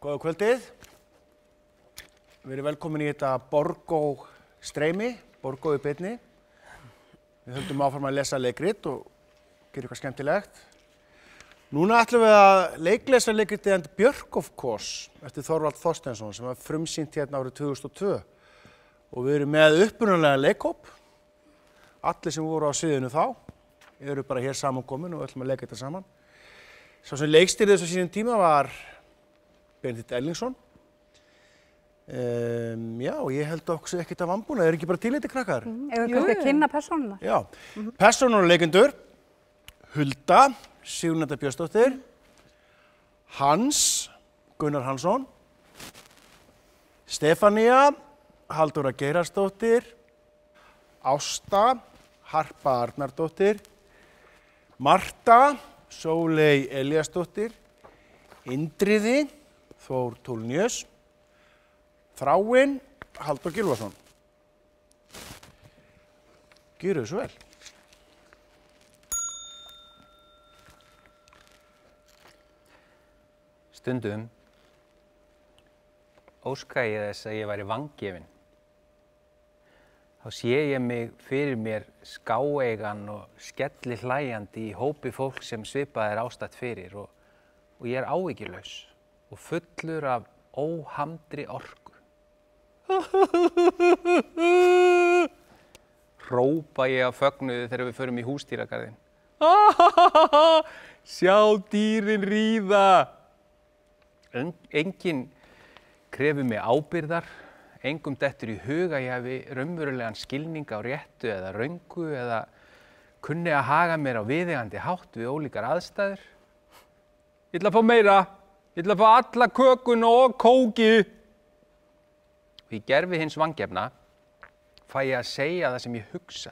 Góða kvöldið. Við erum velkomin í þetta Borgó streymi, Borgó í beinni. Við höldum áfram að lesa leikrit og gera eitthvað skemmtilegt. Núna ætlum við að leiklesa leikritið And Björk of Course eftir Þorvald Þorsteinsson sem var frumsýnt hérna árið 2002. Og við erum með upprunalega leikhóp. Allir sem voru á sviðinu þá eru bara hér samankomin og ætlum að leika þetta saman. Sá sem leikstýrði þessu sínum tíma var Benedikt Erlingsson. Já, og ég held okkur ekkert af vambúna. Það ekki bara til þetta krakkar? Ef við kannski að kynna persónuna. Já, persónur og leikendur. Hulda, Sigrún Björnsdóttir. Hans, Gunnar Hansson. Stefanía, Halldóra Geirarsdóttir. Ásta, Harpa Arnardóttir. Marta, Sóley Elíasdóttir. Indriði, Þór Tulnius. Þráinn, Halldór Gylfason. Gjörðu svo vel. Stundum óska ég þess að ég væri vanggefinn. Þá sé ég mig fyrir mér skáeigan og skellihlæjandi í hópi fólk sem svipað er ástatt fyrir og ég er áhyggjulaus og fullur af óhamdri orku. Hrópa ég af fögnuði þegar við förum í húsdýragarðinn. Sjá dýrin ríða! Enginn krefur mig ábyrgðar, engum dettur í hug að ég hafi raunverulegan skilning á réttu eða röngu eða kunni að haga mér á viðeigandi hátt við ólíkar aðstæður. Ég ætla að fá meira, ég ætla að fá alla kökuna og kókið. Og í gervi hins vanggefna fæ ég að segja það sem ég hugsa,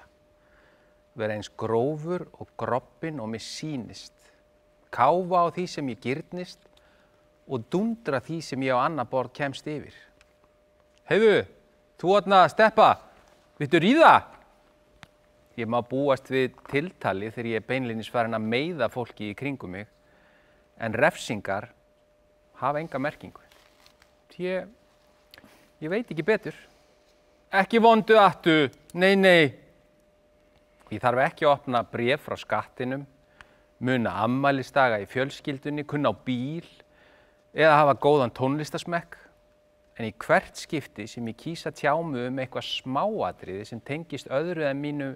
vera eins grófur og grobbinn og mér sýnist, káfa á því sem ég girnist og dundra því sem ég á annað borð kemst yfir. Heiðu, þú þarna Steppa, viltu ríða? Ég má búast við tiltali þegar ég er beinlínis farin að meiða fólki í kringum mig, en refsingar hafa enga merkingu. Ég veit ekki betur. Ekki vondu attu, nei. Ég þarf ekki að opna bréf frá skattinum, muna afmælisdaga í fjölskyldunni, kunna á bíl eða hafa góðan tónlistasmekk. En í hvert skipti sem ég kýs að tjá mig eitthvað smáatriði sem tengist öðru en mínu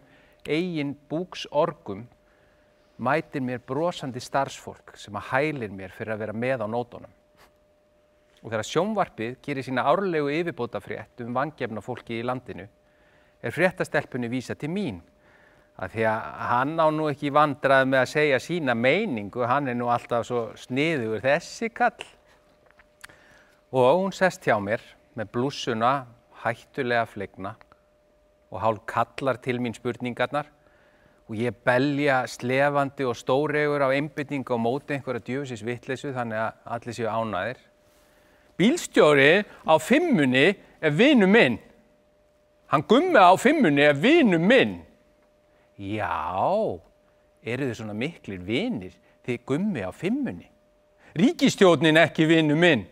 eigin búksorgum, mætir mér brosandi starfsfólk sem að hælir mér fyrir að vera með á nótunum. Og þegar sjónvarpið gerir sína árlegu yfirbótafrétt vanggefna fólki í landinu, er fréttastelpunni vísa til mín. Af því að hann á nú ekki vandrað með að segja sína meiningu, hann er nú alltaf svo sniðugur þessi kall. Og hún sest hjá mér með blússuna hættulega flegna og hálf kallar til mín spurningarnar og ég belja slefandi og stóregur af einbeitingu á móti einhverja djöfisins vitleysu þannig að allir séu ánægðir. Bílstjóri á 5-munni er vinur minn. Hann Gummi á 5-munni er vinur minn. Já, eru þið svona miklir vinir þið Gummi á 5-munni? Ríkisstjórnin ekki vinur minn.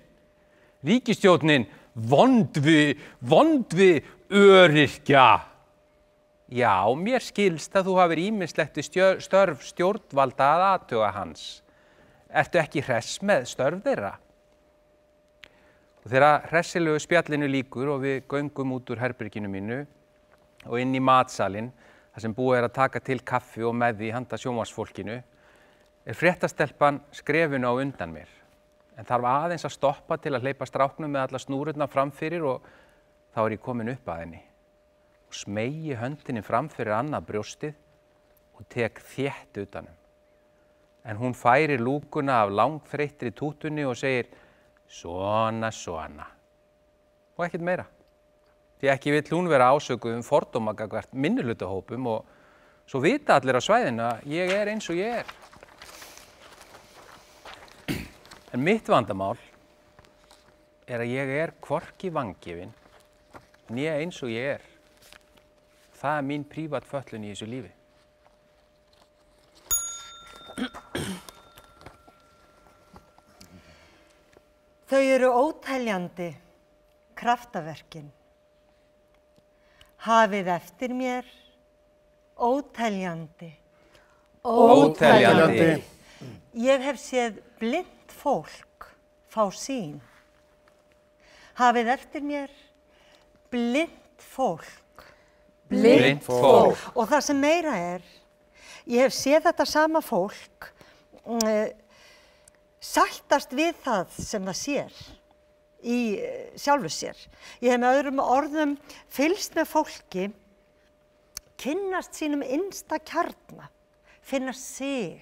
Ríkisstjórnin vond við öryrkja. Já, mér skilst að þú hafir ýmislegt störf stjórnvalda að athuga hans. Ertu ekki hress með störf þeirra? Og þegar hressilegu spjallinu lýkur og við göngum út úr herberginu mínu og inn í matsalinn, þar sem búið að taka til kaffi og með því handa sjónvarpsfólkinu, er fréttastelpan skrefinu á undan mér. En þarf aðeins að stoppa til að hleypa stráknum með alla snúrurnar framfyrir og þá er ég komin upp að henni. Og smeygi höndinni framfyrir annað brjóstið og tek þétt utanum. En hún færir lúkuna af langþreyttri tútunni og segir svona. Og ekkert meira. Því ekki vill hún vera ásökuð fordóma gagnvart minnihlutahópum og svo vita allir á svæðinu að ég er eins og ég er. En mitt vandamál er að ég er hvorki vanggefinn né eins og ég er. Það er mín prívat föllun í þessu lífi. Þau eru óteljandi, kraftaverkin. Hafið eftir mér, óteljandi. Óteljandi. Ég hef séð blint fólk fá sýn. Hafið eftir mér, blint fólk. Blint fólk. Og það sem meira ég hef séð þetta sama fólk sættast við það sem það sér í sjálfu sér. Ég hef með öðrum orðum fylgst með fólki, kynnast sínum innsta kjarna, finna sig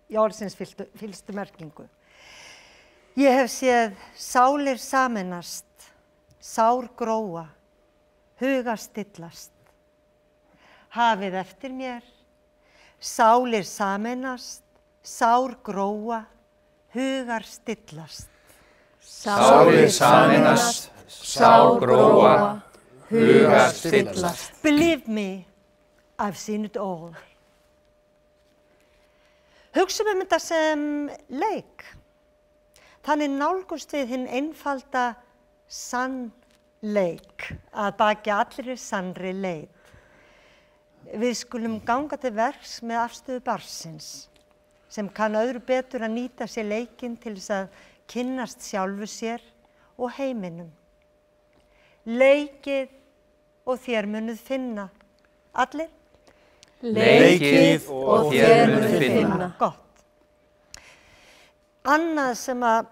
í orðsins fyllstu merkingu. Ég hef séð sálir sameinast, sár gróa, hugar stillast. Hafið eftir mér, sálir sameinast, sár gróa, hugar stillast. Sálir sameinast, sár gróa, hugar stillast. Believe me, I've seen it all. Hugsum þetta sem leik. Þannig nálgumst við hinn einfalda sannleik að baki allri sannri leit. Við skulum ganga til verks með afstöðu barnsins sem kann öðru betur að nýta sér leikinn til þess að kynnast sjálfu sér og heiminum. Leikið og þér munuð finna. Allir? Leikið og þér munuð finna. Gott. Annað sem að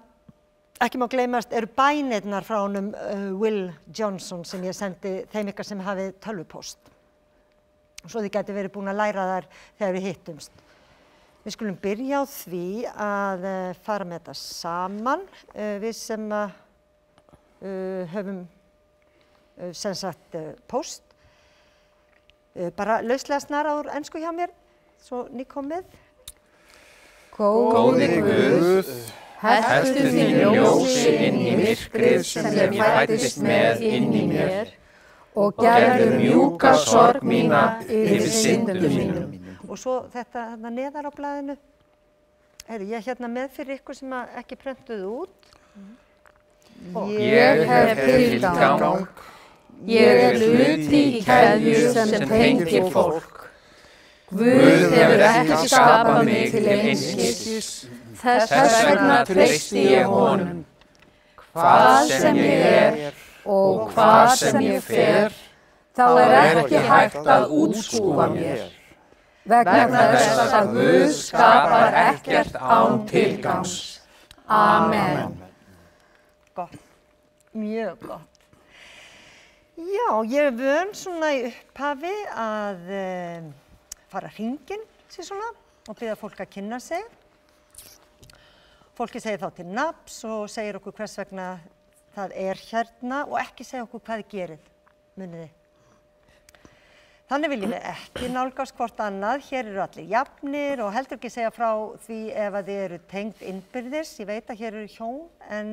ekki má gleymast eru bænirnar frá honum Will Johnson sem ég sendi þeim ykkar sem hafið tölvupóst. Svo þið gæti verið búin að læra þar þegar við hittumst. Við skulum byrja á því að fara með þetta saman. Við sem höfum sem sagt póst. Bara lauslega snara úr ensku hjá mér, svo nýkomið. Góði Guð, Heltu þínu ljósi inn í myrkrið sem ég fæddist með inn í mér og gerðu mjúka sorg mína yfir syndum mínum. Og svo þetta neðar á blaðinu. Ég hérna með fyrir ykkur sem ekki prentuðu út. Ég hef tilgang. Ég hluti í keðju sem tengir fólk. Guð hefur ekki skapað mig til einskis. Þess vegna treysti ég honum. Hvað sem ég og hvað sem ég fer, þá ekki hægt að útskúfa mér. Vegna þess að Guð skapar ekkert án tilgangs. Amen. Gott, mjög gott. Já, ég vön svona í upphafi að fara hringinn, svona, og biðja fólk að kynna sig. Fólki segir þá til nafns og segir okkur hvers vegna það hérna og ekki segja okkur hvað þið gerið, munið þið. Þannig viljum við ekki nálgast hvort annað. Hér eru allir jafnir og heldur ekki segja frá því ef að þið eru tengd innbyrðis. Ég veit að hér eru hjón en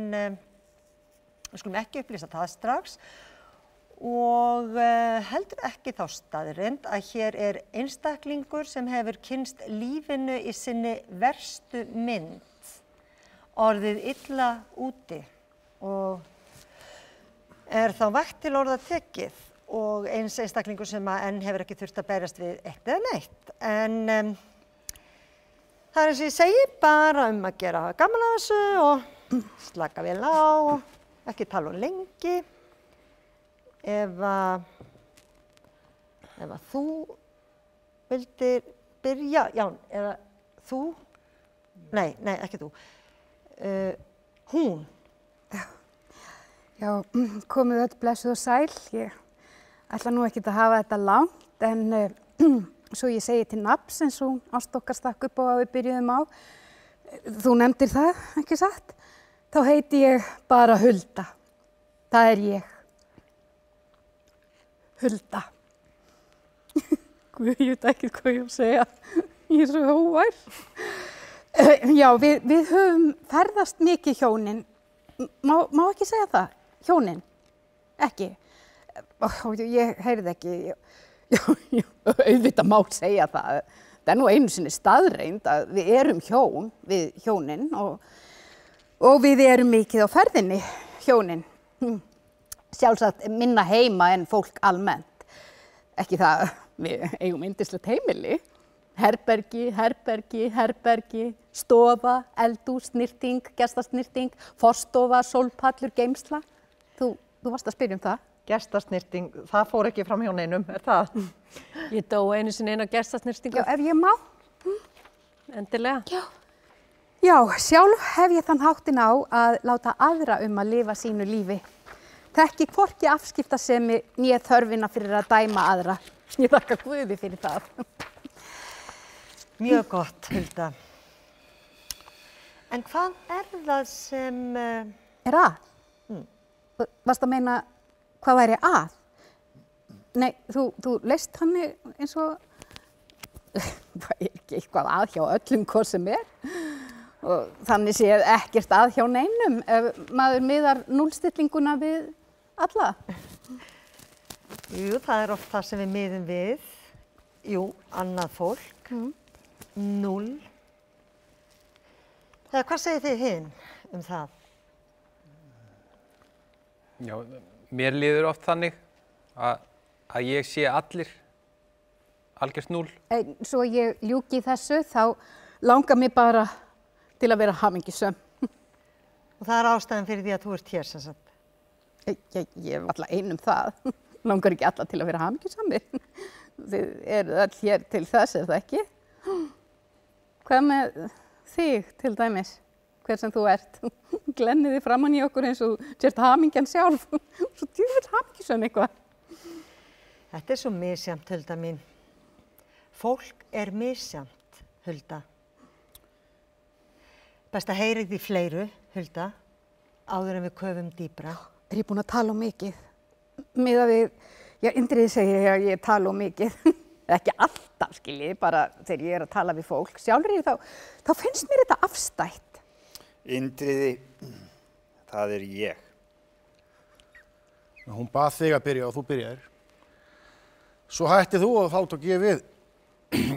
við skulum ekki upplýsa það strax. Og heldur ekki þá staðreynd að hér einstaklingur sem hefur kynnst lífinu í sinni verstu mynd, orðið illa úti og þá vægt til orða tekið og eins einstaklingur sem enn hefur ekki þurft að berjast við eitt eða neitt. En það eins og ég segi, bara að gera gaman að þessu og slaka vel á og ekki tala lengi. Ef þú vildir byrja, já, eða þú, nei, ekki þú, hún. Já, komið öll blessuð og sæl. Ég ætla nú ekkert að hafa þetta langt, en svo ég segi til nafns eins og Ásta okkar stakk upp á að við byrjuðum á. Þú nefndir það, ekki satt? Þá heiti ég bara Hulda. Það er ég. Hulda. Guð, ég veit ekki hvað ég á að segja. Ég er svo hóvær. Já, við höfum ferðast mikið hjónin. Má ekki segja það? Hjónin? Ekki? Ég heyrði ekki. Já, auðvitað má segja það. Það er nú einu sinni staðreynd að við erum hjón, við hjónin. Og við erum mikið á ferðinni, hjónin. Sjálfsagt minna heima en fólk almennt. Ekki það, við eigum yndislegt heimili. Herbergi, stofa, eldhús, snyrting, gestasnyrting, forstofa, sólpallur, geymsla. Þú varst að spyrja um það. Gestasnyrting, það fór ekki fram hjá neinum, það? Ég dó einu sinni inn á gestasnyrtingu. Já, ef ég má. Endilega. Já, sjálf hef ég þann háttinn á að láta aðra að lifa sínu lífi. Þekki hvorki afskiptasemi né þörfina fyrir að dæma aðra. Ég þakka Guði fyrir það. Mjög gott, Hulda. En hvað það sem... Er að? Varst að meina hvað væri að? Nei, þú leist hann eins og... Það er ekki eitthvað að hjá öllum hvað sem er. Og þannig séð ekkert að hjá neinum ef maður miðar núllstillinguna við alla. Jú, það er oft það sem við miðum við. Jú, annað fólk. 0. Þegar hvað segir þið hinn það? Já, mér líður oft þannig að ég sé allir algjört 0. Svo ég ljúki þessu, þá langar mér bara til að vera hamingjusöm. Og það er ástæðan fyrir því að þú ert hér, sem sagt? Ég er alltaf ein það. Langar ekki alla til að vera hamingjusömmi. Þið eru öll hér til þess, er það ekki? Hvað með þig, til dæmis? Hver sem þú ert? Glennið þið framan í okkur eins og sért hamingjan sjálf. Svo djúvill hamingjusöm eitthvað. Þetta er svo misjafnt, Hulda mín. Fólk er misjafnt, Hulda. Best að heyri því fleiru, Hulda, áður en við köfum dýpra. Er ég búin að tala mikið? Miðað við, Indriði segir að ég tala mikið. Ekki alltaf, skiljið, bara þegar ég er að tala við fólk. Sjálfur þá finnst mér þetta afstætt. Indriði, það er ég. Hún bað þig að byrja og þú byrjaðir. Svo hættið þú og þá tók ég við.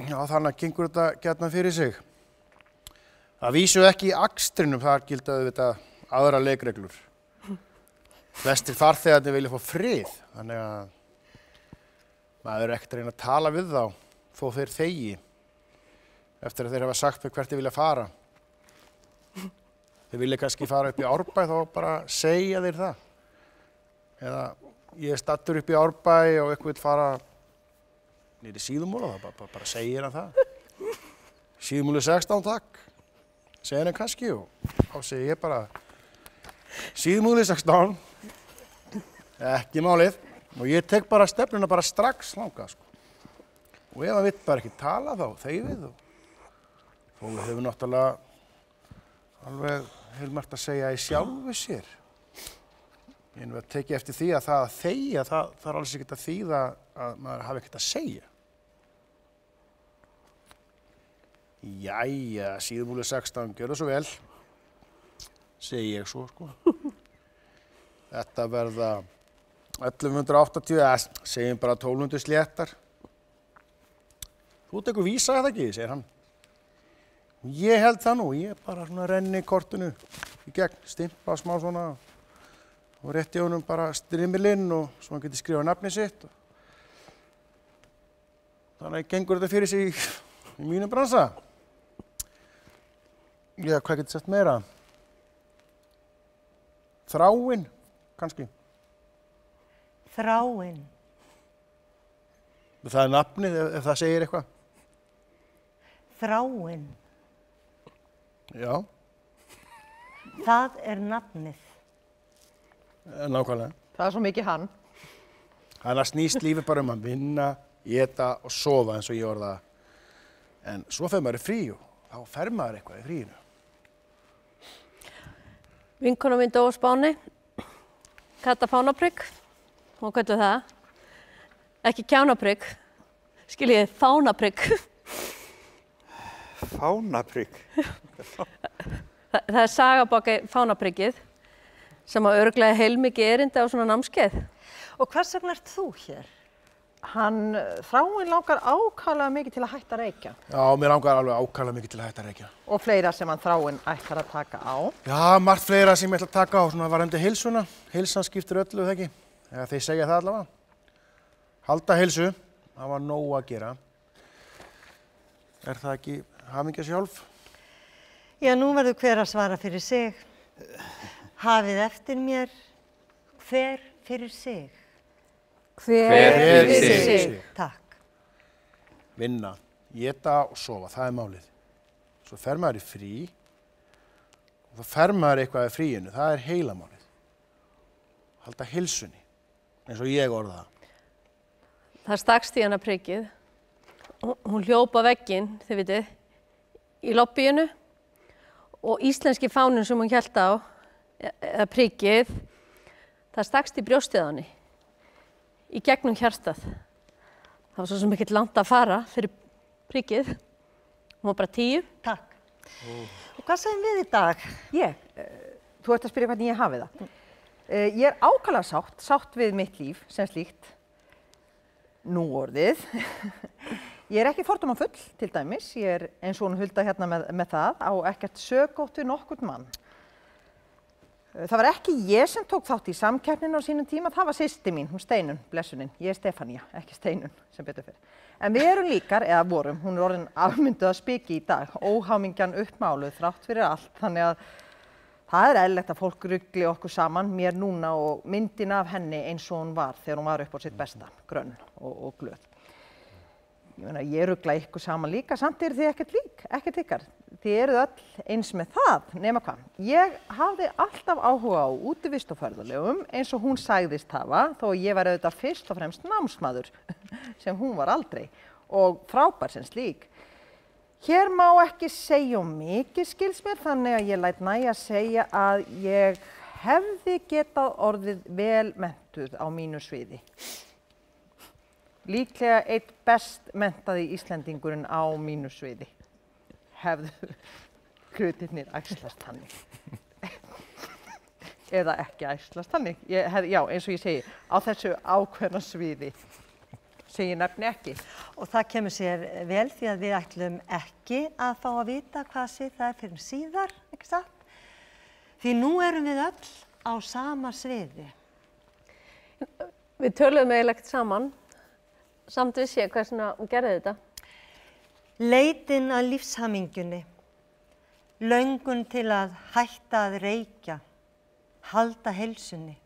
Já, þannig gengur þetta gjarnan fyrir sig. Það vísu ekki í akstrinum, þar gildaðu þetta aðra leikreglur. Flestir farþegarnir vilja fá frið, þannig að maður er ekkert að reyna að tala við þá, þó þeir þegi, eftir að þeir hafa sagt hvert þeir vilja fara. Þeir vilja kannski fara upp í Árbæ, þá bara segja þeir það. Eða ég er stattur upp í Árbæ og eitthvað vil fara niður í Síðumúla, þá bara segir hann það. Síðumúli 16, takk. Segir hann kannski og þá segir ég bara Síðumúli 16, ekki málið. Og ég tek bara stefnuna bara strax þangað, sko. Og ef hann vill bara ekki tala þá, þegið og við höfum náttúrulega alveg heilmargt að segja í sjálfu sér. Ég hef tekið eftir því að það að þegja, það er alls ekkert að þýða að maður hafi ekkert að segja. Jæja, Síðumúli 16, gjör það svo vel, segi ég svo, sko. Þetta verða 1180, segjum bara 1200 sléttar. Þú tekur vísa eða ekki, segir hann. Ég held það nú, ég bara svona renni kortinu í gegn, stimpa smá svona og rétti honum bara strimilinn og svo hann geti skrifað nafnið sitt. Þannig gengur þetta fyrir sig í mínum bransa. Já, hvað getur sagt meira? Þráin, kannski. Þráin. Það er nafnið ef það segir eitthvað. Þráin. Já. Það er nafnið. Nákvæmlega. Það er svo mikið hann. Þannig að snýst lífið bara að vinna, éta og sofa eins og ég orða. En svo fer maður í frí og þá fer maður eitthvað í fríinu. Vinkona mín dó á Spáni. Kata Fánaprygg. Og hvað er það? Ekki kjánaprygg. Skiljið, Fánaprygg. Fánaprygg? Það er sagabóka Fánapryggið sem á örugglega heilmikið erindi á svona námskeið. Og hvers vegna ert þú hér? Þráinn langar ákaflega mikið til að hætta að reykja. Já, mér langar alveg ákaflega mikið til að hætta að reykja. Og fleira sem hann Þráinn ætlar að taka á. Já, margt fleira sem ég ætla að taka á, svona varðandi heilsuna. Heilsan skiptir öllu, það ekki? Eða þeir segja það allavega. Halda heilsu, það var nóg að gera. Er það ekki hamingja sjálf? Já, nú verður hver að svara fyrir sig. Hafið eftir mér, hver fyrir sig. Hver fyrir sig. Takk. Vinna, éta og sofa, það er málið. Svo fer maður í frí og þá fer maður eitthvað í fríinu, það er heilamálið. Halda heilsunni, eins og ég orða það. Það stakst í hana prikið. Hún hljópa vegginn, þið vitið, í lobbyinu og íslenski fáninn sem hún hélt á, eða prikið, það stakst í brjóstið á henni. Í gegnum hjartað. Það var svo sem ekkert langt að fara fyrir prikið. Hún var bara 10. Takk. Og hvað segjum við í dag? Þú ert að spyrja hvernig ég hafi það. Ég er ákaflega sátt við mitt líf sem slíkt. Nú orðið. Ég er ekki fordómafull, til dæmis. Ég er eins og hún Hulda hérna með það, á ekkert sökótt við nokkurn mann. Það var ekki ég sem tók þátt í samkeppninu á sínum tíma, það var systir mín, hún Steinun, blessunin. Ég er Stefania, ekki Steinun, sem betur fyrir. En við erum líkar, eða vorum, hún er orðin afmynduð að spiki í dag, óhamingjan uppmáluð þrátt fyrir allt, þannig að það er eðlilegt að fólk rugli okkur saman, mér núna og myndin af henni eins og hún var þegar hún var upp á sitt besta, grönn og glöð. Ég rugla ykkur saman líka, samt eru þið ekkert ykkar. Þið eruð öll eins með það, nema hvað. Ég hafði alltaf áhuga á útivist og ferðalögum eins og hún sagðist hafa, þó ég var auðvitað fyrst og fremst námsmaður, sem hún var aldrei, og frábær sem slík. Hér má ekki segja mikið skils mér, þannig að ég læt nægja að segja að ég hefði getað orðið vel menntuð á mínu sviði. Líklega einn best menntaði Íslendingurinn á mínu sviði. Hefðu hlutirnir æxlast þannig. Eða ekki æxlast þannig. Já, eins og ég segi, á þessu ákveðna sviði sem ég nefni ekki. Og það kemur sér vel því að við ætlum ekki að fá að vita hvað svið það er fyrir síðar, ekki satt? Því nú erum við öll á sama sviði. Við töluðum eiginlegt saman. Samt vissi ég hversna hún gerði þetta. Leitin að lífshamingjunni, löngun til að hætta að reykja, halda heilsunni.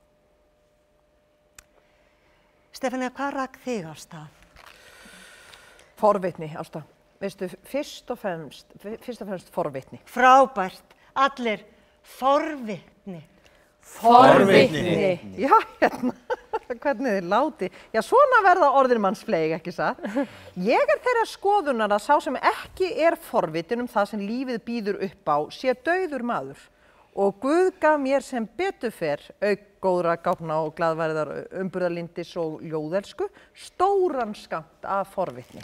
Stefania, hvað rak þig af stað? Forvitni, Ásta. Veistu, fyrst og fremst forvitni. Frábært, allir forvitni. Forvitni. Já, hérna, hvernig þið láti. Já, svona verða orðin manns fleyg, ekki satt? Ég er þeirra skoðunar að sá sem ekki er forvitin um það sem lífið býður upp á sé dauður maður. Og Guð gaf mér sem betur fer, auk góðra gáfna og glaðværðar umburðarlyndis og ljóðelsku, stóran skammt af forvitni.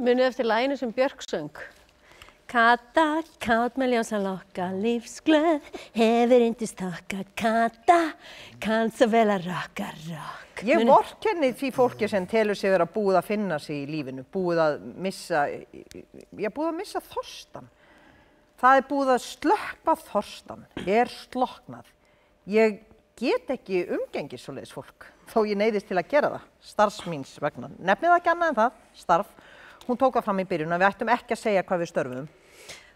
Munið eftir laginu sem Björk söng. Kata, kátt með ljósa lokka, lífsglöð, hefur yndist þokka. Kata, kann svo vel að rokka. Ég vorkenni því fólki sem telur sig vera búið að finna sig í lífinu, búið að missa þorstan. Það er búið að slökkva þorstan, er slokknað. Ég get ekki umgengið svoleiðis fólk, þó ég neyðist til að gera það, starfs míns vegna. Nefnið ekki annað en það, starf. Hún tók það fram í byrjun að við ættum ekki að segja hvað við störfum.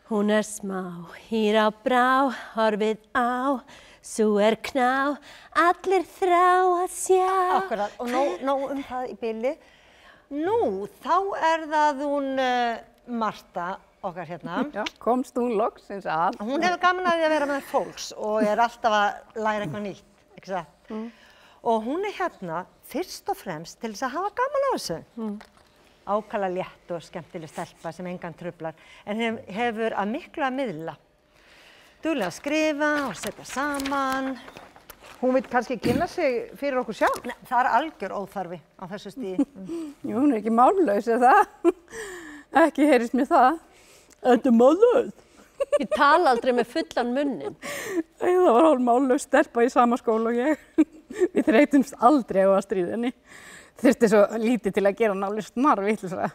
Hún er smá, hýr á brá, horfið á, svo er kná, allir þrá að sjá. Akkurat, og nóg það í bili. Nú, þá er það hún Marta okkar hérna. Já, komst hún loksins að. Hún hefur gaman að því að vera með fólks og er alltaf að læra eitthvað nýtt, ekki satt? Og hún er hérna fyrst og fremst til þess að hafa gaman á þessu. Ákala létt og skemmtileg stelpa sem engan truflar, en hefur að miklu að miðla. Duglega að skrifa og setja saman. Hún vil kannski kynna sig fyrir okkur sjálf. Nei, það er algjör óþarfi á þessu stíði. Jú, hún er ekki mállaus, er það? Ekki heyrist mér það. Þetta er mállaus. Ég tala aldrei með fullan munnin. Það var hálf mállaus stelpa í sama skóla og ég. Við þreytumst aldrei á að stríða henni. þurfti svo lítið til að gera náli snarvitlausra.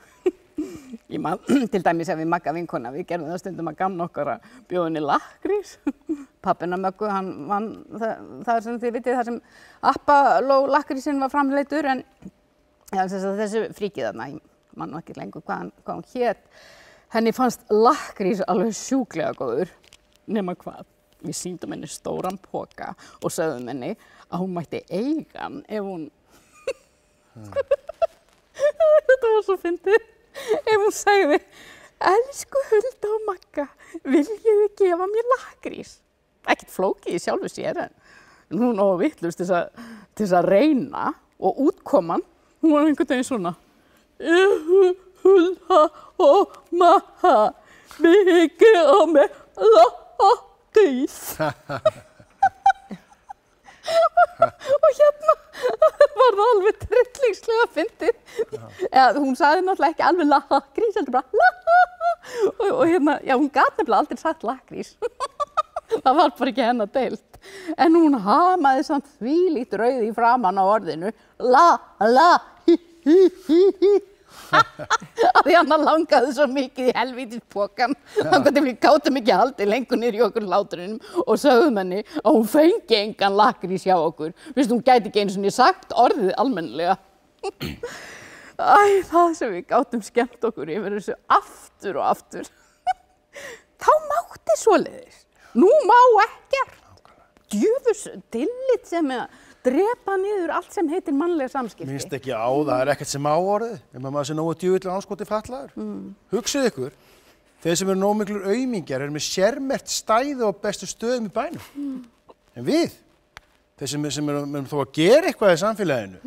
Ég man til dæmis ef við Magga vinkona, við gerðum það stundum að gamna okkar að bjóða henni lakkrís. Pappina Möggu, hann vann það sem þið vitið, það sem Appaló lakkrísinn var framleiddur, en ja, þessi fríkið þarna, ég man nú ekki lengur hvað hún hét, henni fannst lakkrís alveg sjúklega góður, nema hvað. Við sýndum henni stóran poka og sögðum henni að hún mætti eiga hann ef hún... Þetta var svo fyndið. Ef hún sagði, elsku Hulda og Magga, viljiði gefa mér lakkrís? Ekkert flókið í sjálfu sér, en hún var vitlaus til þess að reyna, og útkoman, hún var einhvern veginn svona. Hulda og Magga, viljiði gefa mér lakkrís? Og hérna var það alveg tryllingslega fyndið. Hún sagði náttúrulega ekki alveg lakkrís, heldur bara og hérna, já, hún gat nefnilega aldrei sagt lakkrís. Það var bara ekki hennar deilt. En hún hamaði samt þvílíkt rauð í framan á orðinu hi. Af því hann langaði svo mikið í helvítis pokan. Þannig að við gátum ekki haldið lengur niður í okkur hláturinum og sögðum henni að hún fengi engan lakkrís hjá okkur. Fyrst hún gæti ekki einu sinni sagt orðið almennilega. Æ, það sem við gátum skemmt okkur yfir þessu aftur og aftur. Þá mátti svoleiðis. Nú má ekkert. Djöfus tillit sem drepa niður allt sem heitir mannlega samskipti. Minnst ekki á, það ekkert sem á orðið. Ef maður sé nógu djöfull áskoti fatlaður. Hugsið ykkur, þeir sem eru nógu miklur aumingjar eru með sérmerkt stæði og bestu stöðum í bænum. En við, þeir sem erum þó að gera eitthvað í samfélaginu,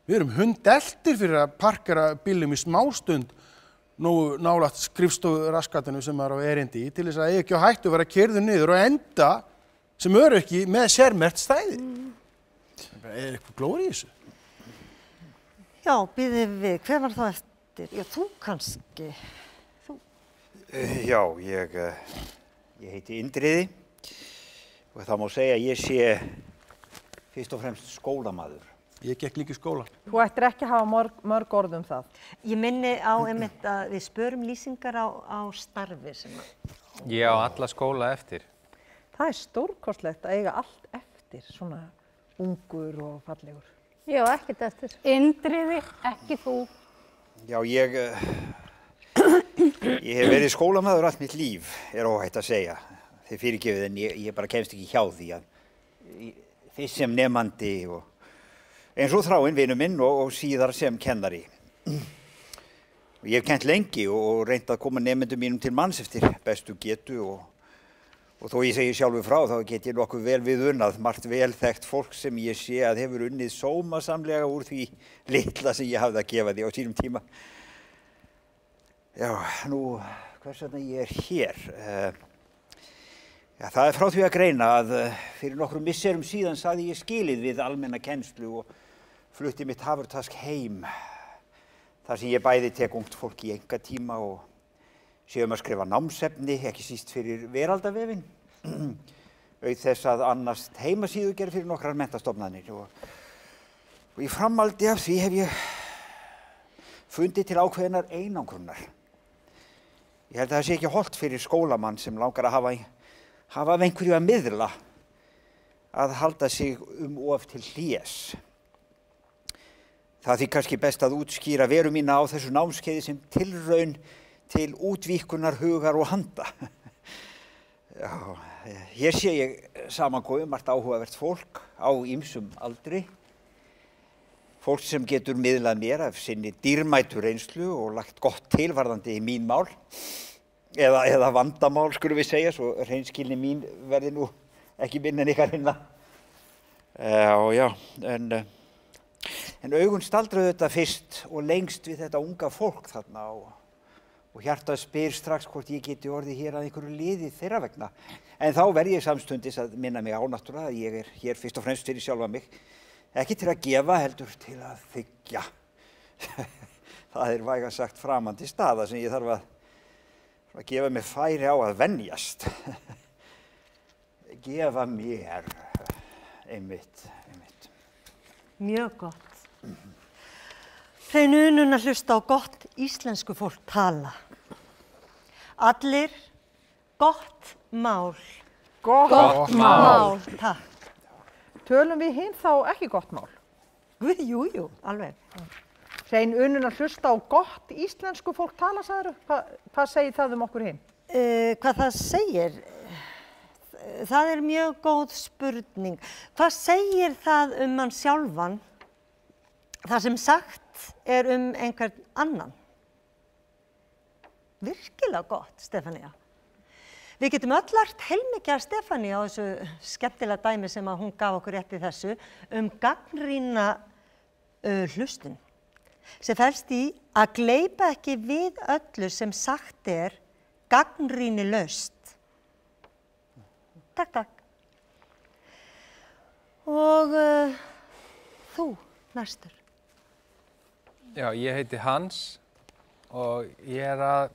við erum hundeltir fyrir að parkera bílum í smástund nógu nálægt skrifstofuraskatinu sem maður á erindi í til þess að eigi ekki á hættu að vera keyrður niður og enda sem öryrki með sérmerkt stæði. Er eitthvað glóri í þessu? Já, býðum við. Hver var það eftir? Já, þú kannski. Þú? Já, ég heiti Indriði og það má segja að ég sé fyrst og fremst skólamaður. Ég gekk líka í skóla. Þú ættir ekki að hafa mörg orð um það. Ég minni á einmitt að við spörum lýsingar á starfi sem að... Ég á alla skóla eftir. Það er stórkostlegt að eiga allt eftir, svona ungur og fallegur. Já, ekkert eftir. Indriði, ekki þú. Já, ég hef verið skólamaður allt mitt líf, er óhætt að segja. Þið fyrirgefið en ég bara kemst ekki hjá því að fyrst sem nemandi og eins og Þráinn, vinur minn, og síðar sem kennari. Ég hef kennt lengi og reynt að koma nemendum mínum til manns eftir bestu getu og þó ég segi sjálfur frá þá get ég nokkuð vel við unnað, margt vel þekkt fólk sem ég sé að hefur unnið sómasamlega úr því litla sem ég hafði að gefa því á sínum tíma. Já, nú, hvers vegna ég er hér? Já, það er frá því að greina að fyrir nokkrum misserum síðan sagði ég skilið við almenna kennslu og flutti mitt hafurtask heim. Þar sem ég bæði tek ungt fólk í einkatíma og sé að skrifa námsefni, ekki síst fyrir veraldavefinn. Auk þess að annast heimasíðugerð fyrir nokkrar menntastofnanir. Og í framhaldi af því hef ég fundið til ákveðnar einangrunar. Ég held að það sé ekki hollt fyrir skólamann sem langar að hafa af einhverju að miðla að halda sig of til hlés. Það því kannski best að útskýra veru mína á þessu námskeiði sem tilraun til útvíkkunar hugar og handa. Já, hér sé ég samankomið margt áhugavert fólk á ýmsum aldri. Fólk sem getur miðlað mér af sinni dýrmætu reynslu og lagt gott til varðandi mín mál. Eða vandamál, skulum við segja, svo hreinskilni mín verði nú ekki minna en ykkar hinna. Já, en augun staldraðu þetta fyrst og lengst við þetta unga fólk þarna og hjartað spyr strax hvort ég geti orðið hér að einhverju liði þeirra vegna. En þá verð ég samstundis að minna mig á náttúrulega að ég er hér fyrst og fremst fyrir sjálfa mig. Ekki til að gefa, heldur til að þiggja. Það er vægast sagt framandi staða sem ég þarf að gefa mér færi á að venjast. Gefa mér, einmitt. Mjög gott. Hrein unun að hlusta á gott íslensku fólk tala. Allir gott mál. Gott mál. Takk. Tölum við hinn þá ekki gott mál? Guð, jú, alveg. Hrein unun að hlusta á gott íslensku fólk tala, sagðirðu? Hvað segir það okkur hinn? Hvað það segir? Það er mjög góð spurning. Hvað segir það hann sjálfan? Það sem sagt er einhvern annan. Virkilega gott, Stefanía. Við getum öll lært heilmikið af Stefanía á þessu skemmtilega dæmi sem hún gaf okkur rétt í þessu gagnrýna hlustun. Sem felst í að gleypa ekki við öllu sem sagt er gagnrýnilaust. Takk. Og þú, næstur. Já, ég heiti Hans og ég er að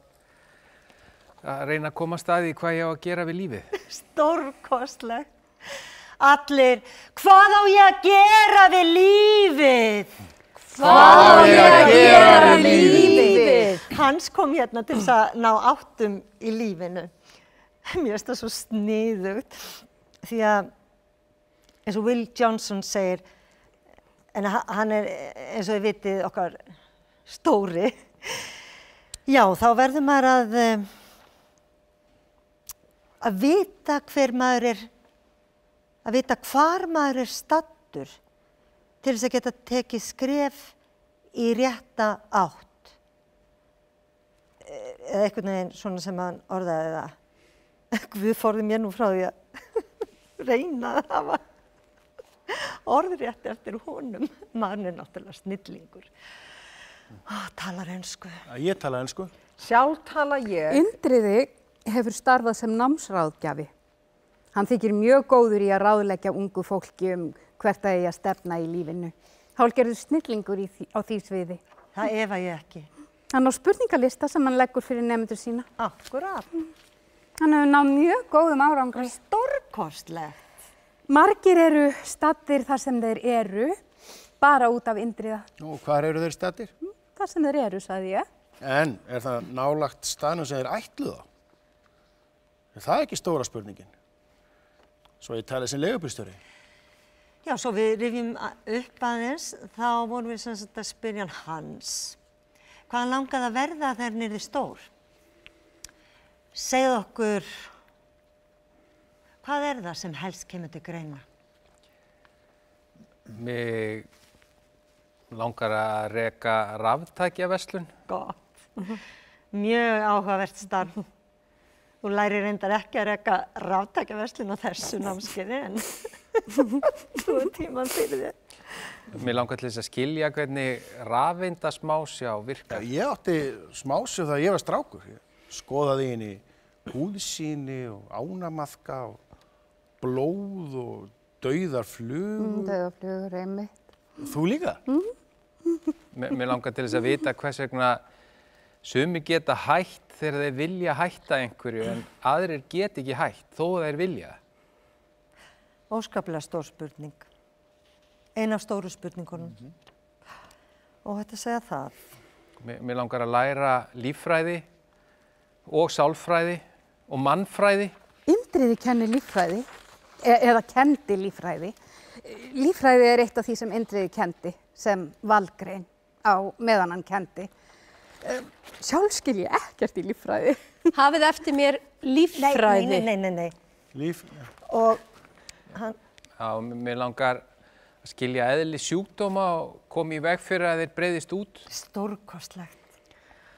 reyna að koma að staði hvað ég á að gera við lífið. Stórkostlegt. Allir, hvað á ég að gera við lífið? Hvað á ég að gera við lífið? Hans kom hérna til þess að ná áttum í lífinu. Mér finnst það svo sniðugt því að eins og Will Johnson segir, en hann er eins og þið vitið okkar stóri, já þá verður maður að vita hver maður er, að vita hvar maður er staddur til þess að geta tekið skref í rétta átt. Eða einhvern veginn svona sem hann orðaði það. Guð forði mér nú frá því að reyna að hafa orðrétt eftir honum. Maður er náttúrulega snillingur. Talar ensku. Ég tala ensku. Sjálf tala ég. Indriði hefur starfað sem námsráðgjafi. Hann þykir mjög góður í að ráðleggja ungu fólki hvert það eigi að stefna í lífinu. Hálfgerður snillingur á því sviði. Það efa ég ekki. Hann á spurningalista sem hann leggur fyrir nemendur sína. Akkurát. Hann hefur náð mjög góðum árangri. Stórkostlegt. Margir eru staddir þar sem þeir eru, bara út af Indriða. Og hvar eru þeir staddir? Þar sem þeir eru, sagði ég. En er það nálagt staðnum sem þeir ætluðu þá? Er það ekki stóra spurningin? Svo ég tali sem leigubílstjóri. Já, svo við rifjum upp aðeins, þá vorum við sem sagt að spyrja Hans. Hvað hann langaði að verða þegar hann yrði stór? Segðu okkur, hvað er það sem helst kemur til greina? Mig langar að reka raftækjaverslun. Gott. Mjög áhugavert starf. Þú lærir reyndar ekki að reka raftækjaverslun á þessu námskeiði en þú er tímann fyrir þér. Mig langar til þess að skilja hvernig rafeindasmásjá virkar. Ég átti smásjá þegar ég var strákur. Ég skoðaði inn í húðsýni og ánamaðka og blóð og dauðar flugur. Dauðar flugur, einmitt. Þú líka? Mér langar til þess að vita hvers vegna sumir geta hætt þegar þeir vilja hætta einhverju en aðrir get ekki hætt þó þeir vilja. Óskaplega stór spurning. Ein af stóru spurningunum. Og þetta segja það. Mér langar að læra líffræði og sálfræði og mannfræði. Indriði kennir líffræði, eða kendi líffræði. Líffræði er eitt af því sem Indriði kendi sem valgrein á meðan hann kendi. Sjálf skil ég ekkert í líffræði. Hafið eftir mér líffræði. Nei. Líf? Og hann... Já, mér langar að skilja eðli sjúkdóma og koma í veg fyrir að þeir breiðist út. Stórkostlegt.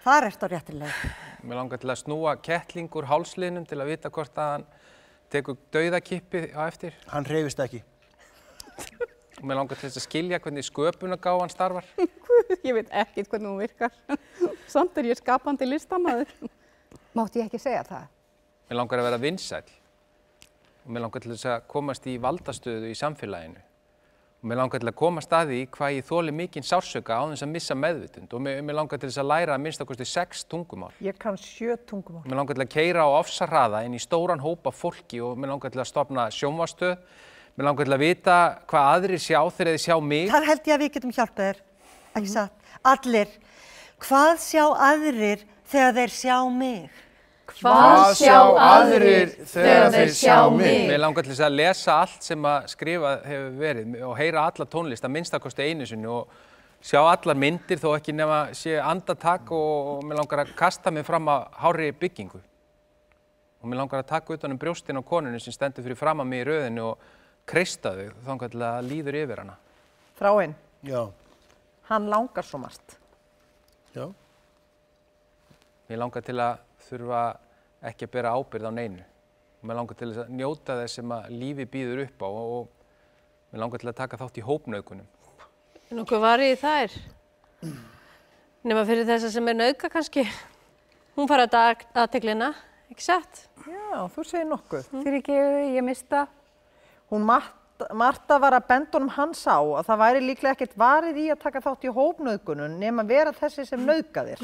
Þar ertu á réttri leið. Mér langar til að snúa kettling úr hálsliðnum til að vita hvort að hann tekur dauðakippi á eftir. Hann hreyfist ekki. Mér langar til þess að skilja hvernig sköpunargáfan starfar. Ég veit ekkert hvernig hún virkar. Samt er ég skapandi listamaður. Mátti ég ekki segja það? Mér langar að vera vinsæll. Og mér langar til þess að komast í valdastöðu í samfélaginu. Og mér langar til að komast að því hvað ég þoli mikinn sársauka á þess að missa meðvitund. Og mér langar til þess að læra að minnsta kosti 6 tungumál. Ég kann 7 tungumál. Mér langar til að keyra á ofsahraða inn í stóran hópa fólki og mér langar til að stofna sjónvarpsstöð. Mér langar til að vita hvað aðrir sjá þegar þeir sjá mig. Þar held ég að við getum hjálpað þér. ekki satt? Allir, hvað sjá aðrir þegar þeir sjá mig? Hvað sjá aðrir þegar þeir sjá mig? Mér langar til þess að lesa allt sem að skrifa hefur verið og heyra alla tónlist að minnstakosti einu sinni og sjá allar myndir þó ekki nema sé andartak og mér langar að kasta mig fram á hárri byggingu. Og mér langar að taka utan brjóstin á konunni sem stendur fyrir fram að mig í röðinu og kreista þau þangað til að líður yfir hana. Þráinn, Já. hann langar svo margt. Já. Mér langar til að þurfa ekki að bera ábyrgð á neinu. Og mér langar til þess að njóta þess sem að lífi býður upp á og mér langar til að taka þátt í hópnaukunum. Nokkuð varið í þær. Nema fyrir þessa sem nauðga kannski. Hún fara að athyglinna, ekki satt? Já, þú segir nokkuð. Fyrirgefiði, ég mista. Hún Marta var að benda honum hans á að það væri líklega ekkert varið í að taka þátt í hópnauðgunum nema vera þessi sem nauðgaðir.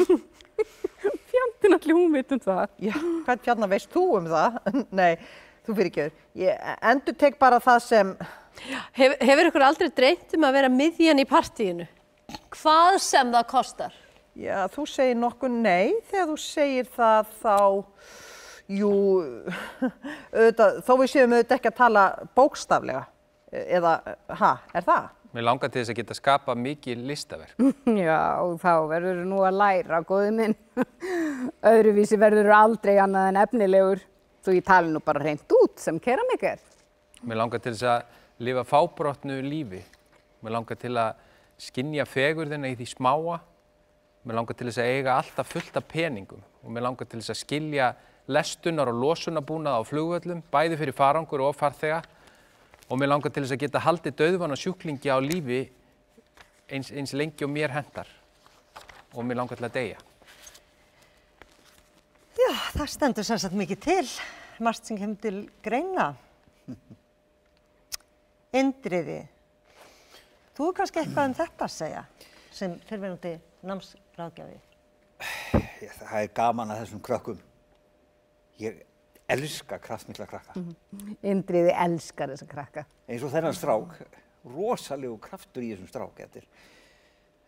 Fjandinn allir hún veit það. Já, hvern fjarnar veist þú það? Nei, þú fyrirgefur. Ég endurtek bara það sem... Hefur ykkur aldrei dreymt að vera miðjan í partíinu? Hvað sem það kostar? Já, þú segir nokkuð nei. Þegar þú segir það þá... Jú, auðvitað, þó við séum auðvitað ekki að tala bókstaflega. Eða, er það? Mér langar til þess að geta skapað mikið listaverk. Já, þá verður nú að læra, góði minn. Öðruvísi verður aldrei annað en efnilegur. Þú ég tali nú bara hreint út sem keramikar. Mér langar til þess að lifa fábrotnu lífi. Mér langar til að skynja fegurðina í því smáa. Mér langar til þess að eiga alltaf fullt af peningum. Og mér langar til þess að skilja lestunar og losunarbúnað á flugvöllum, bæði fyrir farangur og farþega. Og mér langar til þess að geta haldið dauðvana sjúklingi á lífi eins lengi og mér hentar. Og mér langar til að deyja. Já, það stendur sem sagt mikið til. Margt sem kemur til greina. Indriði, þú er kannski eitthvað þetta að segja sem fyrrverandi námsráðgjafi. Það er gaman að þessum krökkum. Ég elska kraftmikla krakka. Indriði elskar þessa krakka. Eins og þennan strák, rosalegu kraftur í þessum strák.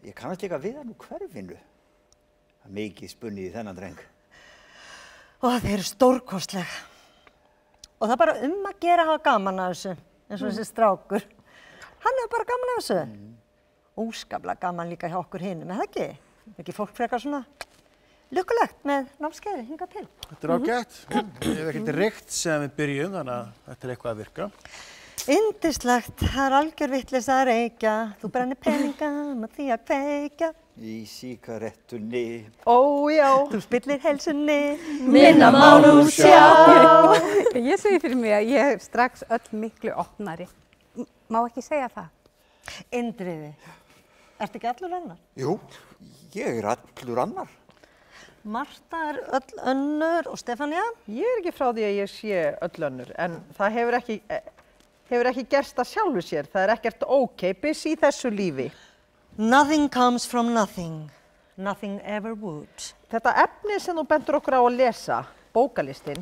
Ég kannast líka við hann úr hverfinu. Það er mikið spunnið í þennan dreng. Og þeir eru stórkostleg. Og það er bara að gera að hafa gaman af þessu, eins og þessi strákur. Hann hefur bara gaman af þessu. Óskaplega gaman líka hjá okkur hinum, er það ekki? Ekki fólk frekar svona lukkulegt með námskeiði hingað til. Þetta er ágætt. Ég hef ekkert reykt sem við byrjum, þannig að þetta er eitthvað að virka. Yndislegt, það er algjör vitleysa að reykja. Þú brennir peninga með því að kveikja. Í sígarettunni. Ó, já. Þú spillir heilsunni. Minna má nú sjá. Ég segi fyrir mig að ég er strax öll miklu opnari. Má ekki segja það? Indriði, ertu ekki allur annar? Jú, ég er allur annar. Marta er öll önnur og Stefania? Ég er ekki frá því að ég sé öll önnur, en það hefur ekki gerst að sjálfu sér. Það er ekkert ókeypis í þessu lífi. Nothing comes from nothing. Nothing ever would. Þetta efni sem þú bendur okkur á að lesa, bókalistin,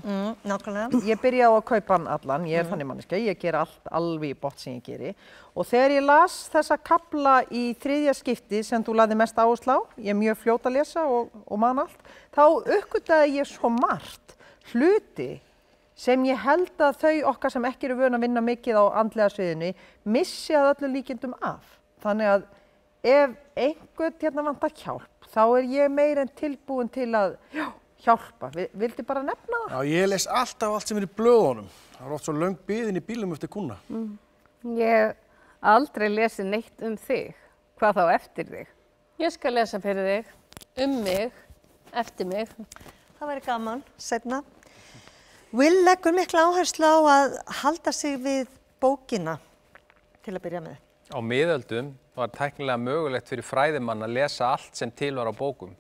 nákvæmlega. ég byrjaði á að kaupa hann allan, ég er þannig manneskja, ég ger allt alveg í botn sem ég geri. Og þegar ég las þessa kafla í 3. skipti sem þú lagði mest áherslu á, ég er mjög fljót að lesa og man allt, þá uppgötaði ég svo margt hluti sem ég held að þau okkar sem ekki eru vön að vinna mikið á andlega sviðinu missi að öllum líkindum af. Þannig að ef einhvern hérna vantar hjálp, þá er ég meira en tilbúin til að hjálpa. Vildi bara nefna það? Já, ég les alltaf allt sem er í blöðunum. Það er oft svo löng biðin í bílum eftir kúnna. Ég hef aldrei lesið neitt þig. Hvað þá eftir þig? Ég skal lesa fyrir þig, mig, eftir mig. Það væri gaman, seinna. Will leggur mikla áherslu á að halda sig við bókina til að byrja með. Á miðöldum var tæknilega mögulegt fyrir fræðimann að lesa allt sem til var á bókum.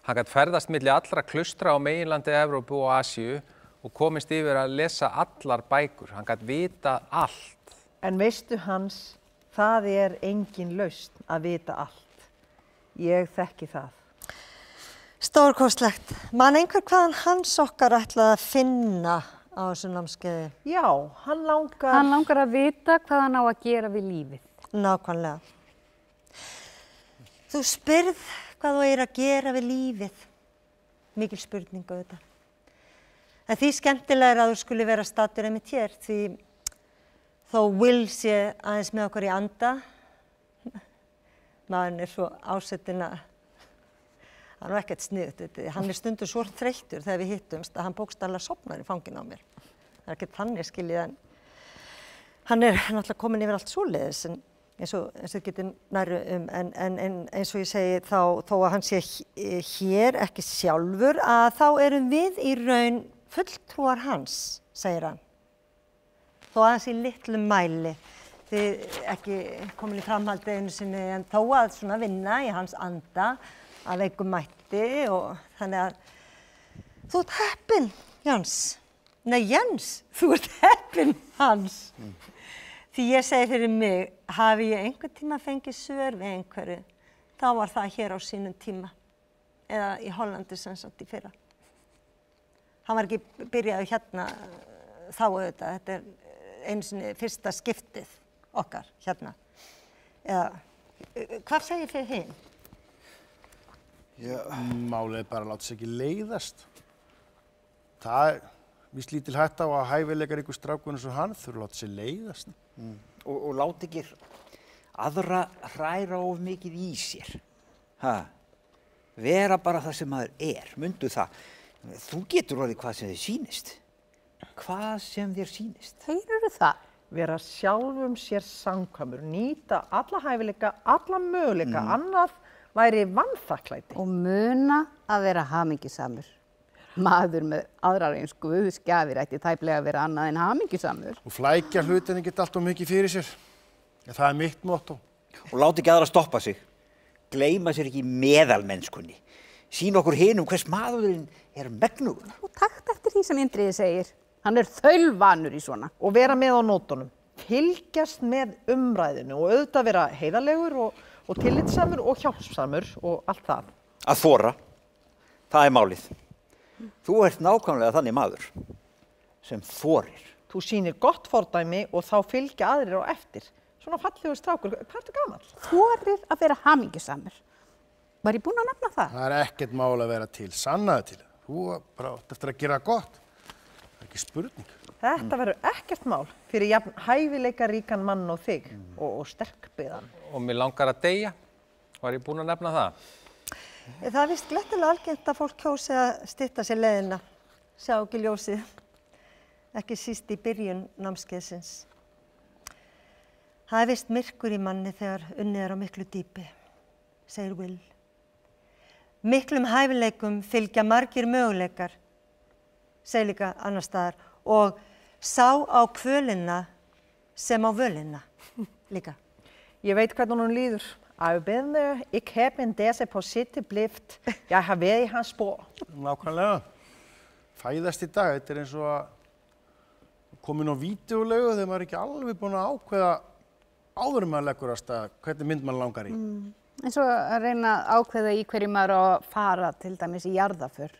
Hann gat ferðast milli allra klaustra á meginlandi Evrópu og Asíu og komist yfir að lesa allar bækur. Hann gat vitað allt. En veistu Hans, það er engin lausn að vita allt. Ég þekki það. Stórkostlegt. Man einhver hvaðan Hans okkar ætlaði að finna á þessu námskeiði? Já, hann langar... Hann langar að vita hvað hann á að gera við lífið. Nákvæmlega. Þú spyrð hvað þú að gera við lífið. Mikil spurning auðvitað. En því skemmtilega að þú skuli vera staddur einmitt hér, því þó Will sé aðeins með okkur í anda, maðurinn svo ásetinn að hann ekkert sniðugt, hann stundum svo þreyttur þegar við hittumst að hann bókstaflega sofnar í fanginu á mér. Það ekki þannig skiljið, en hann náttúrulega komin yfir allt svoleiðis, en eins og getur nærri en eins og ég segi þó að hann sé hér ekki sjálfur, að þá erum við í raun fulltrúar hans, segir hann. Þó aðeins í litlum mæli, þið ekki komin í framhaldi einu sinni, en þó að svona vinna í hans anda að veikum mætti, og þannig að þú ert heppinn, Jens. Nei, Jens, þú ert heppinn, Hans. Því ég segi fyrir mig, hafi ég einhvern tíma fengið svör við einhverju, þá var það hér á sínum tíma, eða í Hollandi sem sagt í fyrra. Hann var ekki byrjaði hérna þá auðvitað, þetta einu sinni fyrsta skiptið okkar hérna. Eða, hvað segir þið hinn? Já, málið bara að láta sig ekki leiðast. Það víst lítil hætta á að hæfileikar ykkur strákun eins og hann þurfa að láta sig leiðast. Og láta ekki aðra hræra of mikið í sér. Vera bara það sem maður mundu það. Þú getur orðið hvað sem þér sýnist. Hvað sem þér sýnist. Þeir eru það. Vera sjálfum sér samkvæmur, nýta alla hæfileika, alla möguleika, annað væri vanþakklæti. Og muna að vera hamingjusamur. Maður með aðrar eins guðsgjafir ætti tæplega að vera annað en hamingjusamur. Og flækja hlutinni geta allt of mikið fyrir sér. Það er mitt motto. Og láta ekki aðra stoppa sig. Gleyma sér ekki meðalmennskunni. Sýna okkur hinum hvers maðurinn megnugur. Og takt eftir því sem Indriði segir. Hann þaulvanur í svona. Og vera með á nótunum. Fylgjast með umræðinu og auðvitað vera heiðarlegur og tillitssamur og hjálpsamur og allt það. Að þora. Það er málið. Þú ert nákvæmlega þannig maður sem þorir. Þú sýnir gott fordæmi og þá fylgja aðrir á eftir. Svona fallegur strákur. Hvað ertu gamall? Þorir að vera hamingjusamur. Var ég búin að nefna það? Það er ekkert mál að vera til, sannaði til. Þú bara átt eftir að gera gott. Það er ekki spurning. Þetta verður ekkert mál fyrir jafn hæfileikaríkan mann og þig og sterkbyggðan. Og mér langar að deyja. Var ég búin að nefna það? Það er vist glettilega algengt að fólk kjósi að stytta sér leiðina. Sjá ekki ljósið. Ekki síst í byrjun námskeiðsins. Það er vist myrkur í manni þegar unnið er á miklu dýpi, segir Will. Miklum hæfileikum fylgja margir möguleikar, segir líka annar staðar, og sá á kvölina sem á völina líka. Jeg veit hvernig hún líður. Ik heb en deze positie blift. Jeg har været í hans spor. Nákvæmlega. Fæðast í dag, þetta er eins og að komin á vídeolegu þegar maður ekki alveg búin að ákveða áður maður leggur af stað hvernig mynd maður langar í. Eins og að reyna að ákveða í hverju maður á að fara til dæmis í jarðaför.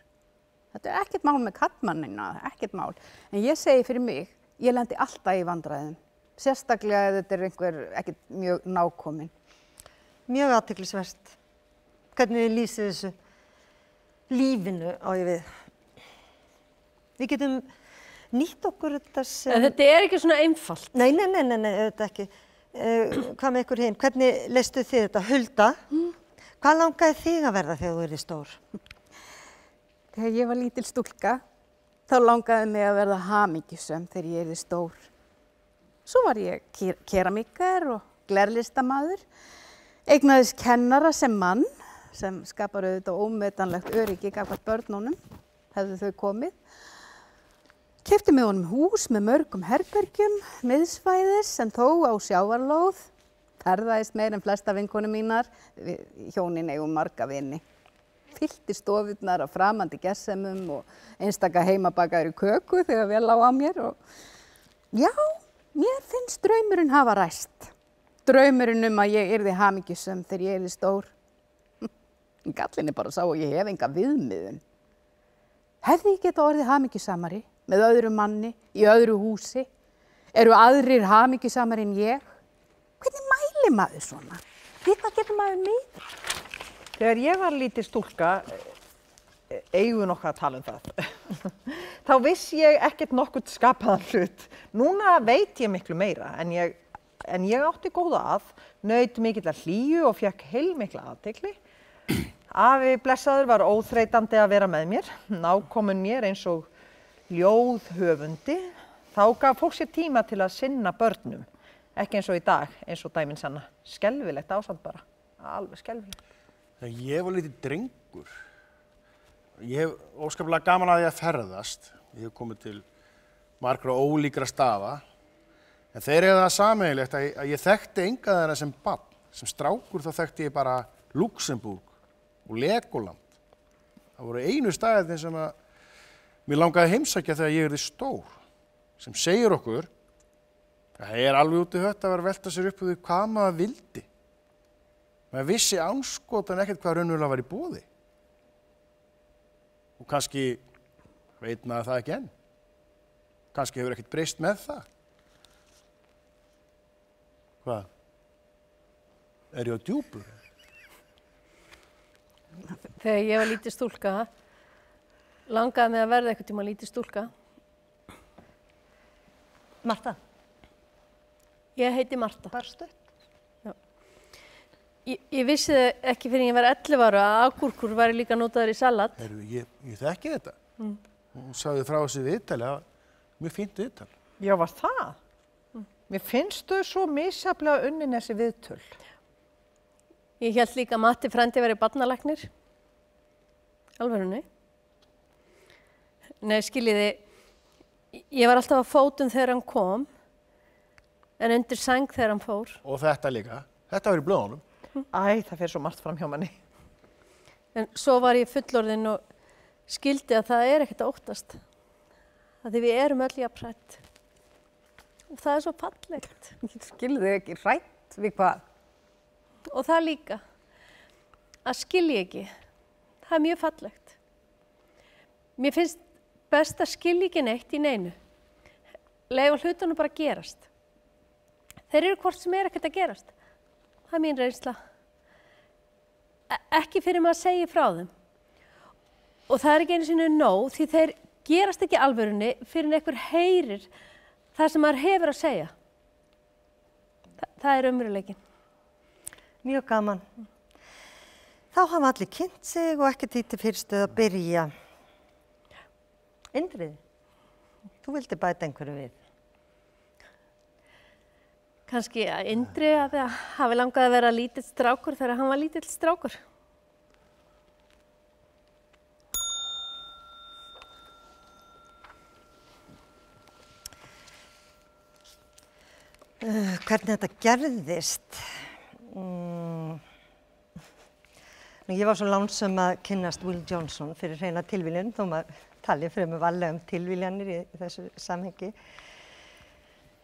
Þetta er ekkert mál með kallmannina, ekkert mál. En ég segi fyrir mig, ég lendi alltaf í vandræðum. Sérstaklega ef þetta er einhver ekkert mjög nákominn. Mjög athyglisvert. Hvernig þið lýsið þessu lífinu á ég við. Við getum nýtt okkur þetta sem... En þetta er ekki svona einfalt. Nei, þetta ekki. Hvað með ykkur hinn? Hvernig leistu þið þetta? Hulda, hvað langaði þig að verða þegar þú yrði stór? Þegar ég var lítil stúlka, þá langaði mig að verða hamingjusöm þegar ég yrði stór. Svo var ég keramíker og glerlistamaður. Eignaðist kennara sem mann, sem skapar auðvitað ómetanlegt öryggi gagnvart börnunum, hefðu þau komið. Keypti með honum hús með mörgum herbergjum, miðsvæðis en þó á sjávarlóð. Ferðaðist meir en flesta vinkonum mínar, við hjónin eigum marga vini. Fyllti stofurnar af framandi gersemum og einstaka heimabakaðri köku þegar vel á mér. Já, mér finnst draumurinn hafa ræst. Draumurinn að ég yrði hamingjusöm þegar ég yrði stór. Gallinni bara sá að ég hef enga viðmiðun. Hefði ég geta orðið hamingjusamari með öðru manni, í öðru húsi? Eru aðrir hamingjusamari en ég? Hvernig mælir maður svona? Við hvað getur maður miður? Þegar ég var lítil stúlka, eigum við nokkað að tala um það, þá vissi ég ekkert nokkurt skapaðan hlut. Núna veit ég miklu meira, en ég átti góða að, naut mikillar hlýju og fékk heilmikla athygli. Afi blessaður var óþreytandi að vera með mér, nákominn mér eins og ljóðhöfundi. Þá gaf fólk sér tíma til að sinna börnum, ekki eins og í dag, eins og dæmin sanna. Skelfilegt ástand bara, alveg skelfilegt. Þegar ég var lítið drengur, ég hef óskaplega gaman að því að ferðast. Ég hef komið til margra ólíkra staða, en þeir eru það sameiginlegt að ég þekkti enga þeirra sem barn. Sem strákur þá þekkti ég bara Luxemburg og Legoland. Það voru einu staðirnir sem að mér langaði að heimsækja þegar ég yrði stór, sem segir okkur að það er alveg út í hött að vera að velta sér upp úr því hvað maður vildi. Maður vissi andskotan ekkert hvað raunverulega var í boði. Og kannski veit maður það ekki enn. Kannski hefur ekkert breyst með það. Hvað? Er ég á djúpur? Þegar ég var lítið stúlka, langaði mig að verða einhvern tíma lítið stúlka. Marta, Ég heiti Marta. bara stutt. Ég vissi ekki fyrir ég var 11 ára að agúrkur væri líka notaður í salat. Ég þekki þetta. Hún sagði frá þessu viðtali, það var mjög fínt viðtal. Já, var það? Mér finnst þau svo misjafnlega unnin þessi viðtöl. Ég hélt líka að Matti frændi væri barnalæknir. Alvörunni. Nei, skiljiði, ég var alltaf á fótum þegar hann kom, en undir sæng þegar hann fór. Og þetta líka. Þetta var í blöðunum. Æ, það fer svo margt fram hjá manni. En svo var ég fullorðin og skildi að það er ekkert að óttast. Það því við erum öll jafn hrædd. Og það er svo fallegt. Skilðu þau ekki hrætt við hvað? Og það líka. Að skilja ekki. Það er mjög fallegt. Mér finnst best að skilja ekki neitt í neinu. Leyfa hlutunum bara gerast. Þeir eru hvort sem ekkert að gerast. Það er mín reynsla. Ekki fyrir maður að segja frá þeim. Og það er ekki einu sinni nóg því þeir gerast ekki alvörunni fyrir en einhver heyrir það sem maður hefur að segja. Það er raunveruleikinn. Mjög gaman. Þá hafa allir kynnt sig og ekki títi fyrstöð að byrja. Indriði, þú vildi bæta einhverju við. Kannski að Indri að það hafi langað að vera lítill strákur þegar hann var lítill strákur. Hvernig þetta gerðist? Ég var svo lánsöm að kynnast Will Johnson fyrir hreina tilviljun, þó maður tali fremur varlega tilviljanir í þessu samhengi.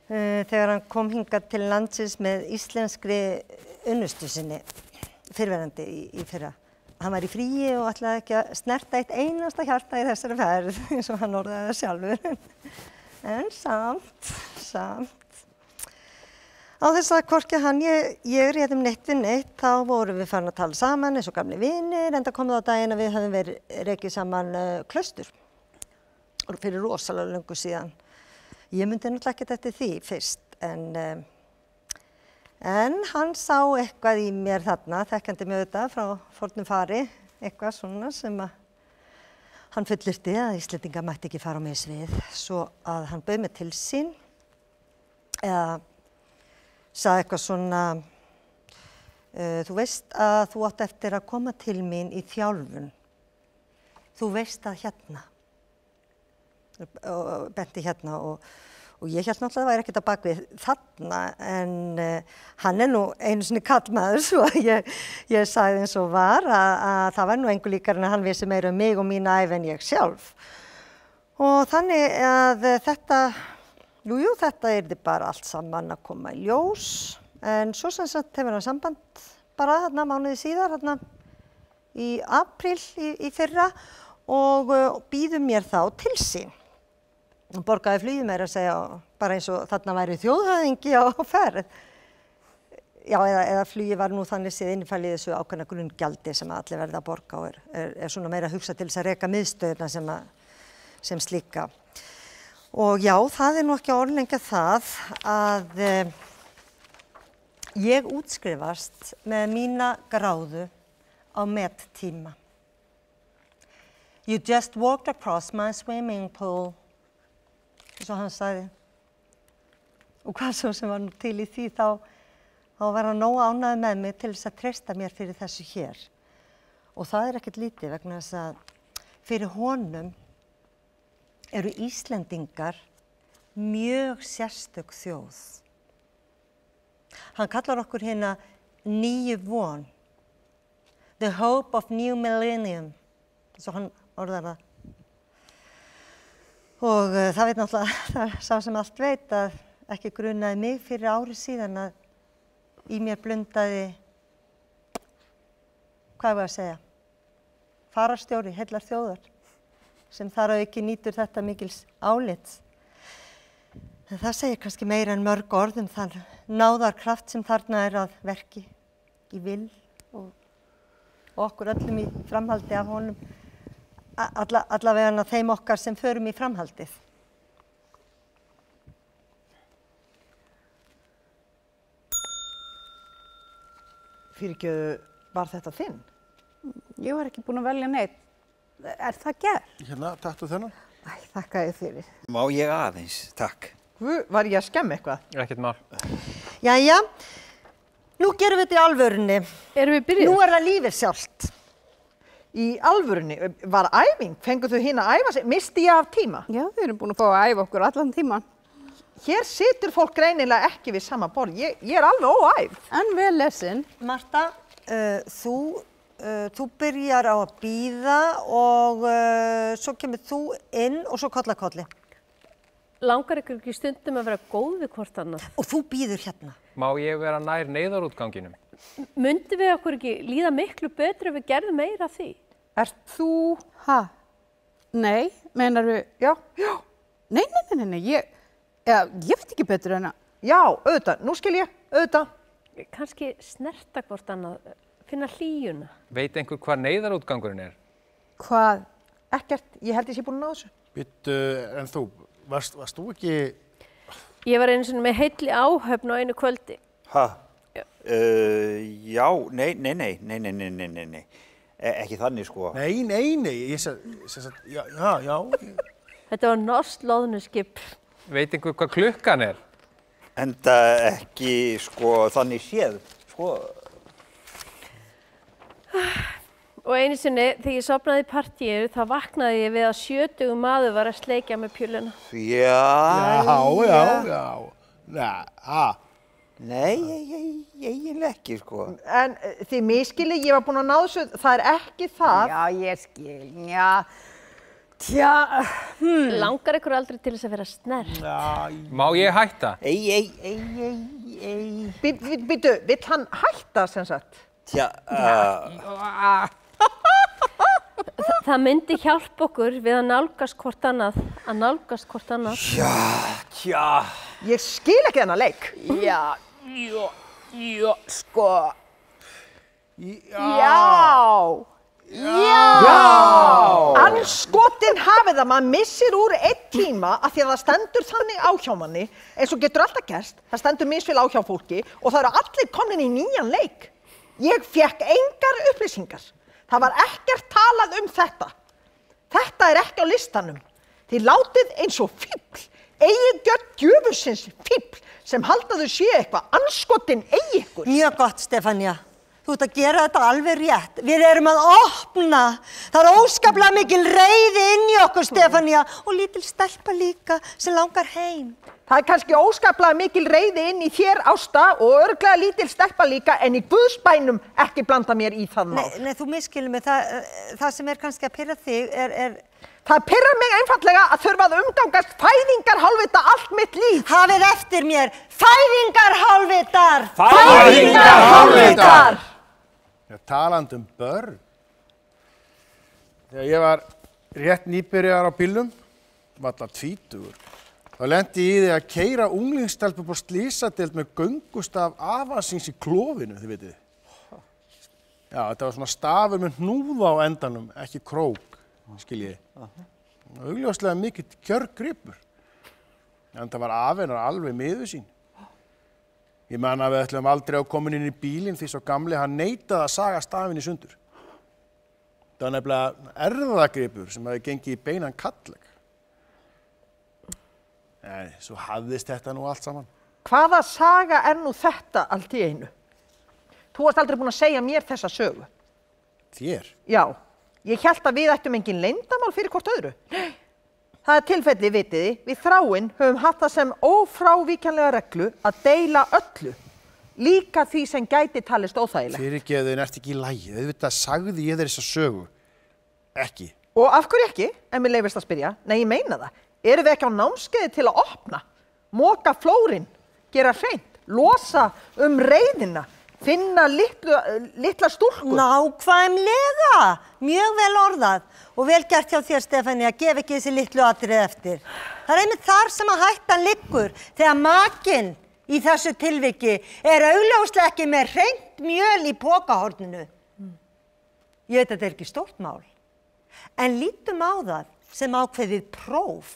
Þegar hann kom hingað til landsins með íslenskri unnustu sinni, fyrrverandi í fyrra. Hann var í fríi og ætlaði ekki að snerta eitt einasta hjarta í þessari ferð, eins og hann orðaði það sjálfur. En samt. Á þess að hvorki hann, ég réðum neitt við neitt, þá vorum við farin að tala saman eins og gamli vinir, enda kom það á daginn að við höfum verið rekið saman klaustur fyrir rosalega löngu síðan. Ég myndi náttúrulega ekkert eftir því fyrst, en hann sá eitthvað í mér þarna, þekkjandi mig auðvitað frá fornum fari, eitthvað svona sem að hann fullyrti að Íslendingar mætti ekki fara á mis við, svo að hann bauð mig til sín, eða sagði eitthvað svona, þú veist að þú átt eftir að koma til mín í þjálfun, þú veist að hérna. Og benti hérna og ég held náttúrulega að það væri ekkert á bakvið þarna en hann er nú einu sinni kallmaður svo ég sagði eins og var að það var nú engu líkar en að hann vissi meira um mig og mína ævi en ég sjálf. Og þannig að þetta yrði bara allt saman að koma í ljós en svo sem sagt hefur hann samband bara þarna mánuði síðar þarna í apríl í fyrra og býður mér þá til sín. Hún borgaði flugið meira að segja bara eins og þarna væri þjóðhöfðingi á ferð. já, eða flugi var nú þannig séð innifælið þessu ákveðna grunngjaldi sem allir verða að borga og er svona meira að hugsa til þess að reka miðstöðuna sem slíka. Og já, það nú ekki að orðlengja það að ég útskrifast með mína gráðu á mettíma. You just walked across my swimming pool, eins og hann sagði. Og hvað svo sem var nú til í því, þá var hann nógu ánægður með mig til þess að treysta mér fyrir þessu hér. Og það ekkert lítið vegna þess að fyrir honum eru Íslendingar mjög sérstök þjóð. Hann kallar okkur hérna nýju von, the hope of new millennium, eins og hann orðar það. Og það veit náttúrulega sá sem allt veit að ekki grunaði mig fyrir ári síðan að í mér blundaði, hvað var að segja, fararstjóri heillar þjóðar sem þar að auki nýtur þetta mikils álits. En það segir kannski meira en mörg orð þann náðarkraft sem þarna að verki í vil og okkur öllum í framhaldi af honum, allavega þeim okkar sem förum í framhaldið. Fyrirgefðu, var þetta þinn? Ég var ekki búin að velja neitt. Er það gert? Hérna, taktu þennan. Æ, þakka þér fyrir. Má ég aðeins, takk. Var ég að skemma eitthvað? Ekkert mál. Jæja, nú gerum við þetta í alvörunni. Erum við byrjuð? Nú það lífið sjálft. Í alvörunni? Var æfing? Fengu þau hinn að æfa sig? Misti ég af tíma? Já, við erum búin að fá að æfa okkur allan tíman. Hér situr fólk greinilega ekki við sama borð. Ég alveg óæfð. En vel lesin. Marta, þú byrjar á að bíða og svo kemur þú inn og svo koll að kolli. Langar ykkur ekki stundum að vera góð við hvort annað? Og þú bíður hérna. Má ég vera nær neyðarútganginum? Myndum við okkur ekki líða miklu betur ef við gerðum meira af því? Ert þú? Ha? Nei, meinarðu? Já. Nei, ég veit ekki betur en að. Já, auðvitað. Nú skil ég, auðvitað. Kannski snerta hvort annað, finna hlýjuna. Veit einhver hvað neyðarútgangurinn er? Hvað? Ekkert. Ég held ég sé búin að ná þessu. Býttu, en þú, varst þú ekki... Ég var einu sinni með heilli áhöfn á einu kvöldi. Ha? Já, nei. Ekki þannig, sko. Nei, ég sagði, já. Þetta var norskt loðnuskip. Veit einhver hvað klukkan er? Enda ekki, sko, þannig séð, sko. Og einu sinni, þegar ég sofnaði í partíu, þá vaknaði ég við að 70 maður var að sleikja með pjúluna. Já. Nei, eiginlega ekki, sko. En þið miskili, ég var búin að ná þessu, það ekki það. Já, ég skil, já. Tja, Langar ykkur aldrei til þess að vera snerrt? Má ég hætta? Býtu, vill hann hætta sem sagt? Tja, Það myndi hjálpa okkur við að nálgast hvort annað, Tja. Ég skil ekki þennan leik. Já, sko. Andskotin hafið það, maður missir úr 1 tíma af því að það stendur þannig á hjá manni, eins og getur alltaf gerst, það stendur misvel á hjá fólki og það eru allir komin í nýjan leik. Ég fékk engar upplýsingar. Það var ekkert talað um þetta. Þetta er ekki á listanum. Þið látið eins og fífl, eigingjörn djöfusins fífl sem halda þau sé eitthvað, andskotin eigi ykkur. Mjög gott, Stefania. Þú ert að gera þetta alveg rétt. Við erum að opna. Það er óskaplega mikil reiði inn í okkur, Stefania. Og lítil stelpa líka sem langar heim. Það er kannski óskaplega mikil reiði inn í þér, Ásta, og örugglega lítil stelpa líka, en í Guðsbænum ekki blanda mér í það mál. Nei, þú miskilur mig. Það sem er kannski að pirra þig er... Það pirrar mig einfaldlega að þurfa að umgangast fæðingarhálfvita allt mitt líf. Hafið eftir mér. Fæðingarhálfvitar! Fæðingarhálfvitar! Talandi börn. Þegar ég var rétt nýbyrjar á bílnum, var alltaf tvítugur, þá lendi ég í því að keyra unglingsstelpu upp á slysadeild með göngustaf afa síns í klofinu, þið vitið. Já, þetta var svona stafur með hnúða á endanum, ekki krók, skiljiði. Augljóslega mikill kjörgripur. En það var afinn alveg miður sín. Ég man að við ætlum aldrei að koma inn í bílinn því svo gamli hann neitaði að saga stafinn í sundur. Það var nefnilega erfðagripur sem hafi gengið í beinan kalleg. Nei, svo hafðist þetta nú allt saman. Hvaða saga er nú þetta allt í einu? Þú varst aldrei búin að segja mér þessa sögu. Þér? Já, ég hélt að við ættum engin leyndamál fyrir hvort öðru. Nei, það er tilfelli, vitiði, við Þráin höfum haft það sem ófrávíkjanlega reglu að deila öllu, líka því sem gæti talist óþægilegt. Fyrirgeðu, ert ekki í lagi. Auðvitað sagði ég þér þessa sögu. Ekki. Og af hverju ekki, ef mér leyfist að spyrja? Nei, ég meina það. Erum við ekki á námskeiði til að opna, moka flórinn, gera hreint, losa reiðina, finna litla stúlku? Nákvæmlega, mjög vel orðað og vel gert hjá þér, Stefáni, að gefa ekki þessi litlu atriði eftir. Það er einmitt þar sem að hættan liggur þegar makinn í þessu tilviki er augljóslega ekki með hreint mjöl í pokahorninu. Ég veit að þetta er ekki stórt mál, en lítum á það sem ákveðið próf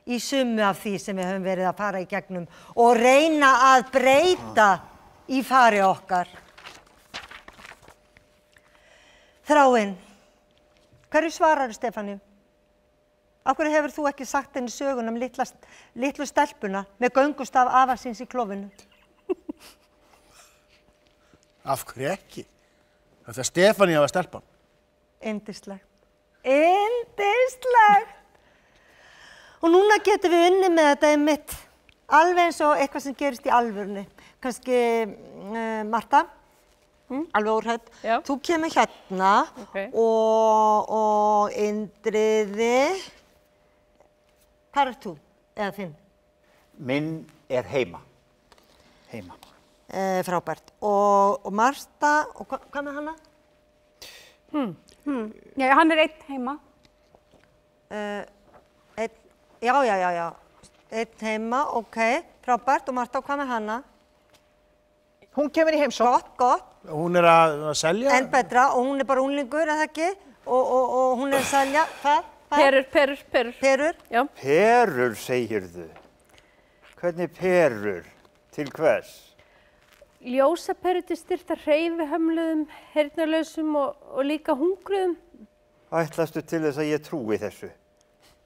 í sumu af því sem við höfum verið að fara í gegnum og reyna að breyta í fari okkar. Þráin, hverju svarar Stefáni? Af hverju hefur þú ekki sagt henni sögun um litlu stelpuna með göngustaf afa síns í klofinu? Af hverju ekki? Það er Stefáni að stelpan. Yndislegt. Yndislegt! Og núna getum við unnið með þetta einmitt alveg eins og eitthvað sem gerist í alvörunni. Kannski, Marta, alveg óhrædd, þú kemur hérna og Indriði, hvar ert þú, eða þinn? Minn er heima. Heima. Frábært. Og Marta, og hvað með hana? Já, hann er einn heima. Já. Einn heima, ok, frábært. Og Marta, og hvað með hana? Hún kemur í heimsókn. Gott. Hún er að selja? En betra, og hún er bara unglingur, eða ekki? Og hún er að selja, hvað? Perur. Já. Perur, segirðu. Hvernig perur? Til hvers? Ljósaperur til styrktar hreyfihömluðum, heyrnarlausum og líka hungruðum. Ætlastu til þess að ég trúi þessu?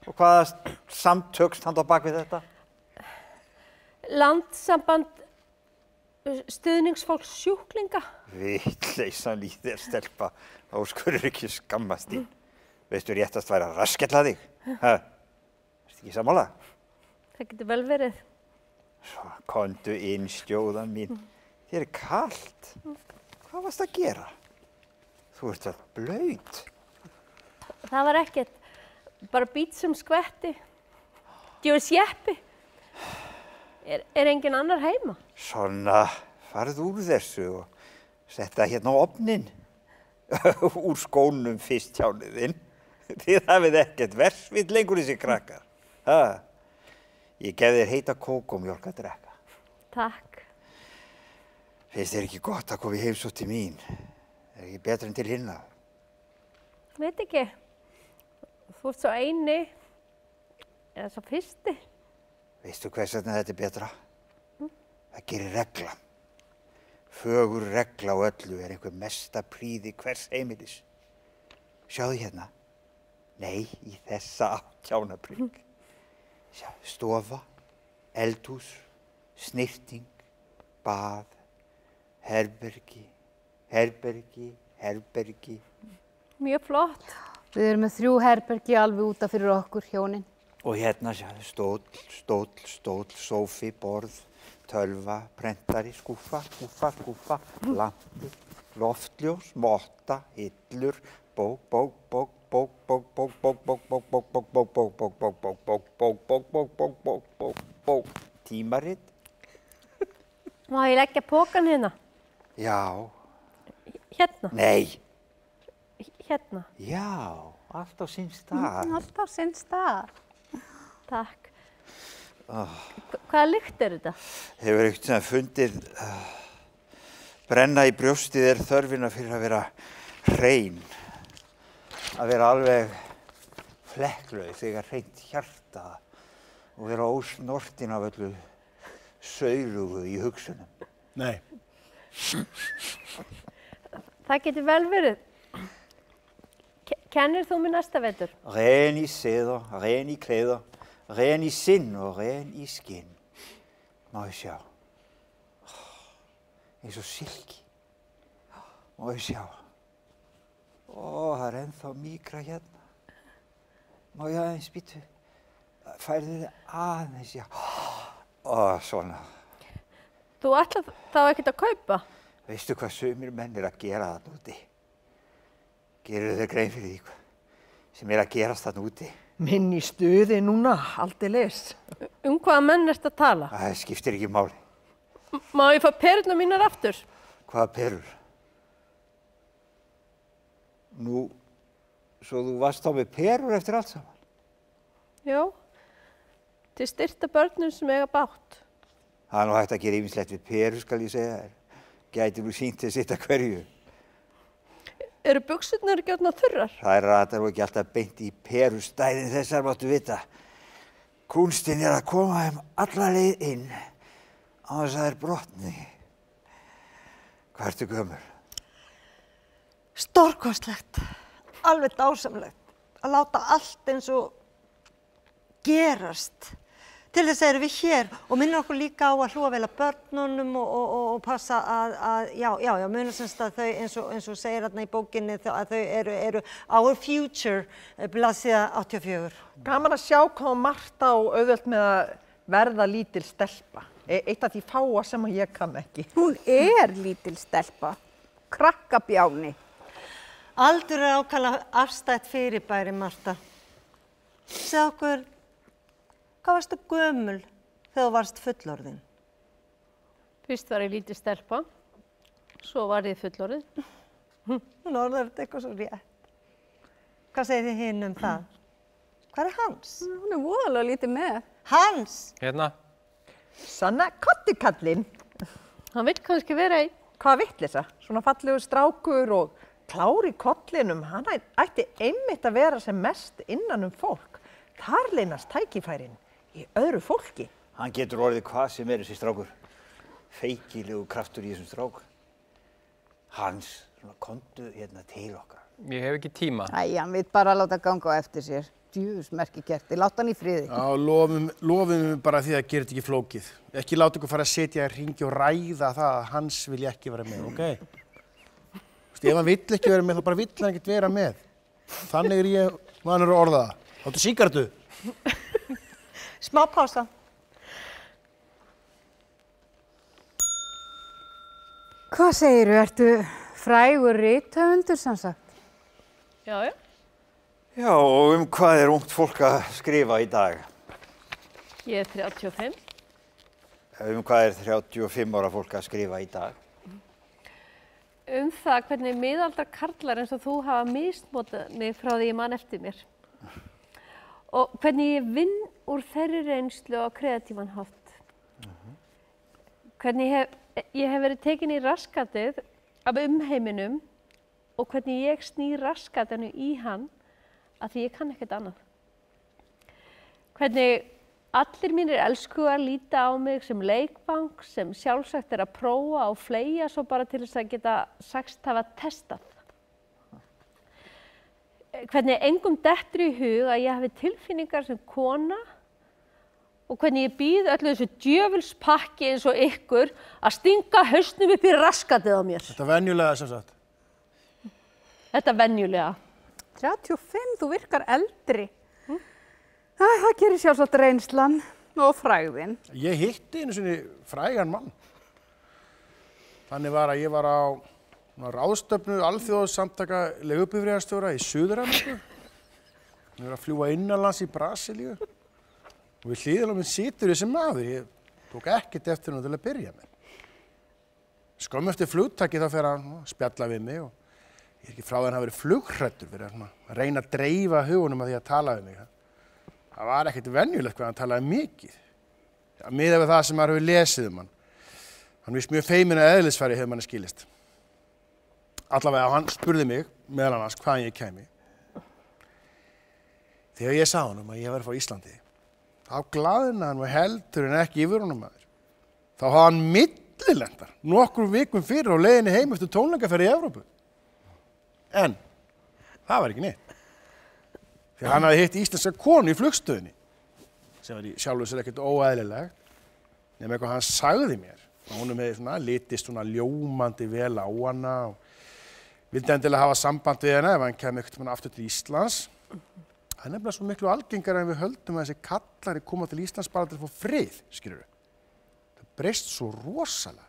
Og hvaða samtök standa á bak við þetta? Landssamband stuðningsfólks sjúklinga. Vitleysan í þér, stelpa. Þá skurður ekki skammast þín. Veistu réttast væri að raskella þig? Ertu ekki sammála? Það getur vel verið. Svo, komdu inn, stjóðan mín. Þér er kalt. Hvað varst að gera? Þú ert allt blaut. Það var ekkert. Bara bít sem skvetti. Gjóðu sjeppi. Er engin annar heima? Svona, farð úr þessu og setta hérna á ofnin. Úr skónum fyrst hjálniðinn. Þið hafið ekkert versvill lengur þessi krakkar. Ég gef þér heita kók og mjólk að drekka. Takk. Finnst þér ekki gott að koma í heimsótt til mín? Er ekki betra en til hinna? Veit ekki. Þú ert svo eini, eða svo fyrsti. Veistu hvers vegna þetta er betra? Það gerir regla. Fögur regla á öllu er einhver mesta prýði hvers heimilis. Sjáðu hérna. Nei, í þessa kjánaprýg. Stofa, eldhús, snyrting, bað, herbergi. Mjög flott. Við erum með 3 herbergi alveg útaf fyrir okkur hjónin. Og hérna stóll, sófi, borð, tölva, prentari, skúffa, lampi, loftljós, motta, hillur, bók, tímarit. Má ég leggja pokann hérna? Já. Hérna? Nei. Hérna? Já, allt á sinn stað. Allt á sinn stað. Takk. Hvaða lykt þetta? Hefur einhvern fundið brenna í brjóstið þörfina fyrir að vera hrein. Að vera alveg flekklaus, þegar hreint hjarta og vera ósnortin af öllu saulugu í hugsunum. Nei. Það getur vel verið. Kennir þú mér næsta vetur? Ren í sæder, ren í klæder, ren í sinn og ren í skinn. Má ég sjá. Eins og silki. Má ég sjá. Það ennþá mýkra hérna. Má ég aðeins býtu. Færðu þið aðeins, já. Svona. Þú ætlar þá ekkert að kaupa? Veistu hvað sumir menn að gera þarna úti? Gerirðu þér grein fyrir því sem að gerast þarna úti? Minn í stuði núna, aldeilis. Hvaða menn ertu að tala? Það skiptir ekki máli. Má ég fá perurnar mínar aftur? Hvaða perur? Nú, svo þú varst þá með perur eftir allt saman? Já, til styrta börnum sem eiga bátt. Það er nú hægt að gera ýmislegt við perur, skal ég segja þér. Gæti nú sýnt til sitt að hverju. Eru buxurnar ekki orðnar þurrar? Það ratar nú ekki alltaf beint í perustæðin, þessar máttu vita. Kúnstin að koma þeim alla leið inn á þess að það brotni. Hvað ertu gömul? Stórkostlegt, alveg dásamlegt að láta allt eins og gerast. Til þess erum við hér og minnum okkur líka á að hlúa vel að börnunum og passa að munum semst að þau eins og segir þarna í bókinni að þau eru our future, blaðsíða 84. Gaman að sjá hvað margt á auðvelt með að verða lítil stelpa. Eitt af því fáa sem ég kann ekki. Hún lítil stelpa, krakkabjáni. Aldur ákaflega afstætt fyrirbæri, Marta. Segðu okkur, hvað varstu gömul þegar þú varst fullorðin? Fyrst var ég lítið stelpa, svo var ég fullorðin. Hún orðar þetta eitthvað svo rétt. Hvað segir þið hinn það? Hvað er Hans? Hún voðalega lítið með. Hans! Hérna. Sanna kottikallinn. Hann vill kannski vera einn. Hvað vitleysa? Svona fallegu strákur og klár í kollinum. Hann ætti einmitt að vera sem mest innan fólk. Þar leynast tækifærin í öðru fólki. Hann getur orðið hvað sem þessi strákur. Feikilegu kraftur í þessum strák. Hans, komdu hérna til okkar. Ég hef ekki tíma. Æ, hann vill bara láta ganga á eftir sér. Djöfus merkikerti, láta hann í friði. Já, lofum bara því að gera þetta ekki flókið. Ekki láta ykkur fara að setja í hringi og ræða það að Hans vilja ekki vera með, ok? Ef hann vill ekki vera með, þá bara vill hann ekkert vera með. Þannig ég vanur að orða það. Áttu sígarettu? Smá pása. Hvað segirðu? Ertu frægur rithöfundur sem sagt? Já. Já, og hvað er ungt fólk að skrifa í dag? Ég er 35. Hvað er 35 ára fólk að skrifa í dag? Það hvernig miðaldra karlar eins og þú hafa misnotað mig frá því ég man eftir mér. Og hvernig ég vinn úr þeirri reynslu á kreatívan hátt. Hvernig ég hef verið tekin í raskatið af umheiminum og hvernig ég sný raskatinu í hann af því ég kann ekkert annað. Hvernig allir mínir elskugar líta á mig sem leikvang sem sjálfsagt er að prófa og fleygja svo bara til þess að geta sagst hafa testað. Hvernig engum dettur í hug að ég hafi tilfinningar sem kona og hvernig ég býð öllu þessu djöfulspakki eins og ykkur að stinga hausnum upp í raskatið á mér. Þetta venjulega sem sagt. Þetta venjulega. 35, þú virkar eldri. Það gerir sjálfsagt reynslan og frægðin. Ég hitti einu sinni frægan mann. Þannig var að ég var á ráðstöfnu alþjóðsamtaka leigubifreiðarstjóra í Suður-Ameríku. Ég var að fljúga innanlands í Brasilíu. Og við hliðina á minn situr þessi maður. Ég tók ekkert eftir hann til að byrja með. Skömmu eftir flugtaki þá fer hann að spjalla við mig og ég er ekki frá því að hann hafi verið flughræddur fyrir að reyna að dreifa hugunum að því að tala við mig. Það var ekkert venjulegt hvað hann talaði mikið. miðað við það sem maður hefur lesið hann. Hann vist mjög feiminn að eðlisfæri hefur manni skilist. Allavega, hann spurði mig, meðal annars, hvaðan ég kæmi. Þegar ég sá honum að ég var frá Íslandi, þá glaðina hann var heldur en ekki yfir honum maður. Þá hafði hann millilendar nokkrum vikum fyrir á leiðinni heim eftir tónleikaferð í Evrópu. En það var ekki neitt. Því hann hafði hitt íslenska konu í flugstöðinni, sem var í sjálfu sér ekkert óeðlilegt, nema eitthvað hann sagði mér. Honum hefði svona litist svona ljómandi vel á hana og vildi endilega hafa samband við hana ef hann kemur ekkert aftur til Íslands. Það er nefnilega svo miklu algengara en við höldum að þessi kallari koma til Íslands bara til að fá frið, skilurðu. Það breyst svo rosalega.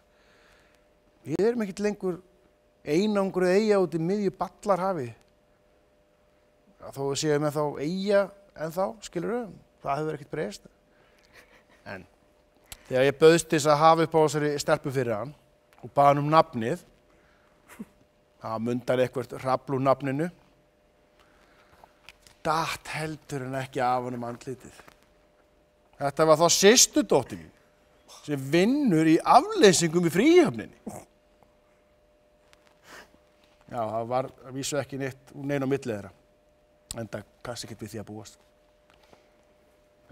Við erum ekkert lengur einangruð eyja út í miðju Ballarhafi. Þó við séum með þá eyja en þá, skilurðu, það hefur ekkert breyst. En þegar ég bauðst til þess að hafa upp á þessari stelpu fyrir hann og bað hann nafnið, það mundar eitthvað hrafl úr nafninu, datt heldur en ekki af honum andlitið. Þetta var þá systurdóttir mín sem vinnur í afleysingum í fríhöfninni. Já, það var að vísu ekki neitt neina á milli þeirra, enda kannski ekkert við því að búast.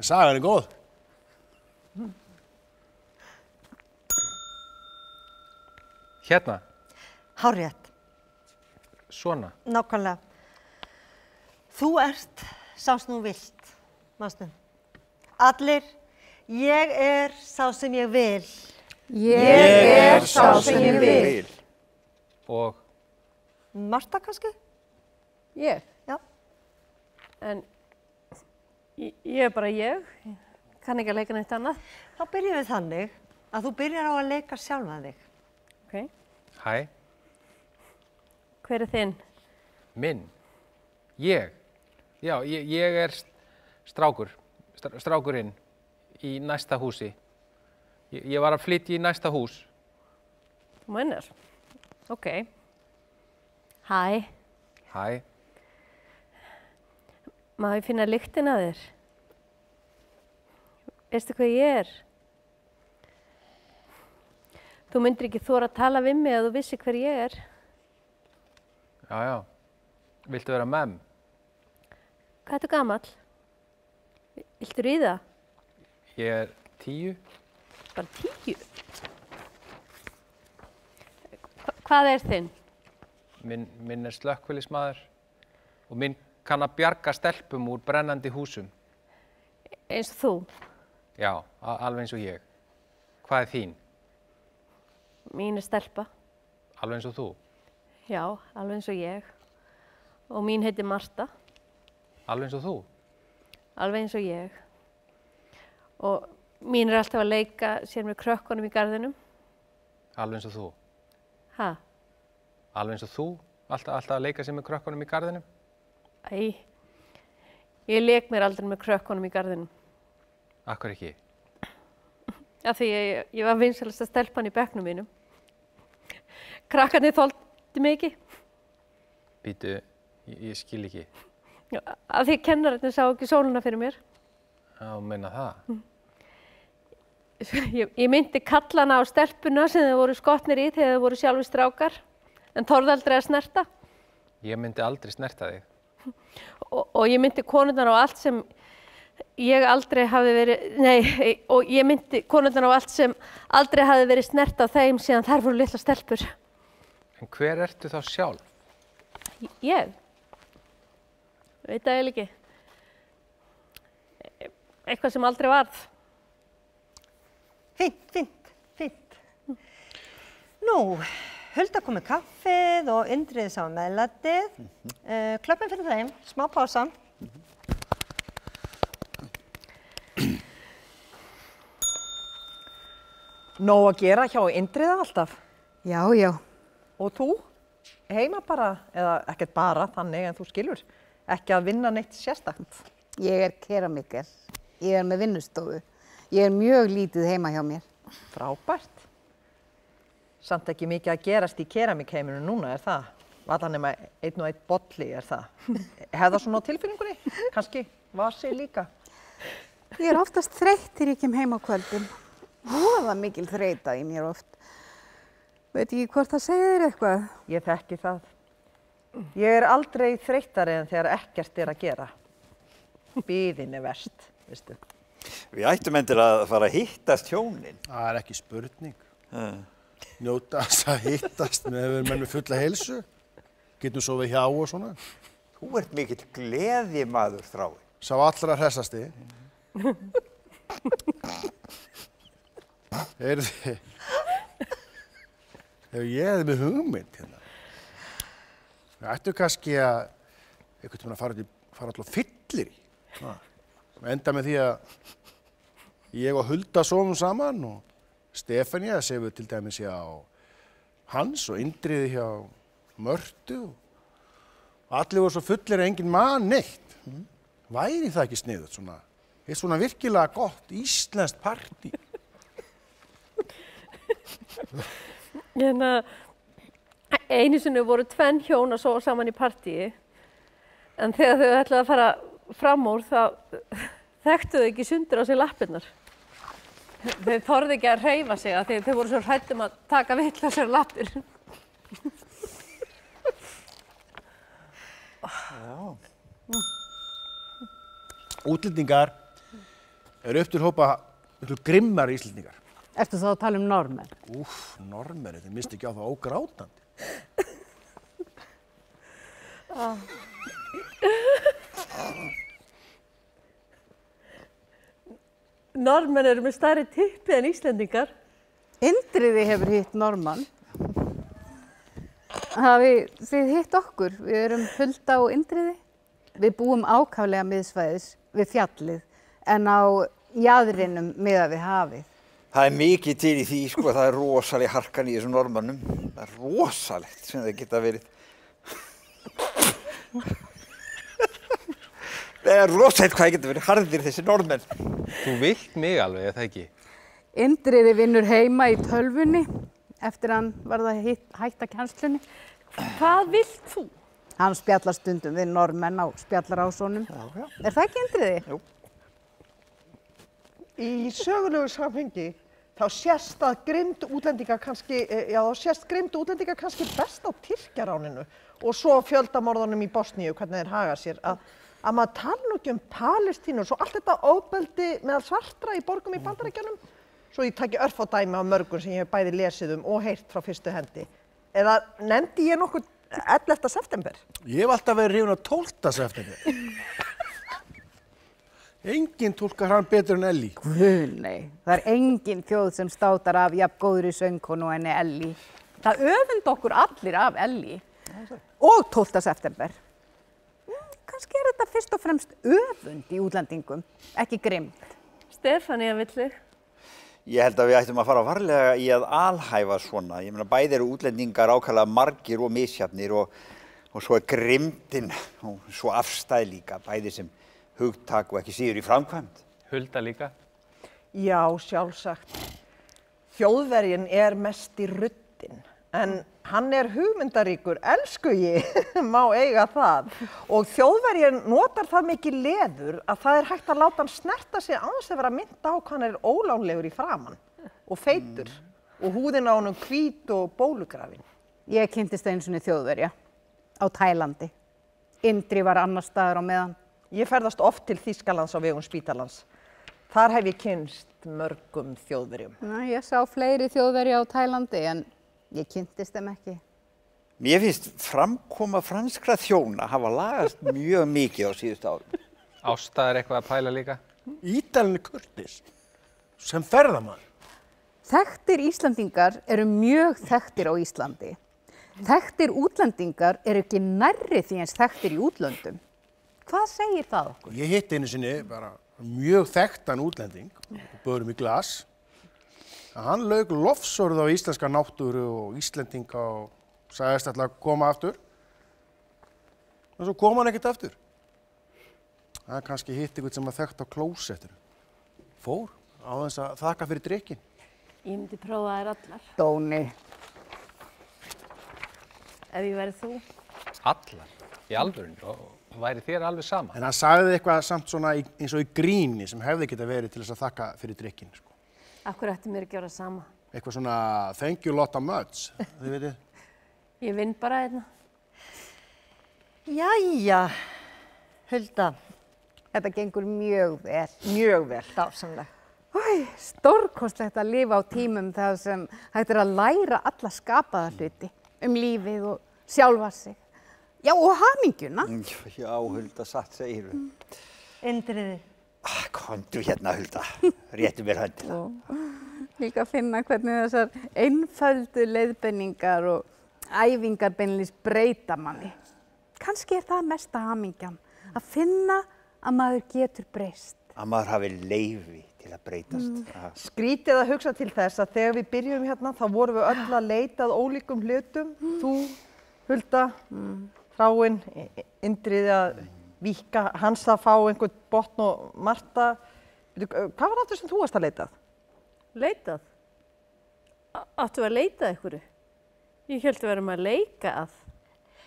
En sagan er góð. Hérna, Hárrétt, svona. nákvæmlega. Þú ert sá sem þú vilt, manstu. Allir, ég er sá sem ég vil. Ég er sá sem ég vil. Og Marta kannski? Ég? Já. En ég er bara ég. Kann ekki að leika neitt annað. Þá byrjum við þannig að þú byrjar á að leika sjálfan þig. Ok. hæ, Hver er þinn? minn, ég. Já, ég er strákurinn í næsta húsi. Ég var að flytja í næsta hús. Þú mennir? Ok. Hæ. Hæ, Má ég finna lyktina af þér? Veistu hvað ég er? Þú myndir ekki þora að tala við mig að þú vissi hver ég er. já. Viltu vera memm? Hvað ertu gamall? Viltu ríða? Ég er 10. Bara 10? Hvað er þinn? Minn er slökkvilismadur og minn kann að bjarga stelpum úr brennandi húsum. Eins og þú? Já, alveg eins og ég. Hvað er þín? Mín er stelpa. Alveg eins og þú? Já, alveg eins og ég. Og mín heitir Marta. Alveg eins og þú? Alveg eins og ég. Og mín er alltaf að leika sér með krökkunum í garðinum. Alveg eins og þú? Ha? Alveg eins og þú? Alltaf að leika sér með krökkunum í garðinum? Æ, ég leik mér aldrei með krökkunum í garðinum. Akkur ekki? Af því ég var vinsælasta stelpan í bekknum mínum. Krakkarnir þoldu mig ekki. Býtu, ég skil ekki. Af því kennararnir sá ekki sólina fyrir mér. Já, meina það. Ég myndi kallana á stelpuna sem þau voru skotnir í þegar þau voru sjálfur strákar, en þorði aldrei að snerta. Ég myndi aldrei snerta þig. Og ég myndi konurnar á allt sem ég aldrei hafi verið, og ég myndi konurnar á allt sem aldrei hafi verið snert á þeim síðan þær voru litla stelpur. En hver ertu þá sjálf? Ég? Veit það eiginlega ekki. Eitthvað sem aldrei varð. Fínt. Nú, Hulda kom með kaffið og Indriði sá meðlætið. Klöppum fyrir þeim, smá pása. Nóg að gera hjá Indriða alltaf. Já, já. Og þú? Heima bara, eða ekkert bara þannig en þú skilur, ekki að vinna neitt sérstakt. Ég er keramiker. Ég er með vinnustofu. Ég er mjög lítið heima hjá mér. Frábært. Samt ekki mikið að gerast í keramikheiminu núna, er það? Alla nema einn og einn bolli, er það? Hefða svona á tilfinningunni? Kannski vasi líka? Ég er oftast þreytt þegar ég kem heim á kvöldin. Voða mikil þreyta í mér oft. Veit ekki hvort það segir þér eitthvað. Ég þekki það. Ég er aldrei þreyttari en þegar ekkert er að gera. Biðin er verst, veistu. Við ættum endilega að fara að hittast hjónin. Það er ekki spurning. Njóta þess að hittast með menn með fulla heilsu. Getum sofið hjá og svona. Þú ert mikill gleði maður, Þrái. Sá allra hressasti. Heyrðu, ég hefði með hugmynd hérna. Við ættum kannski að einhvern veginn að fara alltaf fyllir í. Enda með því að ég og Hulda sofum saman og Stefania sefur til dæmis hjá Hans og Indriði hjá Mörtu. Allir voru svo fullir að enginn man neitt. Væri það ekki sniðugt svona? Eitt svona virkilega gott íslenskt partí. Einu sinni voru tvenn hjón að sofa saman í partíi, en þegar þau ætlaðu að fara fram úr þá þekktu þau ekki sundur á sig lappirnar. Þau þorðu ekki að hreyfa sig af því þau voru svo hrædd að taka vitlausar lappir. Útlendingar eru upp til hópa grimmar íslendingar. Ertu þá að tala um norðmenn? Norðmenn, þið misti ekki á það ógrátandi. Norðmenn eru með stærri tippi en Íslendingar. Indriði hefur hitt Norðmann. Hafið þið hitt okkur? Við erum Hulda og Indriði. Við búum ákaflega miðsvæðis við fjallið en á jaðrinum miðað við hafið. Það er mikið til í því, sko, það er rosaleg harkan í þessum Norðmönnum. Það er rosalegt sem það geta verið. Það er rosalegt hvað það geta verið harðir þessi Norðmenn. Þú vilt mig alveg, er það ekki? Indriði vinnur heima í tölvunni eftir hann varð að hætta kennslunni. Hvað vilt þú? Hann spjallar stundum við Norðmenn á spjallarásunum. Er það ekki Indriði? Jú. Í sögulegu samhengi þá sést að grimmd útlendinga kannski, best á Tyrkjaráninu og svo fjöldamorðunum í Bosníu, hvernig þeir haga sér, að maður tala nú ekki um Palestínu og svo allt þetta ofbeldi meðal svartra í borgum í Bandaríkjunum, svo ég taki örfá dæmi á mörgum sem ég hef bæði lesið um og heyrt frá fyrstu hendi. Eða nefndi ég nokkuð 11. september? Ég hef alltaf verið hrifinn á 12. september. Enginn túlkar hann betur en Ellý. Guð, nei. Það er engin þjóð sem státar af jafn góðri söngkonu en Ellý. Það öfund okkur allir af Ellý. Og 12. september. Kannski er þetta fyrst og fremst öfund í útlendingum, ekki grimmd. Stefania vill þig. Ég held að við ættum að fara varlega í að alhæfa svona. Ég meina, bæði eru útlendingar ákaflega margir og misjafnir og svo er grimmdin og svo afstæð líka, bæði sem hugtak og ekki síður í framkvæmd. Hulda líka. Já, sjálfsagt. Þjóðverjinn er mest í ruddin, en hann er hugmyndaríkur, elskugi, má eiga það. Og Þjóðverjinn notar það mikið leður að það er hægt að láta hann snerta sig án þess að vera mynda á hvað hann er ólánlegur í framan og feitur og húðin á honum hvít og bólugrafin. Ég kynntist einu sinni Þjóðverja á Tælandi. Indri var annar staðar á meðan. Ég ferðast oft til Þýskalands á vegum spítalans. Þar hef ég kynnst mörgum Þjóðverjum. Ég sá fleiri Þjóðverja á Tælandi en ég kynntist þeim ekki. Mér finnst framkoma franskra þjóna hafa lagast mjög mikið á síðustu árum. Ásta er eitthvað að pæla líka. Ítalinn Kurtis, sem ferðamann. Þekktir Íslandingar eru mjög þekktir á Íslandi. Þekktir útlendingar eru ekki nærri því eins þekktir í útlöndum. Hvað segir það okkur? Ég hitti einu sinni bara mjög þekktan útlending og böðum í glas. Hann lauk lofsorð á íslenska náttúru og Íslendinga og sagðist alltaf að koma aftur. Og svo kom hann ekkert aftur. Það er kannski hitt eitthvað sem að þekkt á klósettinu. Fór á þess að þakka fyrir drykkin. Ég myndi prófa þær allar. Dóni. Ef ég væri þú. Allar? Í alvörunni? Væri þér alveg sama? En hann sagði eitthvað samt svona eins og í gríni sem hefði geta verið til þess að þakka fyrir drykkin, sko. Af hverju ætti mér að gera sama? Eitthvað svona, thank you Lotta much, þið veitir. Ég vinn bara hérna. Jæja, Hulda. Þetta gengur mjög vel. Mjög vel. Dásamlega. Stórkostlegt að lifa á tímum þar sem hægt að læra alla skapaða hluti lífið og sjálfa sig. Já, og hamingjuna. Já, Hulda, satt segir við. Indriði. Komdu hérna, Hulda. Réttu mér höndina. Líka að finna hvernig þessar einföldu leiðbenningar og æfingar beinlínis breyta manni. Kannski það mesta hamingjan, að finna að maður getur breyst. Að maður hafi leyfi til að breytast. Skrítið að hugsa til þess að þegar við byrjum hérna þá vorum við öll að leita að ólíkum hlutum. Þú, Hulda, Þráinn, Indriði að víkka, Hans að fá einhvern botn og Marta. Hvað var aftur sem þú varst að leitað? Leitað? Áttu að leita einhverju? Ég held að vera að leika að.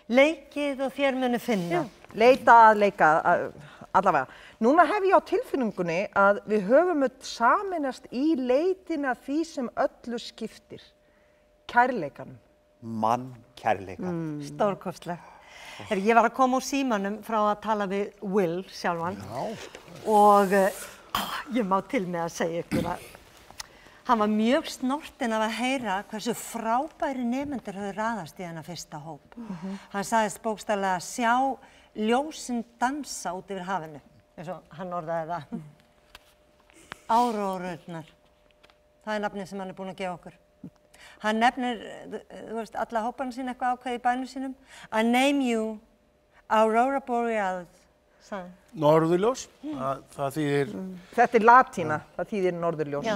Leikið og þér munu finna. Leita að, allavega. Núna hef ég á tilfinningunni að við höfum öll sameinast í leitina því sem öllu skiptir. Kærleikanum. Mann kærleikan. Stórkostlegt. Ég var að koma úr símanum frá að tala við Will sjálfan. Og ég má til með að segja ykkur að hann var mjög snortinn af að heyra hversu frábæri nemendur höfðu raðast í hennar fyrsta hóp. Hann sagðist bókstaflega að sjá ljósin dansa út yfir hafinu, eins og hann orðaði það. Áróðurnar. Það er nafnið sem hann er búinn að gefa okkur. Hann nefnir, þú veist, alla hóparna sín eitthvað ákveði í bænum sínum. I name you Aurora Borealis, sagði hann. Norðurljós, það þýðir... Þetta er latína, það þýðir norðurljós.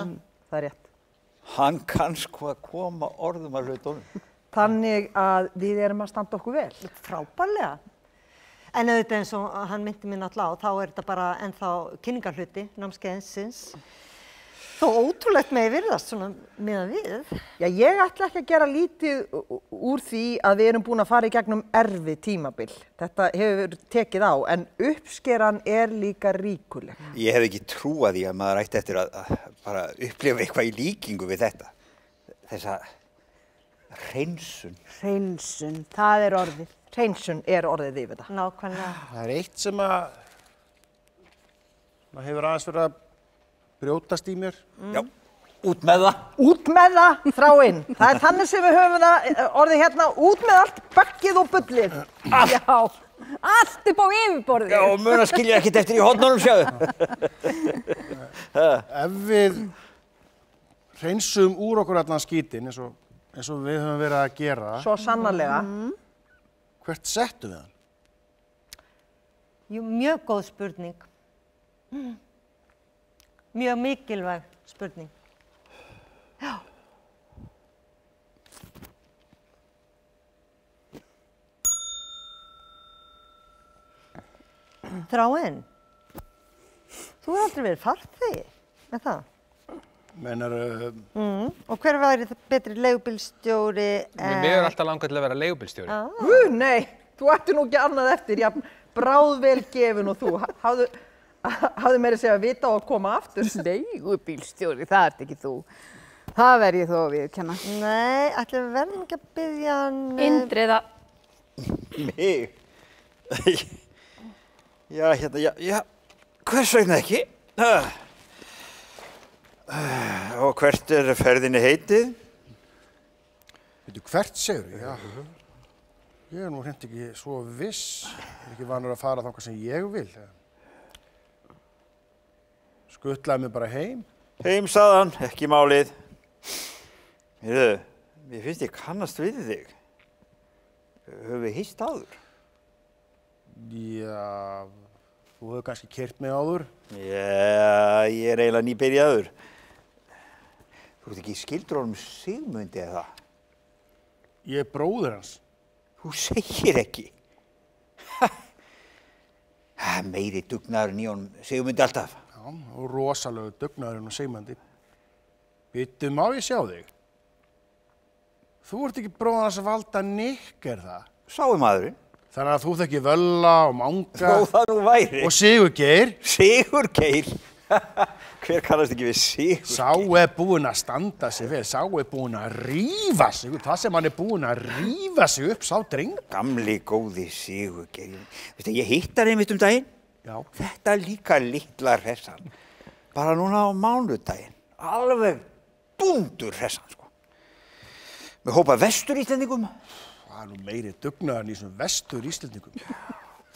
Það er rétt. Hann kann sko að koma orðum að hlutunum. Þannig að við erum að standa okkur vel. Frábærlega. En auðvitað eins og hann myndi mér náttúrulega á, þá er þetta bara ennþá kynningarhluti, námskeiðinsins. Þó ótrúlegt með virðast svona miðað við. Já, ég ætla ekki að gera lítið úr því að við erum búin að fara í gegnum erfið tímabil. Þetta hefur tekið á, en uppskeran er líka ríkuleg. Ég hef ekki trúað því að maður ætti eftir að bara upplifa eitthvað í líkingu við þetta. Þessa hreinsun. Hreinsun, það er orðið. Hreinsun er orðið yfir þetta. Nákvæmlega. Það er eitt sem að maður hefur aðeins verið að brjótast í mér. Já, út með það. Út með það, Þráinn. Það er þannig sem við höfum það orðið hérna, út með allt bakkið og bullið. Já, allt upp á yfirborðið. Já, og mun að skilja ekkert eftir í hornunum, sjáðu. Ef við hreinsum úr okkur allan skítinn, eins og við höfum verið að gera, Svo sannarlega. hvert settum við hann? Jú, mjög góð spurning. Mjög mikilvæg spurning. Já. Þráinn, þú hefur aldrei verið farþegi, með það? Meinar, Og hver væri betri leigubílstjóri Mér er alltaf langað til að vera leigubílstjóri. Nei, þú ætti nú ekki annað eftir, já, bráðvel gefin og þú. Hafðu meira segja að vita á að koma aftur. Leigubílstjóri, það ert ekki þú. Það verð ég þó að viðurkenna. Nei, ætli við verðum ekki að biðja hann... Indriða. Mig? Já, hérna, já, hvers vegna ekki? Og hvert er ferðinni heitið? veitu, hvert segirðu? Já. Ég er nú hreint ekki svo viss. Ég er ekki vanur að fara þangað sem ég vil. Skuttlaði mig bara heim. Heim, sagðan, ekki málið. Heyrðu, mér finnst ég kannast við þig. Höfum við hist áður? Já, þú hefur kannski keyrt mig áður. Já, ég er eiginlega nýbyrjaður. Þú ert ekki skildur honum Sigmundi eða? Ég er bróðir hans. Þú segir ekki. Meiri dugnaðurinn í honum Sigmundi alltaf. Já, og rosalegu dugnaðurinn og Sigmundi. Bittu, má ég sjá þig? Þú ert ekki bróðir hans að valda Nick, er það? Sáu maðurinn. Þannig að þú þekki Völla og Manga Þó það nú væri. og Sigurgeir. Sigurgeir. Hver kannast ekki við Sigurgeir? Sá búinn að standa sig vel, sá búinn að rífa sig upp. Það sem hann búinn að rífa sig upp, sá dreng. Gamli góði Sigurgeir. Veistu, ég hitt hann einmitt daginn. Já. Þetta líka litla hressan. Bara núna á mánudaginn. Alveg dúndur hressan, sko. Með hópa Vestur-Íslendingum. Það nú meiri dugnaðan í þessum Vestur-Íslendingum.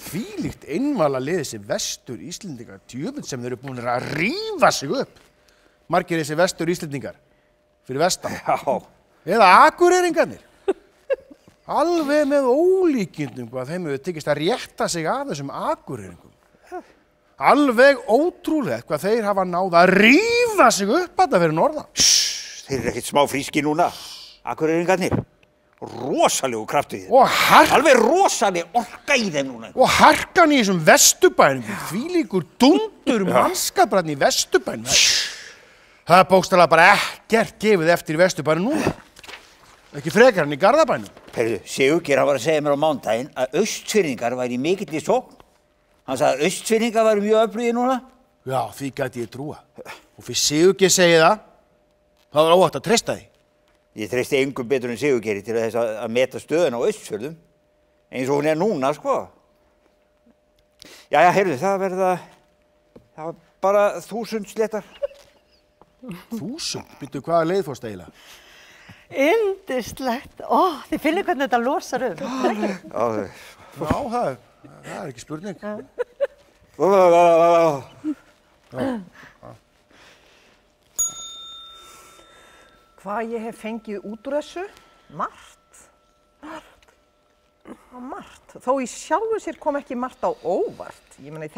Þvílíkt einvala liðið sem Vestur-Íslendingar, djöfull sem þeir eru búin að rífa sig upp. Margir þessi Vestur-Íslendingar fyrir vestan. Já. Eða Akureyringarnir. Alveg með ólíkindum hvað þeim hefur tekist að rétta sig af þessum Akureyringum. Alveg ótrúlegt hvað þeir hafa náð að rífa sig upp þetta fyrir norðan. Þeir eru ekkert smá fríski núna. Akureyringarnir. Rosalegu kraftu í þeim. Alveg rosaleg orka í þeim núna. Og harkan í þessum Vesturbænum. Þvílíkur dundur mannskaprann í Vesturbænum. Það bókstaflega bara ekkert gefið eftir í Vesturbænum núna. Ekki frekar en í Garðabænum. Heyrðu, Sigurgeir hann var að segja mér á mánudaginn að Austfirðingar væri í mikilli sókn. Hann sagði að Austfirðingar væri mjög öflugir núna. Já, því gæti ég trúa. Og fyrir Sigurgeir segi það var óhætt að treysta því. Ég treysti engum betur en Sigurgeiri til þess að meta stöðuna á Austfjörðum. Eins og hún núna, sko. Jæja, heyrðu, það var bara 1000 sléttar. 1000? Býttu, hvaða leið fórst eiginlega? Yndislegt. Þið finnir hvernig þetta losar Já, það er ekki spurning. Hvað ég hef fengið út úr þessu? Margt. Þó í sjálfu sér kom ekki margt á óvart. Ég meina, ég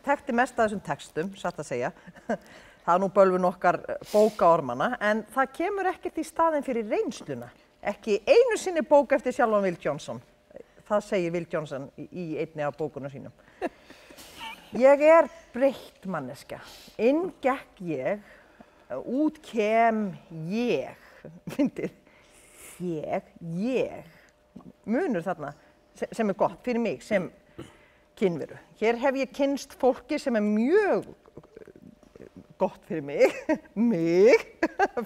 þekkti mest af þessum textum, satt að segja. Það nú bölvun okkar bókaormana, en það kemur ekkert í staðinn fyrir reynsluna. Ekki einu sinni bók eftir sjálfan Will Johnson. Það segir Will Johnson í einni af bókunum sínum. Ég er breytt manneskja. Inn gekk ég, út kem ég. Fyndið. Ég. Munur þarna sem er gott fyrir mig sem kynveru. Hér hef ég kynnst fólki sem er mjög gott fyrir mig,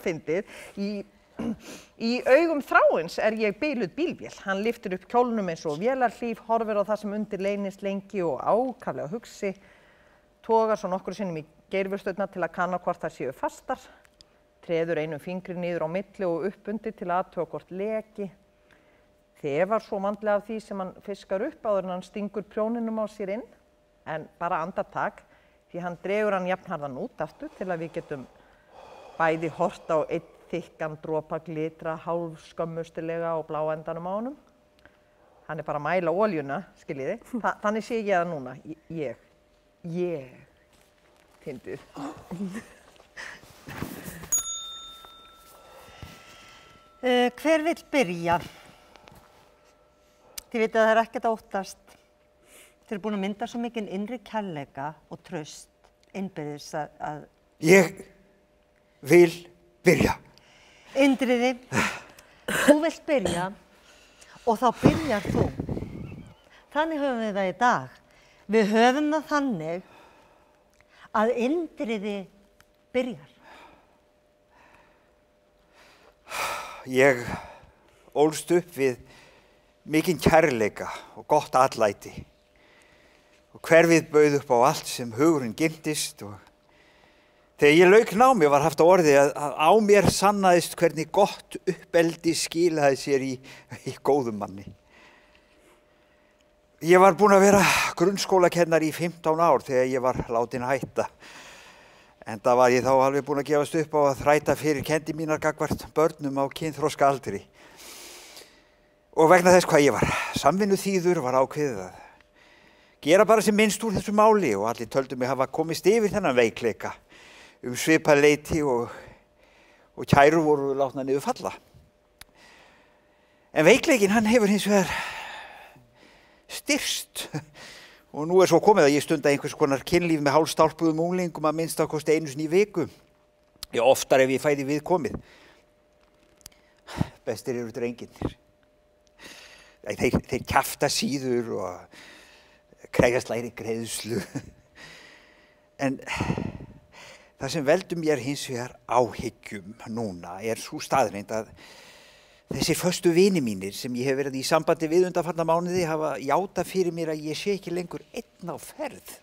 fyndið. Í augum Þráins er ég biluð bílvél. Hann lyftir upp kjólnum eins og vélarhlíf, horfir á það sem undir leynist lengi og ákaflega hugsi, togar svo nokkru sinnum í geirvörstöðna til að kanna hvort það séu fastar, treður einum fingri niður á milli og upp undir til að athuga hvort leki, þefar svo vandlega af því sem hann fiskar upp áður en hann stingur prjóninum á sér inn, en bara andartak, því hann dregur hann jafnharðan út aftur til að við getum bæði hort á einn þykkan dropa glitra hálfskömmustilega á bláendanum á honum. Hann er bara að mæla oljuna, skiljiði. Þannig sé ég það núna. Ég. Fyndið. Hver vill byrja? Þið vitið að það er ekkert að óttast. Þið eru búin að mynda svo mikinn innri kærleika og traust innbyrðis að... Ég vil byrja. Indriði, þú vilt byrja og þá byrjar þú. Þannig höfum við það í dag. Við höfum það þannig að Indriði byrjar. Ég ólst upp við mikinn kærleika og gott atlæti. Og hverfið bauð upp á allt sem hugurinn gimtist og þegar ég lauk námi var haft á orði að á mér sannaðist hvernig gott uppeldi skilaði sér í góðum manni. Ég var búinn að vera grunnskólakennari í 15 ár þegar ég var látin hætta. Enda var ég þá alveg búinn að gefast upp á að þræta fyrir kendi mínar gagnvart börnum á kynþroska aldri. Og vegna þess hvað ég var samvinnuþýður var ákveðið að gera bara sem minnst úr þessu máli og allir töldu mig hafa komist yfir þennan veikleika. Svipað leyti og kærur voru látna niður falla. En veikleikin hann hefur hins vegar styrst og nú er svo komið að ég stunda einhvers konar kynlíf með hálfstálpuðum unglingum að minnsta kosti einu sinni í viku. Já, oftar ef ég fæði við komið. Bestir eru drenginir. þeir kjafta síður og krefjast lægri greiðslu. En það sem veldur mér hins vegar áhyggjum núna sú staðreynd að þessir föstu vini mínir sem ég hef verið í sambandi við undanfarna mánuði hafa játað fyrir mér að ég sé ekki lengur einn á ferð.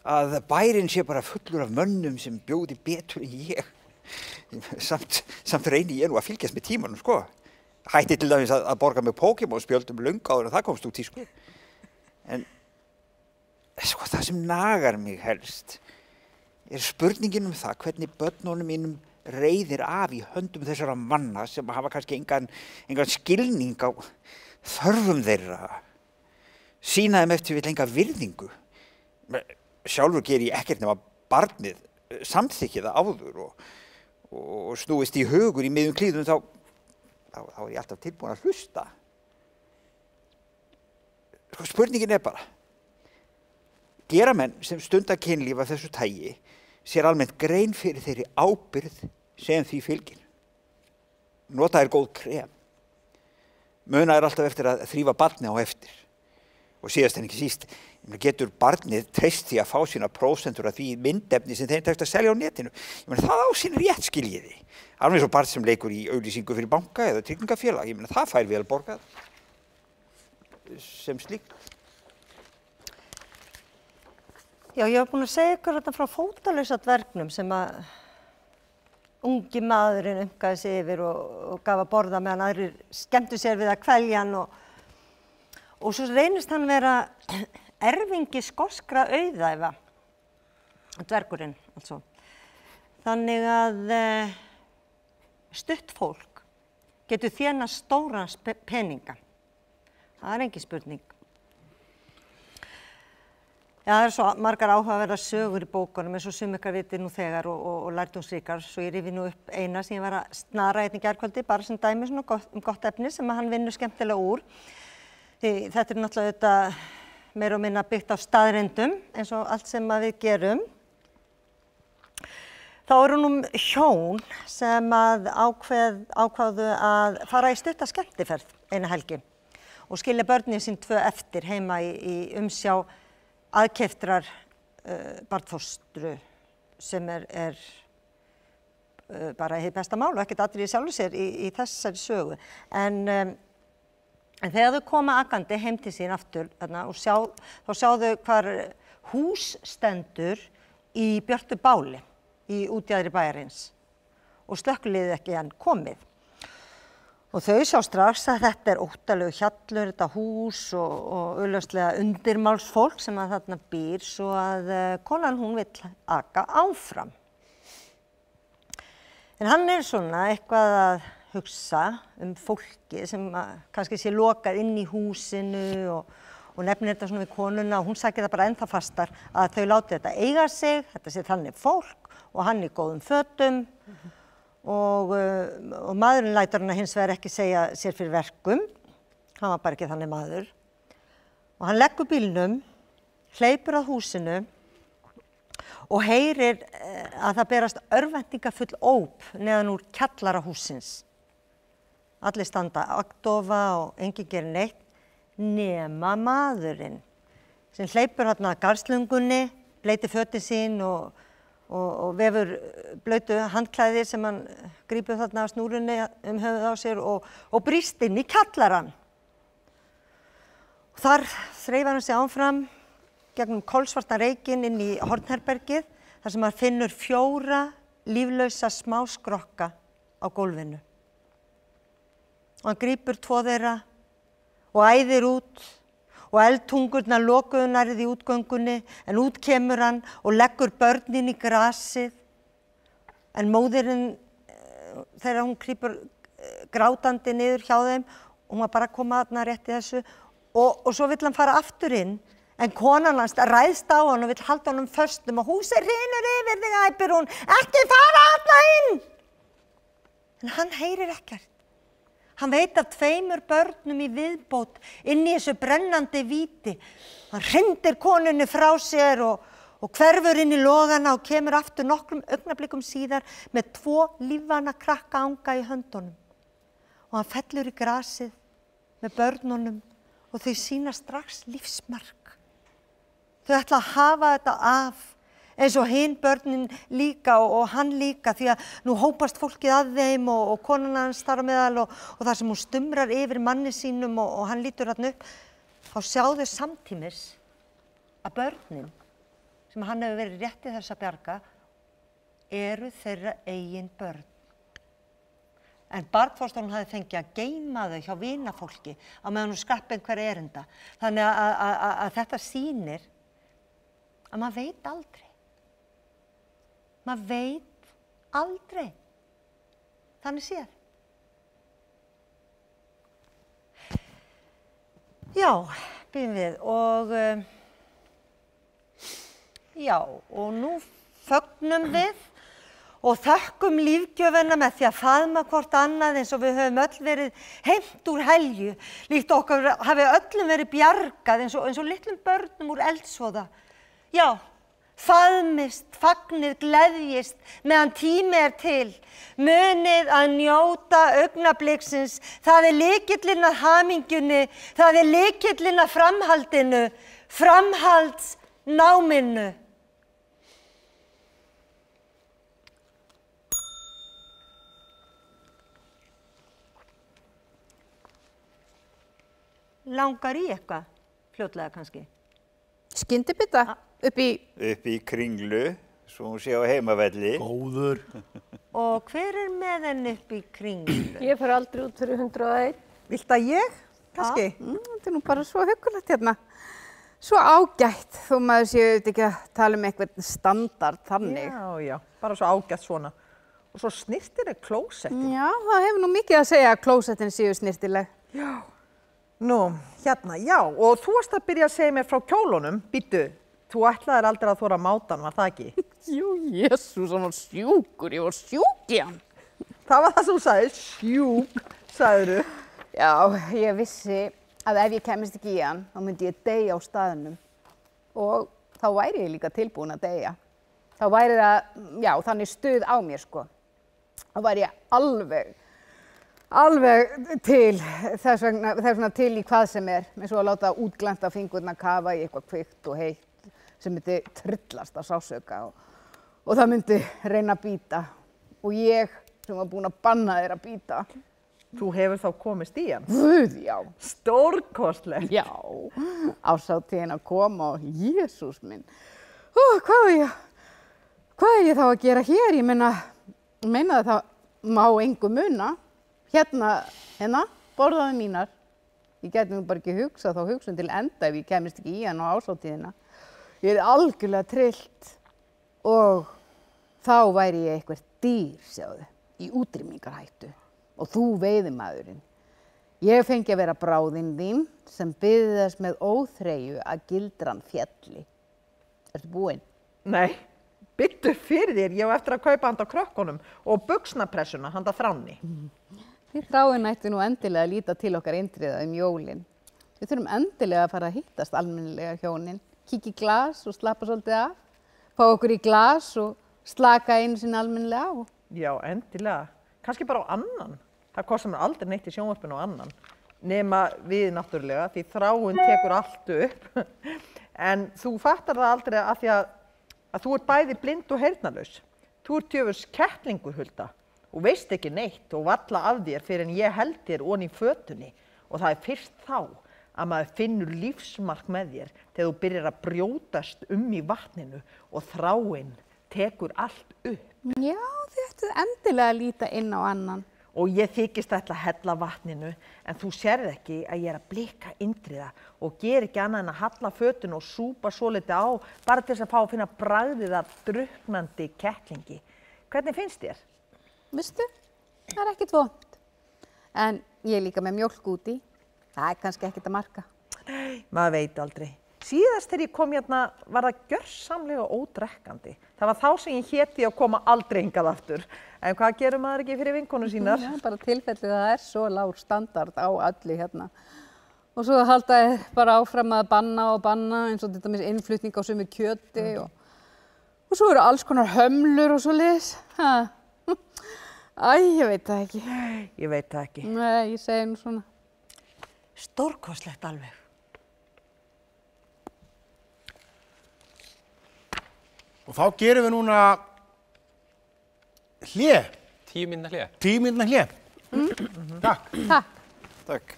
Að bærinn sé bara fullur af mönnum sem bjóði betur en ég. Samt reyni ég nú að fylgjast með tímanum, sko. Hætti til dæmis að borga með Pokémon-spjöldum löngu áður en það komst út í, sko. En sko, það sem nagar mig helst spurningin það hvernig börnunum mínum reiðir af í höndum þessara manna sem hafa kannski engan skilning á þörfum þeirra. Sýna þeim eftir vill enga virðingu. Sjálfur ger ég ekkert nema barnið samþykki það áður og snúist í hugur í miðjum klíðum þá er ég alltaf tilbúin að hlusta. Sko, spurningin bara, gera menn sem stunda kynlíf af þessu tagi sér almennt grein fyrir þeirri ábyrgð sem því fylgir. Nota góð krem. Muna alltaf eftir að þrífa barni á eftir. Og síðast en ekki síst, getur barnið treyst því að fá sína prósentur af því myndefni sem þeim tekst að selja á netinu. Það á sín rétt, skiljiði. Alveg eins og barn sem leikur í auglýsingu fyrir banka eða tryggingafélag. Það fær vel borgað sem slíkt. Já, ég hef búin að segja ykkur þetta frá fótalausa dvergnum sem að ungi maðurinn umgaði sig yfir og gaf að borða meðan aðrir skemmtu sér við að kvelja hann og svo reynist hann vera erfingi skoskra auðæfa, dvergurinn altså. Þannig að stutt fólk getur þénað stóran peninga. Það er engin spurning. Já, það svo margar áhugaverðar sögur í bókunum eins og sum ykkar viti nú þegar og lærdómsríkar. Svo ég rifi nú upp eina sem ég var að snara í gærkvöldi, bara sem dæmi gott efni sem hann vinnur skemmtilega úr. Því þetta er náttúrulega meira og minna byggt á staðreyndum eins og allt sem við gerum. Þá eru nú hjón sem að ákváðu að fara í stutta skemmtiferð eina helgi og skilja börnin sín 2 eftir heima í umsjá aðkeyptrar barnfóstru sem er bara hið besta mál og ekkert atriði sjálfu sér í þessari sögu. En þegar þau koma akandi heim til sín aftur þá sjá þau hvar hús stendur í björtu báli í útjaðri bæjarins og slökkviliðið ekki enn komið. Og þau sjá strax að þetta er óttalegu hjallur, þetta hús og augljóslega undirmálsfólk sem að þarna býr svo að konan hún vill aka áfram. En hann er svona eitthvað að hugsa fólki sem kannski sé lokað inn í húsinu og nefnir þetta svona við konuna og hún sækir það bara ennþá fastar að þau láti þetta eiga sig, þetta sé þannig fólk og hann í góðum fötum. Og maðurinn lætur hann hins vegar ekki segja sér fyrir verkum, hann var bara ekki þannig maður. Og hann leggur bílnum, hleypur að húsinu og heyrir að það berast örvæntingafull óp neðan úr kjallara hússins. Allir standa agndofa og enginn gerir neitt nema maðurinn sem hleypur þarna að garðslöngunni, bleytir fötin sín og vefur blautu handklæði sem hann grípur þarna á snúrunni höfuð á sér og brýst inn í kjallarann. Þar þreifar hann sig áfram gegnum kolsvartan reykinn inn í hornherbergið þar sem hann finnur 4 líflausa smáskrokka á gólfinu. Og hann grípur 2 þeirra og æðir út og eldtungurnar lokuðu nærið í útgöngunni en út kemur hann og leggur börnin í grasið. En móðirinn, þegar hún krýpur grátandi niður hjá þeim, hún var bara að koma þarna rétt í þessu og svo vill hann fara aftur inn en konan hans ræðst á hann og vill halda honum föstum og húsið hrynur yfir þig, æpir hún, ekki fara þarna inn! En hann heyrir ekkert. Hann veit af 2 börnum í viðbót inn í þessu brennandi víti. Hann hrindir konunni frá sér og hverfur inn í logana og kemur aftur nokkrum augnablikum síðar með 2 lífvana krakka anga í höndunum. Og hann fellur í grasið með börnunum og þau sýna strax lífsmark. Þau ætla að hafa þetta af eins og hinn börnin líka og hann líka því að nú hópast fólkið að þeim og konan hans þar á meðal og þar sem hún stumrar yfir manni sínum og hann lítur þarna upp, þá sjá þau samtímis að börnin sem hann hefur verið rétt í þess að bjarga eru þeirra eigin börn. En barnfóstran hafði fengið að geyma þau hjá vinafólki á meðan hún skrapp einhver erinda. Þannig að þetta sýnir að maður veit aldrei. Maður veit aldrei. Þannig séð. Já, byrjum við og nú fögnum við og þökkum lífgjöfina með því að faðma hvort annað eins og við höfum öll verið heimt úr helju, líkt okkar hafi öllum verið bjargað eins og litlum börnum úr eldsvoða. Já, faðmist, fagnið, gleðjist meðan tími er til. Munið að njóta augnabliksins. Það er lykillinn að hamingjunni, það er lykillinn að framhaldinu, framhaldsnáminu. Langar í eitthvað, fljótlega kannski? Skyndibita upp í Kringlu, svo hún sé á heimavelli. Góður. Og hver er með henni upp í Kringlu? Ég fer aldrei út fyrir 101. Vilt að ég, kannski? Þetta er nú bara svo huggulegt hérna. Svo ágætt, þó maður séu ekki að tala einhvern standard þannig. Já, bara svo ágætt svona. Og svo snirtileg klósettin. Já, það hefur nú mikið að segja að klósettin séu snirtileg. Já. Nú, hérna, já, og þú varst að byrja að segja mér frá kjólunum, býttu, þú ætlaðir aldrei að þóra mátan, var það ekki? Jú, Jesús, hann var sjúkur, ég var sjúk í hann. Það var það sem þú sagði, sjúk, sagðirðu. Já, ég vissi að ef ég kemist ekki í hann, þá myndi ég deyja á staðnum. Og þá væri ég líka tilbúin að deyja. Þá væri það, já, þannig stuð á mér, sko. Þá væri ég alveg til, þess vegna til í hvað sem er, eins og að láta útglænta fingurna kafa í eitthvað kvikt og heitt sem myndi tryllast af sársauka og það myndi reyna að bíta og ég sem var búin að banna þér að bíta. Þú hefur þá komist í hann? Guð, já. Stórkostlegt. Já, árshátíðin að koma og Jesús minn. Hvað er ég þá að gera hér? Ég meina að það má engu muna. Hérna, borðaðu mínar. Ég gæti nú bara ekki hugsað þá hugsun til enda ef ég kemist ekki í hann á árshátíðina. Ég er algjörlega trillt og þá væri ég eitthvað dýr, sjáðu, í útrýmingarhættu og þú veiðimaðurinn. Ég fengi að vera bráðin þín sem biði þess með óþreyju að gildran fjalli. Ertu búinn? Nei, byttu fyrir þér, ég á eftir að kaupa handa krökkunum og buxnapressuna handa Þránni. Þið Þráin ættu nú endilega að líta til okkar Indriða jólin. Við þurfum endilega að fara að hittast almennilega hjónin, kíkja í glas og slappa svolítið af, fá okkur í glas og slaka einu sinni almennilega á. Já, endilega. Kannski bara á annan. Það kostar mér aldrei neitt í sjónvarpinu á annan. Nema við náttúrulega, því Þráin tekur allt upp. En þú fattar það aldrei af því að þú ert bæði blind og heyrnarlaus. Þú ert djöfurs kettlingur, Hulda. Og veist ekki neitt og varla af þér fyrir en ég held þér oní fötunni og það er fyrst þá að maður finnur lífsmark með þér þegar þú byrjar að brjótast í vatninu og Þráin tekur allt upp. Já, þið ættu endilega að líta inn á annan. Og ég þykist ætla að hella vatninu en þú sérð ekki að ég er að blika Indriða og ger ekki annað en að halla fötunu og súpa svolítið á bara til þess að fá að finna bragðið af drukknandi kettlingi. Hvernig finnst þér? Vistu, það er ekkert vont. En ég er líka með mjólk úti. Það er kannski ekkert að marka. Maður veit aldrei. Síðast þegar ég kom hérna var það gjörsamlega ódrekkandi. Það var þá sem ég héti að koma aldrei hingað aftur. En hvað gerir maður ekki fyrir vinkonu sínar? Já, bara tilfellið að það er svo lágur standard á öllu hérna. Og svo halda ég bara áfram að banna og banna eins og til dæmis innflutning á sumu kjöti og svo eru alls konar hömlur og svoleiðis. Æ, ég veit það ekki. Ég veit það ekki. Nei, ég segi nú svona. Stórkostlegt alveg. Og þá gerum við núna hlé, 10 mínútna hlé. 10 mínútna hlé. Takk. Takk. Takk.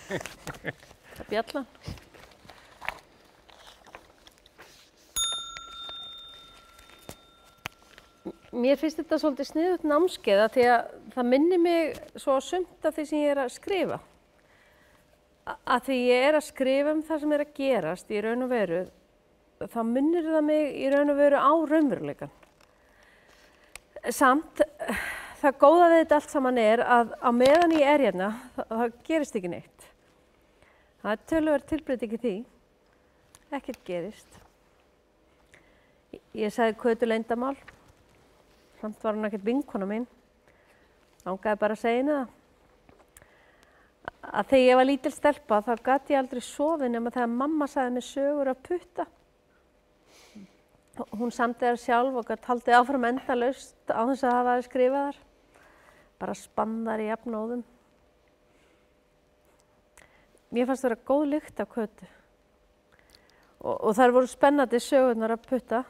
Það er bjallan. Mér finnst þetta svolítið sniðugt námskeið af því að það minnir mig svo sumt af því sem ég er að skrifa. Að því ég er að skrifa það sem er að gerast í raun og veru, þá minnir það mig í raun og veru á raunveruleikann. Samt, það góða við þetta allt saman er að á meðan ég er hérna, það gerist ekki neitt. Það er töluvert tilbreyting í því. Ekkert gerist. Ég sagði Kötu leyndamál. Samt var hún ekkert vinkona mín. Langaði bara að segja henni það. Að þegar ég var lítil stelpa þá gat ég aldrei sofið nema þegar mamma sagði mér sögur af putta. Hún samdi þær sjálf og gat haldið áfram endalaust á þess að hafa skrifað þær. Bara spannar í jafnóðum. Mér fannst það vera góð lykt af Kötu. Og þær voru spennandi sögurnar af putta.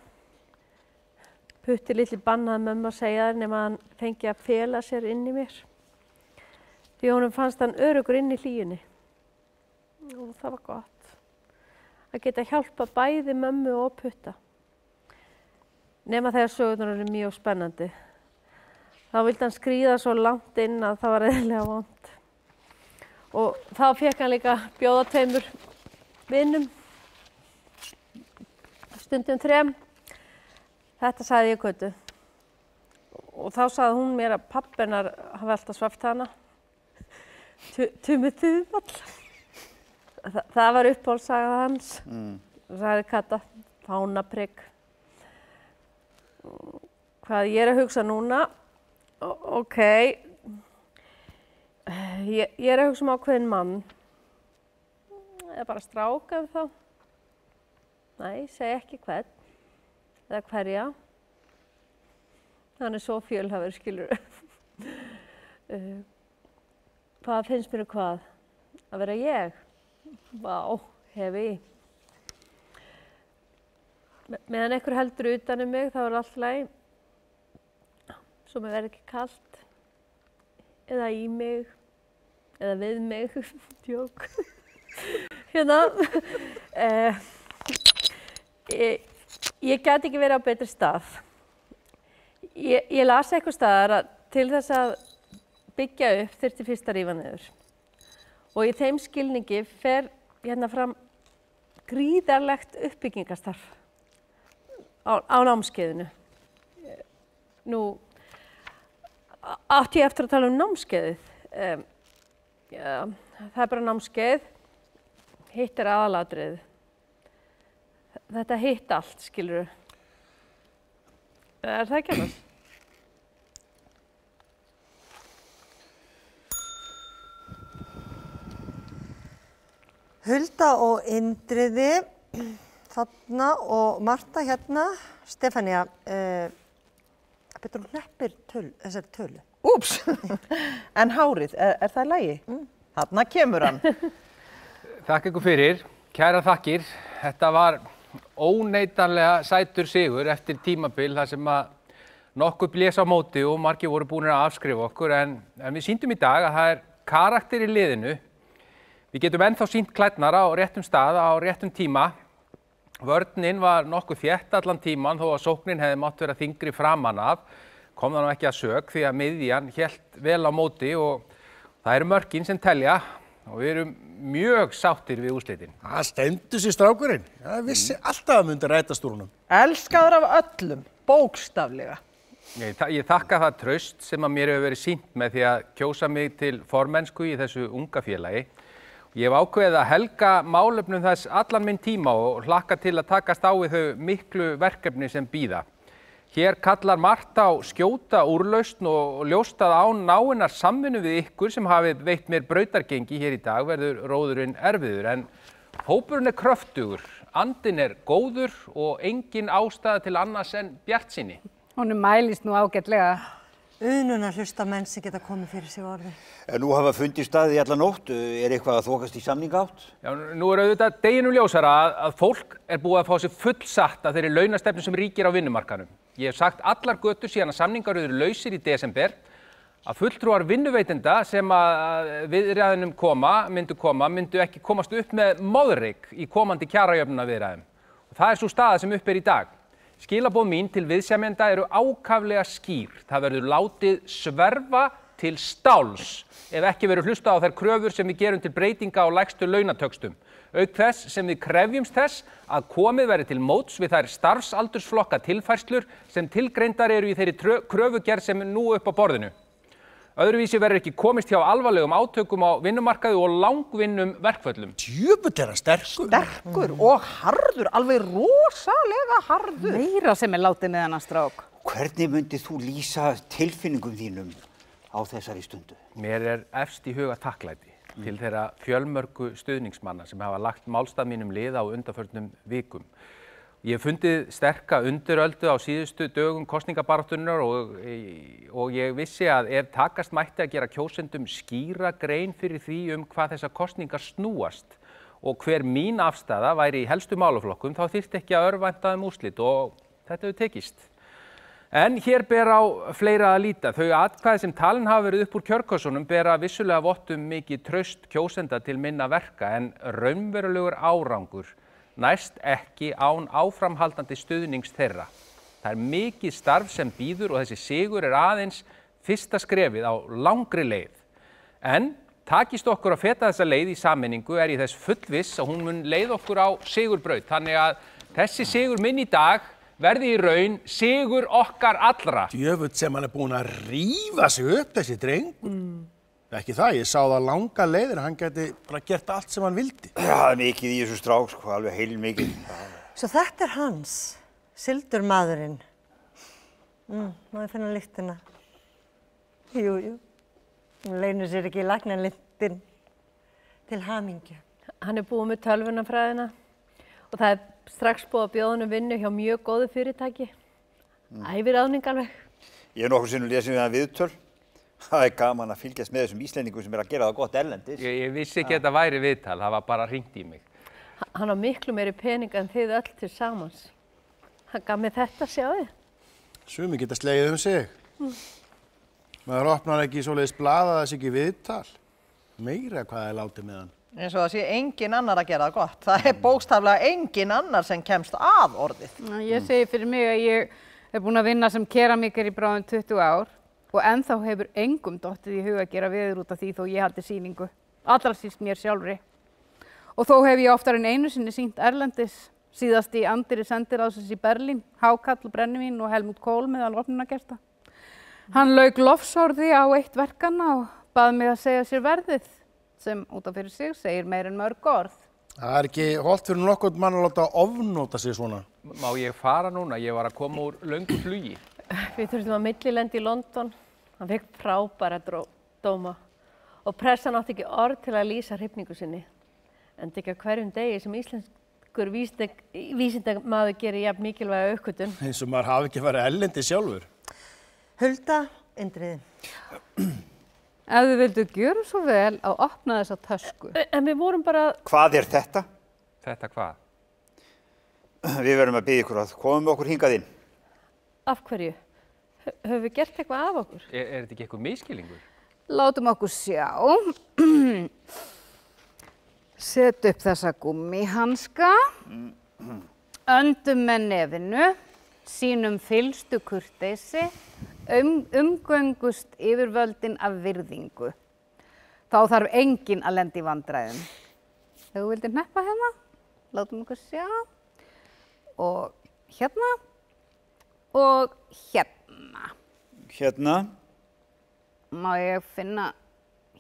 Putti litli bannaði mömmu að segja þær nema hann fengi að fela sér inn í mér. Því honum fannst hann öruggur inn í hlýjunni. Og það var gott. Að geta hjálpa bæði mömmu og Putta. Nema þegar sögurnar eru mjög spennandi. Þá vildi hann skríða svo langt inn að það var eðlilega vont. Og þá fékk hann líka bjóða tveimur vinum. Stundum 3. Þetta sagði ég Kötu. Og þá sagði hún mér að pabbi hennar hafi alltaf svaft hana. Tumi Þumall. Það var uppáhaldssaga hans. Sagði Kata, fánaprygg. Hvað ég er að hugsa núna? Ok. Ég er að hugsa ákveðinn mann. Eða bara stráka þá. Nei, segi ekki hvern. Eða hverja. Hann er svo fjölhæfur, skilur. Hvað finnst mér hvað? Að vera ég? Vá, hefi. Meðan einhver heldur utan mig, þá er allt í lagi. Svo mér verður ekki kalt. Eða í mig. Eða við mig. Djók. Hérna. Ég gæti ekki verið á betri stað. Ég las eitthvað staðar að til þess að byggja upp þyrfti fyrst að rífa niður. Og í þeim skilningi fer hérna fram gríðarlegt uppbyggingastarf á námskeiðinu. Nú átti ég eftir að tala um námskeiðið. Það er bara námskeið, hitt er aðalatriðið. Þetta hitt allt, skilurðu. Er það ekki annars? Hulda og Indriði þarna og Marta hérna. Stefania, betur hún hneppir þessari tölu? Úps, en hárið, er það í lagi? Þarna kemur hann. Þakka ykkur fyrir, kæra þakkir. Þetta var óneitanlega sætur sigur eftir tímabil þar sem að nokkuð blés á móti og margir voru búin að afskrifa okkur en við sýndum í dag að það er karakter í liðinu. Við getum ennþá sýnt klærnar á réttum stað á réttum tíma. Vörnin var nokkuð þétt allan tíman þó að sóknin hefði mátt vera þyngri framan af. Kom það nú ekki að sök því að miðjan hélt vel á móti og það eru mörkin sem telja. Og við erum mjög sáttir við úrslitin. Það stendur sér strákurinn. Það vissi alltaf að myndi rætast úr honum. Elskaður af öllum, bókstaflega. Ég þakka það traust sem að mér hefur verið sýnt með því að kjósa mig til formennsku í þessu unga félagi. Ég hef ákveðið að helga málefnum þess allan minn tíma og hlakka til að takast á við þau miklu verkefni sem bíða. Hér kallar margt á skjóta úrlausn og ljóst að án náinnar samvinnu við ykkur sem hafið veitt mér brautargengi hér í dag verður róðurinn erfiður. En hópurinn er kröftugur, andinn er góður og engin ástæða til annars en bjartsýni. Honum mælist nú ágætlega. Ununar hlusta menn sem geta komið fyrir sig orði. Nú hafa fundið staði í alla nótt. Er eitthvað að þokast í samningátt? Já, nú er auðvitað deginum ljósara að fólk er búið að fá sig fullsatt að þeirri launastefnu sem ríkir á vinnumarkaðnum. Ég hef sagt allar götur síðan að samningar eru lausir í desember að fulltrúar vinnuveitenda sem að viðræðunum myndu ekki komast upp með móðreik í komandi kjarajöfnunarviðræðum. Og það er svo staða sem upp er í dag. Skilaboð mín til viðsemjenda eru ákaflega skýr. Það verður látið sverfa til stáls ef ekki verður hlustað á þær kröfur sem við gerum til breytinga á lægstu launatöxtum. Auk þess sem við krefjumst þess að komið verði til móts við þær starfsaldursflokka tilfærslur sem tilgreindar eru í þeirri kröfugerð sem er nú upp á borðinu. Öðruvísi verður ekki komist hjá alvarlegum átökum á vinnumarkaði og langvinnum verkföllum. Djöfull er hann sterkur. Sterkur og harður, alveg rosalega harður. Meira sem er látið með hennar strák. Hvernig myndið þú lýsa tilfinningum þínum á þessari stundu? Mér er efst í huga þakklæti til þeirra fjölmörgu stuðningsmanna sem hafa lagt málstað mínum lið á undanförnum vikum. Ég hef fundið sterka undiröldu á síðustu dögum kosningabaráttunnar og ég vissi að ef takast mætti að gera kjósendum skýra grein fyrir því hvað þessar kosningar snúast og hver mín afstaða væri í helstu málaflokkum, þá þyrfti ekki að örvænta úrslit og þetta hefur tekist. En hér ber á fleira að líta. Þau atkvæði sem talin hafa verið upp úr kjörkössunum bera vissulega vott mikið traust kjósenda til minna verka en raunverulegur árangur næst ekki án áframhaldandi stuðnings þeirra. Það er mikið starf sem bíður og þessi sigur er aðeins fyrsta skrefið á langri leið. En takist okkur að feta þessa leið í sameiningu er ég þess fullviss að hún mun leiða okkur á sigurbraut. Þannig að þessi sigur minn í dag verði í raun sigur okkar allra. Djöfull sem hann er búinn að rífa sig upp þessi drengur. Ekki það, ég sá það langa leiðir, hann gæti bara gert allt sem hann vildi. Já, það er mikið í þessu strák, sko, alveg heilmikið. Svo þetta er hans, sildurmaðurinn. Má ég finna lyktina? Jú. Hún leynir sér ekki í lagnarlyktin til hamingju. Hann er búið með tölvunarfræðina og það er strax búið að bjóða honum vinnu hjá mjög góðu fyrirtæki. Æviráðning alveg. Ég hef nokkur sinnum lesið við hann viðtöl. Það er gaman að fylgjast með þessum Íslendingum sem er að gera það gott erlendis. Ég vissi ekki að þetta væri viðtal, það var bara hringt í mig. Hann á miklu meiri peninga en þið öll til samans. Hann gaf mér þetta, sjáðu. Sumi geta slegið sig. Maður opnar ekki svoleiðis blað að þessi ekki viðtal. Meira hvað er látið með hann. Eins og það sé engin annar að gera það gott. Það er bókstaflega engin annar sem kemst að orðið. Ég segi fyrir mig að ég er búin að vinna sem keramíkari í bráðum 20 ár. Og ennþá hefur engum dottið í huga að gera veður út af því þó ég haldi sýningu. Allra síst mér sjálfri. Og þó hef ég oftar en einu sinni sýnt erlendis. Síðast í anddyri sendiráðsins í Berlín, Hákall, Brennivín og Helmut Kohl meðal opnunargesta. Hann lauk lofsorði á eitt verkanna og bað mig að segja sér verðið, sem út af fyrir sig segir meir en mörg orð. Það er ekki hollt fyrir nokkurn mann að láta ofnota sig svona. Má ég fara núna? Ég var að koma úr löngu flugi. Við þurftum að millilendi í London. Hann fekk frábæra dóma og pressan átti ekki orð til að lýsa hrifningu sinni. En ekki á hverjum degi sem íslenskur vísindamaður gerir jafn mikilvæga uppgötvun. Eins og maður hafi ekki farið erlendi sjálfur. Hulda, Indriði. Ef þið vildu gjöra svo vel að opna þessa tösku. En við vorum bara... Hvað er þetta? Þetta hvað? Við verðum að biðja ykkur að komum okkur hingað inn. Af hverju? Höfum við gert eitthvað af okkur? Er þetta ekki eitthvað misskilningur? Látum okkur sjá. Set upp þessa gúmmihanska. Öndum með nefinu. Sýnum fyllstu kurteisi. Umgöngust yfirvöldin af virðingu. Þá þarf enginn að lenda í vandræðum. Ef þú vildir hneppa hérna, látum okkur sjá. Og hérna. Og hérna. Hérna. Má ég finna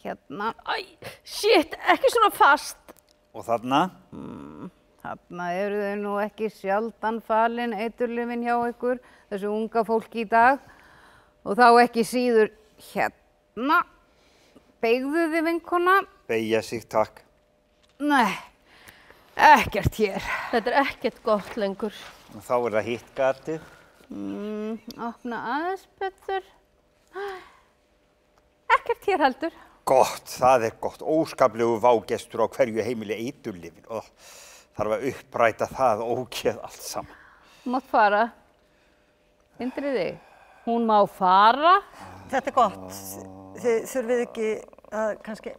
hérna. Æ, shit, ekki svona fast. Og þarna. Þarna eru þau nú ekki sjaldan falin eiturlyfin hjá ykkur, þessu unga fólki í dag. Og þá ekki síður hérna. Beygðu þið vinkona? Beygja sig, takk. Nei, ekkert hér. Þetta er ekkert gott lengur. Og þá er það hitt gatið. Opna aðeins betur. Ekkert hér heldur. Gott, það er gott. Óskaplegu vágestur á hverju heimili eiturlyfin. Þarf að uppræta það ógeð allt saman. Mátt fara. Indriði, Hún má fara. Þetta er gott. Þið þurfið ekki að kannski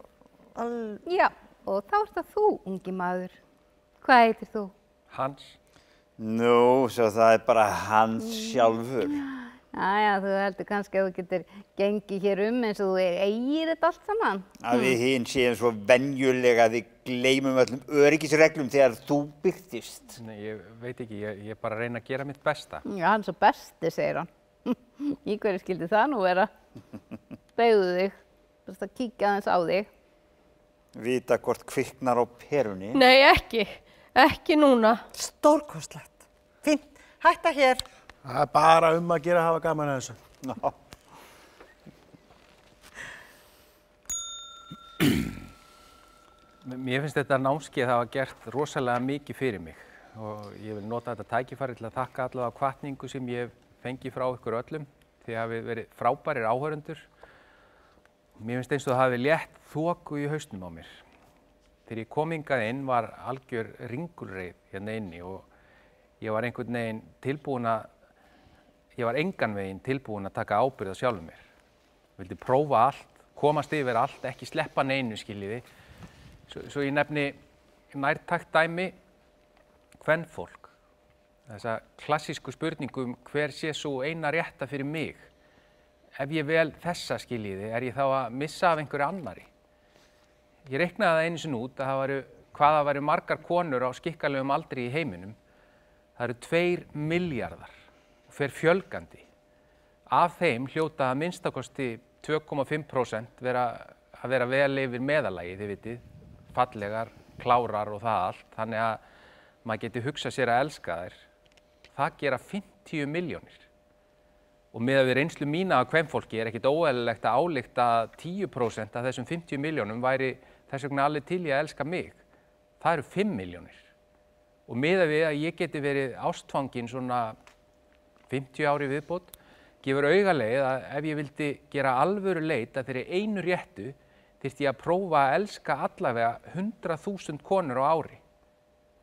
Já, og þá ert það þú, ungi maður. Hvað heitir þú? Hans. Nú, svo það er bara Hans sjálfur. Jæja, þú heldur kannski að þú getur gengið hér eins og þú eigir þetta allt saman. Að við hinn séum svo venjulega að við gleymum öllum öryggisreglum þegar þú byrtist. Nei, ég veit ekki, ég bara reyna að gera mitt besta. Já, hann er svo besti, segir hann. Í hverju skildi það nú vera? Beygðu þig, þú að kíkja aðeins á þig. Vita hvort kviknar á perunni. Nei, ekki núna. Stórkostlegt. Fínt, hætta hér. Það er bara að gera að hafa gaman að þessu. Já. Mér finnst þetta námskeið hafa gert rosalega mikið fyrir mig og ég vil nota þetta tækifæri til að þakka allavega hvatningu sem ég fengi frá ykkur öllum. Þið hafi verið frábærir áhörendur. Mér finnst eins og það hafi létt þoku í hausnum á mér. Þegar ég kom hingað inn var algjör ringulreið hérna inni og ég var einhvern veginn tilbúin að Ég var engan veginn tilbúin að taka ábyrgð á sjálfum mér. Vildi prófa allt, komast yfir allt, ekki sleppa neinu, skiljiði. Svo ég nefni nærtækt dæmi kvenfólk. Þessa klassísku spurningu hver sé svo eina rétta fyrir mig. Ef ég vel þessa, skiljiði, ég þá að missa af einhverju annari. Ég reiknaði það einu sinni út að hvað það væru margar konur á skikkalegum aldri í heiminum. Það eru 2 milljarðar. Fer fjölgandi. Af þeim hljóta að minnstakosti 2,5% að vera vel yfir meðalagi, þið vitið, fallegar, klárar og það allt, þannig að maður geti hugsað sér að elska þær. Það gera 50 milljónir. Og miðað við reynslu mína af kvenfólki ekkert óeðlilegt að álykta að 10% af þessum 50 milljónum væri þess vegna alveg til í að elska mig. Það eru 5 milljónir. Og miðað við að ég geti verið ástfangin svona 50 ári viðbót, gefur augaleið að ef ég vildi gera alvöru leit að þeirri einu réttu þyrfti ég að prófa að elska allavega 100.000 konur á ári.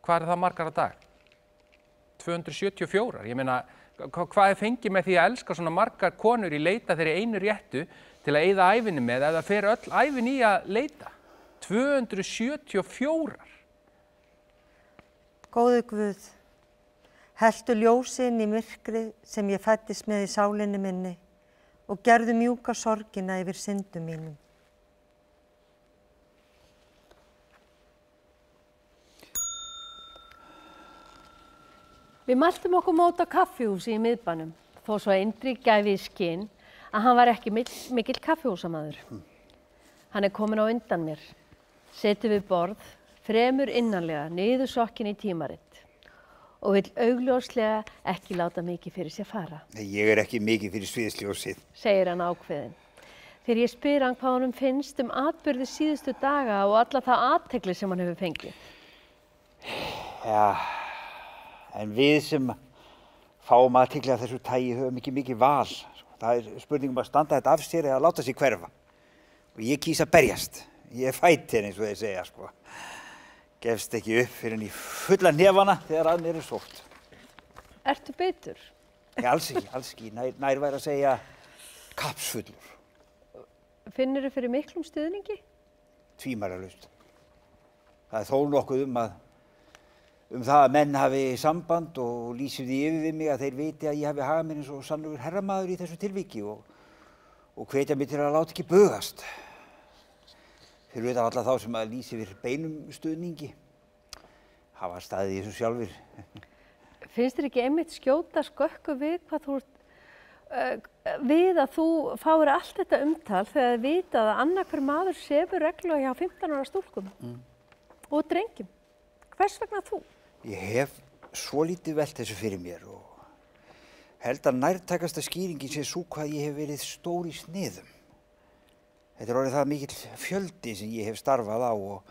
Hvað er það margar á dag? 274. Ég meina, hvað er fengið með því að elska svona margar konur í leita þeirri einu réttu til að eyða ævinni með ef það fer öll ævin í að leita? 274. Góði Guð. Helltu ljósi inn í myrkrið sem ég fæddist með í sálinni minni og gerðu mjúka sorgina yfir syndum mínum. Við mæltum okkur mót á kaffihúsi í miðbænum, þó svo Indri gæfi í skinn að hann var ekki mikill kaffihúsamaður. Hann er kominn á undan mér, setið við borð, fremur innanlega, niður sokkin í tímaritt. Og vill augljóslega ekki láta mikið fyrir sér fara. Ég er ekki mikið fyrir sviðsljósið, segir hann ákveðinn. Þegar ég spyr hann hvað honum finnst atburði síðustu daga og alla það athygli sem hann hefur fengið. Já, en við sem fáum athygli af þessu tagi höfum ekki mikið val. Það er spurningum að standa þetta af sér eða láta sig hverfa. Og ég kýs að berjast. Ég er fætinn eins og þeir segja, sko. Gefst ekki upp fyrir í fulla hnefana þegar að mér er sótt. Ertu bitur? Nei, alls ekki. Nær væri að segja kapsfullur. Finnurðu fyrir miklum stuðningi? Tvímælalaust. Það er þó nokkuð um það að menn hafi samband og lýsi því yfir við mig að þeir viti að ég hafi hagað mér eins og sannlegur herramaður í þessu tilviki og hvetja mig til að láta ekki bugast. Fyrir utan alla þá sem að lýsi við beinum stuðningi. Hafa staðið í þessu sjálfur. Finnst þér ekki einmitt skjóta skökku við hvað þú við að þú fáir allt þetta umtal þegar þið vitað að annar hver maður sefur reglulega hjá 15 ára stúlkum og drengjum. Hvers vegna þú? Ég hef svolítið velt þessu fyrir mér og held að nærtækasta skýringin sé sú hvað ég hef verið stór í sniðum. Þetta er orðið það mikill fjöldi sem ég hef starfað á og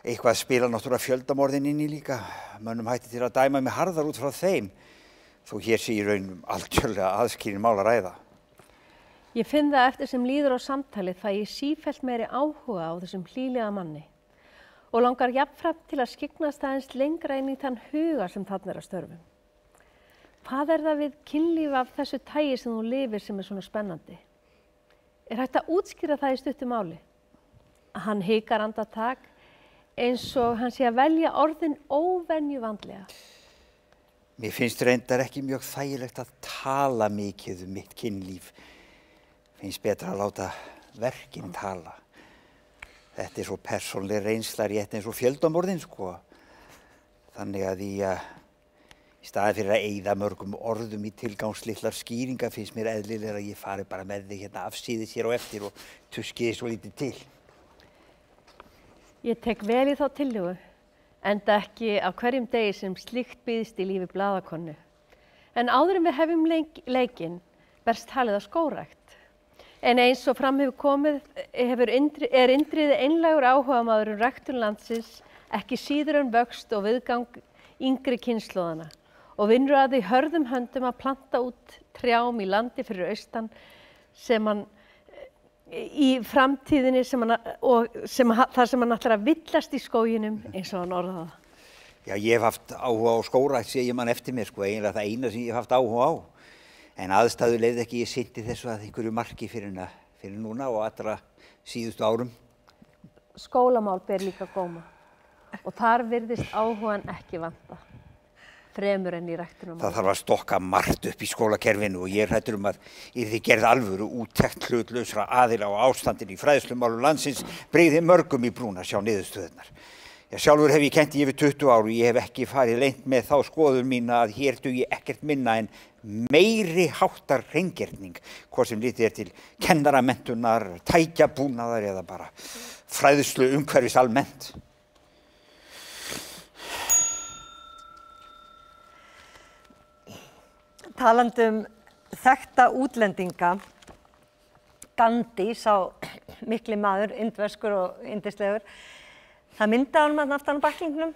eitthvað spila náttúrulega fjöldamorðin inn í líka. Mönnum hætti til að dæma mig harðar út frá þeim, þó hér sé í raunum algjörlega aðskilin mál að ræða. Ég finn það eftir sem líður á samtalið það ég sífellt meiri áhuga á þessum hlýlega manni og langar jafnframt til að skyggnast aðeins lengra inn í þann huga sem þarna er að störfum. Hvað er það við kynlíf af þessu tagi sem þú lifir sem svona spennandi? Hægt að útskýra það í stuttu máli? Hann hikar andartak eins og hann sé að velja orðin óvenju vandlega. Mér finnst reyndar ekki mjög þægilegt að tala mikið mitt kynlíf. Finnst betra að láta verkin tala. Þetta svo persónleg reynsla rétt eins og fjöldamorðin, sko. Þannig að í staði fyrir að eyða mörgum orðum í tilgangslitlar skýringa finnst mér eðlilega að ég fari bara með þig hérna afsíðis hér á eftir og tuskiði svo lítið til. Ég tek vel í þá tillögu, enda ekki á hverjum degi sem slíkt býðst í lífi blaðakonu. En áður en við hefum leikinn berst talið á skógrækt. En eins og fram hefur komið er Indriði einlægur áhugamaður ræktun landsins, ekki síður en vöxt og viðgang yngri kynslóðana og vinnur að því hörðum höndum að planta út trjám í landi fyrir austan sem hann í framtíðinni þar sem hann ætlar að villast í skóginum eins og hann orðaði það. Já, ég hef haft áhuga á skógrækt, segir mann eftir mér, sko, eiginlega það eina sem ég hef haft áhuga á. En aðstæður leiði ekki, ég sinnti þessu að einhverju marki fyrir núna og allra síðustu árum. Skólamál ber líka góma og þar virðist áhugan ekki vanta, fremur en í ræktunum. Það þarf að stokka margt upp í skólakerfinu og ég er hræddur að yrði gerð alvöru úttekt hlutlausra aðila á ástandinu í fræðslumálum landsins brygði mörgum í brún að sjá niðurstöðurnar. Sjálfur hef ég kennt í yfir 20 ár og ég hef ekki farið leynt með þá skoðun mína að hér dugi ekkert minna en meiri háttar hreingerning, hvað sem litið til kennaramenntunar, tækjabúnaðar eða bara fræðslu umhverfis almennt. Talandi þekkta útlendinga, Gandhi, sá mikli maður, indverskur og yndislegur, það myndaði honum að aftan á bakklingnum.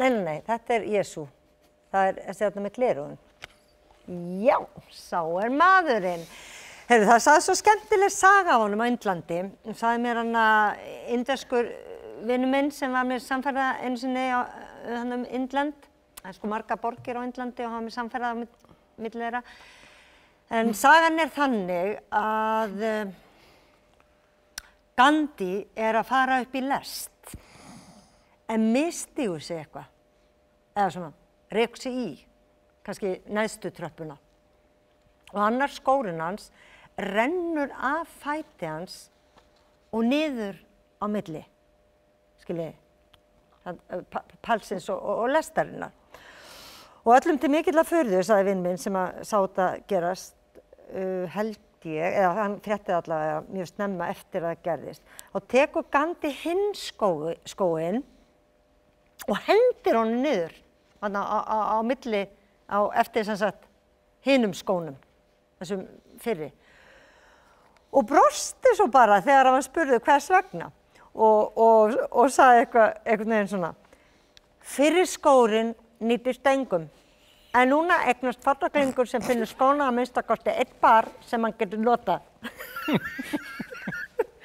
Nei, þetta er Jesú. Það er þetta með gleraugun. Já, sá er maðurinn. Heyrðu, það sagði svo skemmtileg saga á honum á Indlandi. Það sagði mér hann að indverskur vinur minn sem var mér samferða einu sinni á Indland. Það er sko marga borgir á Indlandi og hafa mér samferða á milli þeirra. En sagan er þannig að Gandhi er að fara upp í lest en misti úr sig eitthvað, eða svona, rekur sig í, kannski neðstu tröppuna. Og annar skórinn hans rennur af fæti hans og niður á milli, skiljiði, palsins og lestarinnar. Og öllum til mikilla furðu, sagði vinn minn sem að sá þetta gerast, held ég, eða hann frétti allavega mjög snemma eftir að það gerðist. Og tekur Gandhi hinn skóinn og hendir honum niður á milli, eftir sem sagt hinum skónum, þessum fyrri. Og brosti svo bara þegar hann spurði hvers vegna og sagði einhvern veginn svona: fyrri skórinn nýtist engum, en núna eignast fattaklingur sem finnur skóna að minnstakosti eitt par sem hann getur notað.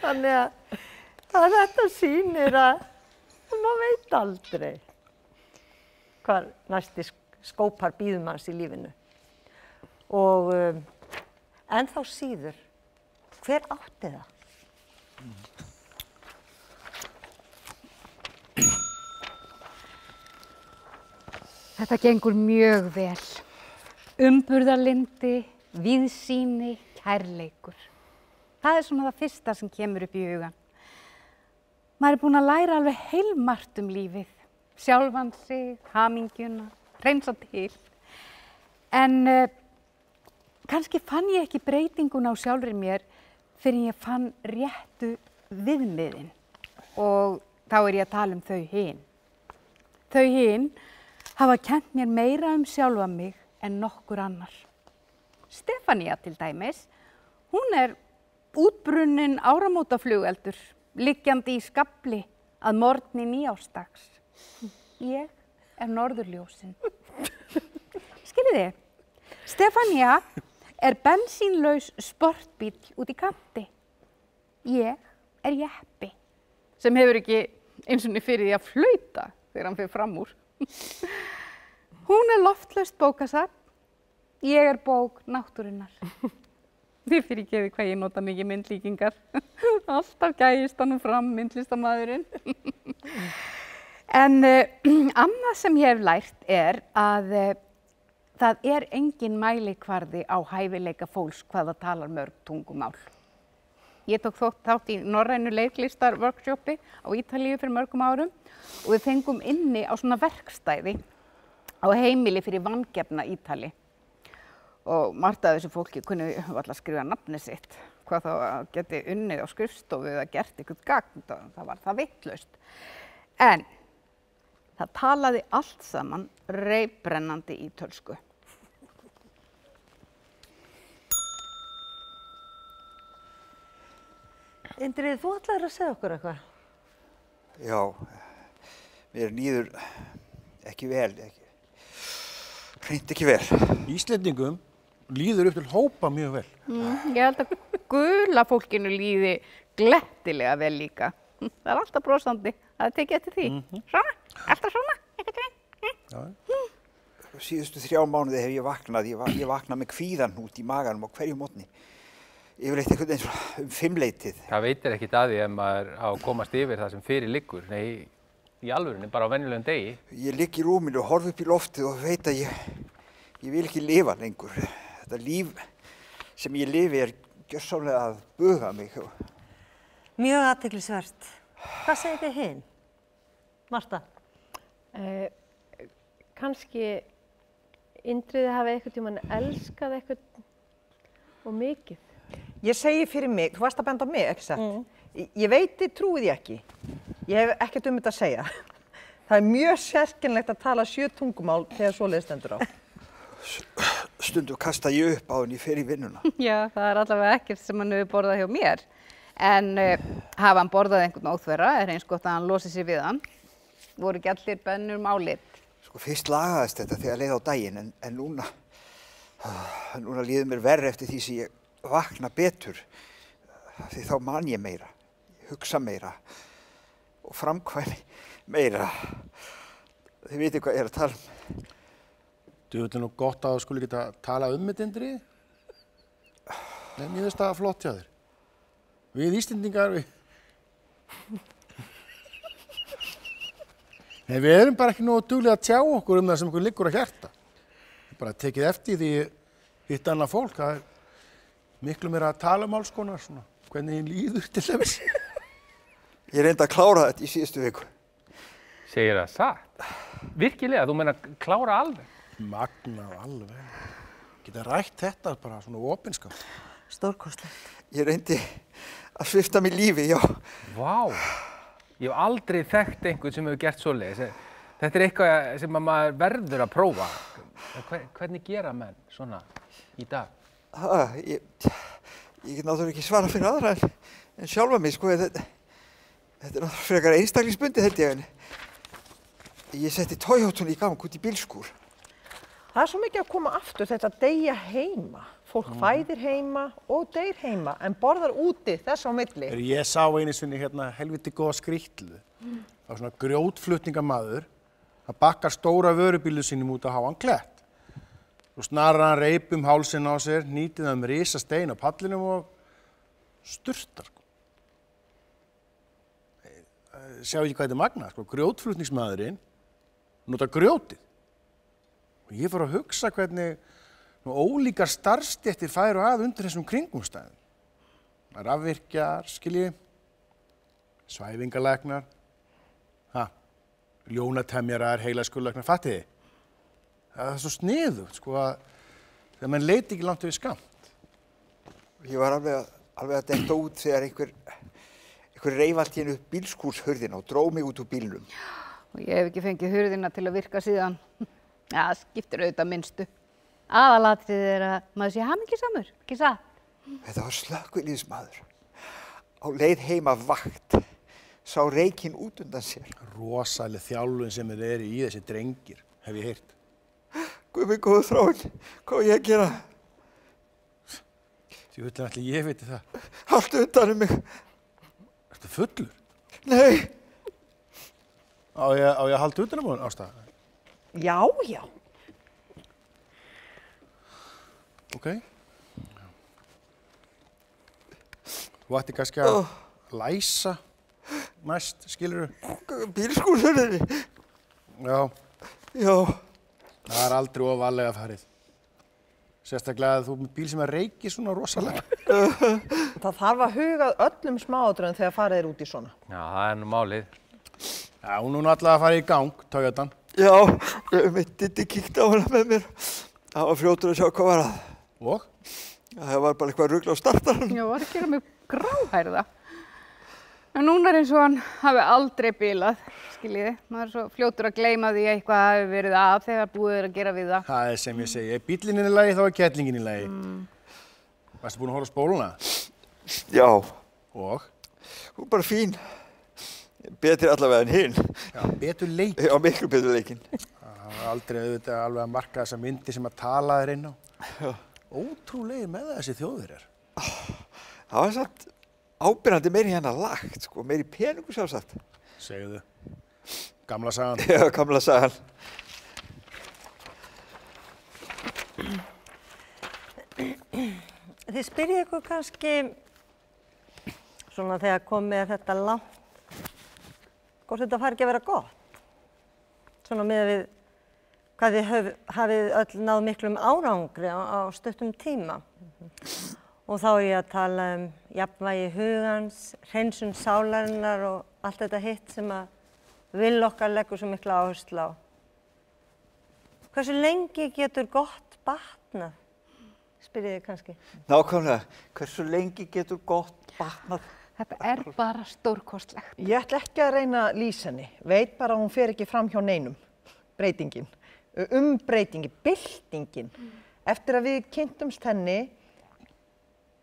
Þannig að þetta sýnir að maður veit aldrei hvað næsti skópar bíður manns í lífinu. Og ennþá síður, hver átti það? Þetta gengur mjög vel. Umburðarlyndi, víðsýni, kærleikur. Það er svona það fyrsta sem kemur upp í hugan. Maður er búinn að læra alveg heilmargt um lífið. Sjálfan sig, hamingjuna, hreinsa til. En kannski fann ég ekki breytinguna á sjálfri mér fyrir ég fann réttu viðmiðin. Og þá er ég að tala um þau hin. Þau hin hafa kennt mér meira um sjálfa mig en nokkur annar. Stefanía til dæmis, hún er útbrunnin áramótaflugeldur, liggjandi í skafli að morgni nýársdags. Ég er norðurljósin. Skiljiði, Stefanía er bensínlaus sportbíll út í kanti. Ég er jeppi sem hefur ekki eins og fyrir því að flauta þegar hann fer fram úr. Hún er loftlaust bókasafn Ég er bók náttúrunnar. Þið fyrirgefið hvað ég nota mikið myndlíkingar. Alltaf gægist hann fram, myndlistamæðurinn. En annað sem ég hef lært er að það er engin mælikvarði á hæfileika fólks hvað það talar mörg tungumál. Ég tók þátt í norrænu leiklistarworkshopi á Ítalíu fyrir mörgum árum og við fengum inni á svona verkstæði á heimili fyrir vangefna Ítali. Og margt af þessu fólki kunni varla að skrifa nafnið sitt, hvað þá að geti unnið á skrifstofu eða gert eitthvað gagn, það var það vitlaust. En það talaði allt saman reiprennandi ítölsku. Indriði, þú ætlaðir að segja okkur eitthvað? Já, mér líður ekki vel, hreint ekki vel. Íslendingum líður upp til hópa mjög vel. Ég held að gula fólkinu líði glettilega vel líka. Það er alltaf brosandi, það er tekið eftir því. Svona, alltaf svona, ekkert veginn. Síðustu 3 mánuði hef ég vaknað, ég vaknað með kvíðahnút í maganum á hverju morgni. Yfirleitt einhvern veginn svona 5-leytið. Það veitir ekkert að því ef maður á að komast yfir það sem fyrir liggur. Nei, í alvörunni, bara á venjulegum degi. Ég ligg í rúminu og horfi upp í loftið og veit að ég vil ekki lifa lengur. Þetta líf sem ég lifi er gjörsamlega að buga mig. Mjög athyglisvert. Hvað segir þið hin? Marta? Kannski Indriði hafi einhvern tímann elskað eitthvað og mikið. Ég segi fyrir mig, þú varst að benda á mig, ekki satt? Ég veiti, trúi því ekki. Ég hef ekkert þetta að segja. Það er mjög sérkennilegt að tala 7 tungumál þegar svoleiðis stendur á. Stundum kasta ég upp á henni fyrir vinnuna. Já, það er allavega ekkert sem hann hefur borðað hjá mér. En hafa hann borðað einhvern óþverra er eins gott að hann losi sig við hann. Voru ekki allir bennur málit. Sko, fyrst lagaðist þetta þegar leið á daginn, en núna líður mér verri eftir því sem ég vakna betur. Því þá man ég meira, ég hugsa meira og framkvæmi meira. Þið vitið hvað ég er að tala um. Þú veit nú gott að þú skulle geta tala um þetta, Indriði. Nei, mér finnst það flott hjá þér. Við Íslendingar, Nei, við erum bara ekki nógu duglega að tjá okkur um það sem okkur liggur að hjarta. Ég bara tekið eftir því hitt annað fólk. Það er miklu meira að tala um alls konar, svona, hvernig þín líður til dæmis. Ég reyndi að klára þetta í síðustu viku. Segir það satt? Virkilega, þú meina klára alveg? Magnað alveg. Geta rætt þetta bara svona opinskátt. Stórkostlegt. Ég reyndi að svipta mig lífi, já. Vá, ég hef aldrei þekkt einhvern sem hefur gert svoleiðis. Þetta er eitthvað sem maður verður að prófa. Hvernig gera menn svona í dag? Ég get náttúrulega ekki svara fyrir aðra en sjálfa mig, sko. Þetta er náttúrulega frekar einstaklingsbundið, held ég. Ég setti Toyotun í gang út í bílskúr. Það er svo mikið að koma aftur, þetta að deyja heima. Fólk fæðir heima og deyr heima, en borðar úti þess á milli. Ég sá einu sinni hérna helviti góða skrýtlu. Það var svona grjótflutningamaður að bakkar stóra vörubílu sínum út á háan klett. Svo snarar hann reip hálsinn á sér, nýtið það með risa stein á pallinum og sturtar. Sjá ekki hvað þetta er magnað, sko. Grjótflutningsmaðurinn notar grjótið. Og ég fór að hugsa hvernig ólíkar starfsstéttir færu að undir þessum kringumstæðum. Rafvirkjar, skilji, svæfingalæknar, ljónatemjarar, heilaskurlæknar, fattiði? Það er svo sniðugt, sko, þegar mann leiti ekki langt yfir skammt. Ég var alveg að detta út þegar einhver reif allt í einu bílskúrshurðina og dró mig út úr bílnum. Og ég hef ekki fengið hurðina til að virka síðan. Já, það skiptir auðvitað minnstu. Aðalatriðið er að maður sé hamingjusamur, ekki satt? Þetta var slökkviliðsmaður. Á leið heim af vakt, sá reykinn út undan sér. Rosaleg þjálfun sem þeir eru í þessi drengir, hef ég heyrt. Guð minn góður þráinn, hvað á ég að gera? Því vilja allir ég veit það. Haltu undan mig. Ertu fullur? Nei. Á ég að halda utan hún, Ásta? Já, já. Ok. Þú ætti kannski að læsa næst, skilurðu? Bílskúrhurðinni. Já. Já. Það er aldrei of varlega farið. Sérstaklega að þú með bíl sem að reiki svona rosalega. Það þarf að huga að öllum smáatriðum þegar farið er út í svona. Já, það er nú málið. Já, hún er nú alltaf að fara í gang, Toyotan. Já, Diddi kíkti á hana með mér. Það var fljótur að sjá hvað var að. Og? Það var bara eitthvað rugl á startarann. Já, var ekki með gráhærða. En núna er eins og hann hafi aldrei bilað, skiljiði. Maður er svo fljótur að gleyma því að eitthvað hafi verið að þegar búið er að gera við það. Það er sem ég segi, ef bíllinn er í lagi þá er kettlingin í lagi. Varstu búin að horfa á spóluna? Já. Og? Hún er bara fín. Betri allavega en hinn. Já, betur leikinn. Já, miklu betur leikinn. Það var aldrei auðvitað alveg að marka þessa myndi sem að tala þér inn á. Já. Ótrúlegir með það þessi Þjóðverjar. Það var samt ábyrjandi meiri hérna lagt, sko, meiri peningu sjálfsagt. Segðu. Gamla sagan. Já, gamla sagan. Þið spyrjið ykkur kannski, svona þegar komið þetta langt, hvort þetta fari ekki að vera gott? Svona með við hvað þið hafið öll náð miklum árangri á stuttum tíma. Og þá er ég að tala jafnvægi hugans, hreinsun sálarinnar og allt þetta hitt sem að vill okkar leggur svo mikla áherslu á. Hversu lengi getur gott batnað? Spyrjið þið kannski. Nákvæmlega, hversu lengi getur gott batnað? Þetta er bara stórkostlegt. Ég ætla ekki að reyna að lýsa henni. Veit bara að hún fer ekki fram hjá neinum. Breytingin. Breytingin, byltingin. Eftir að við kynntumst henni,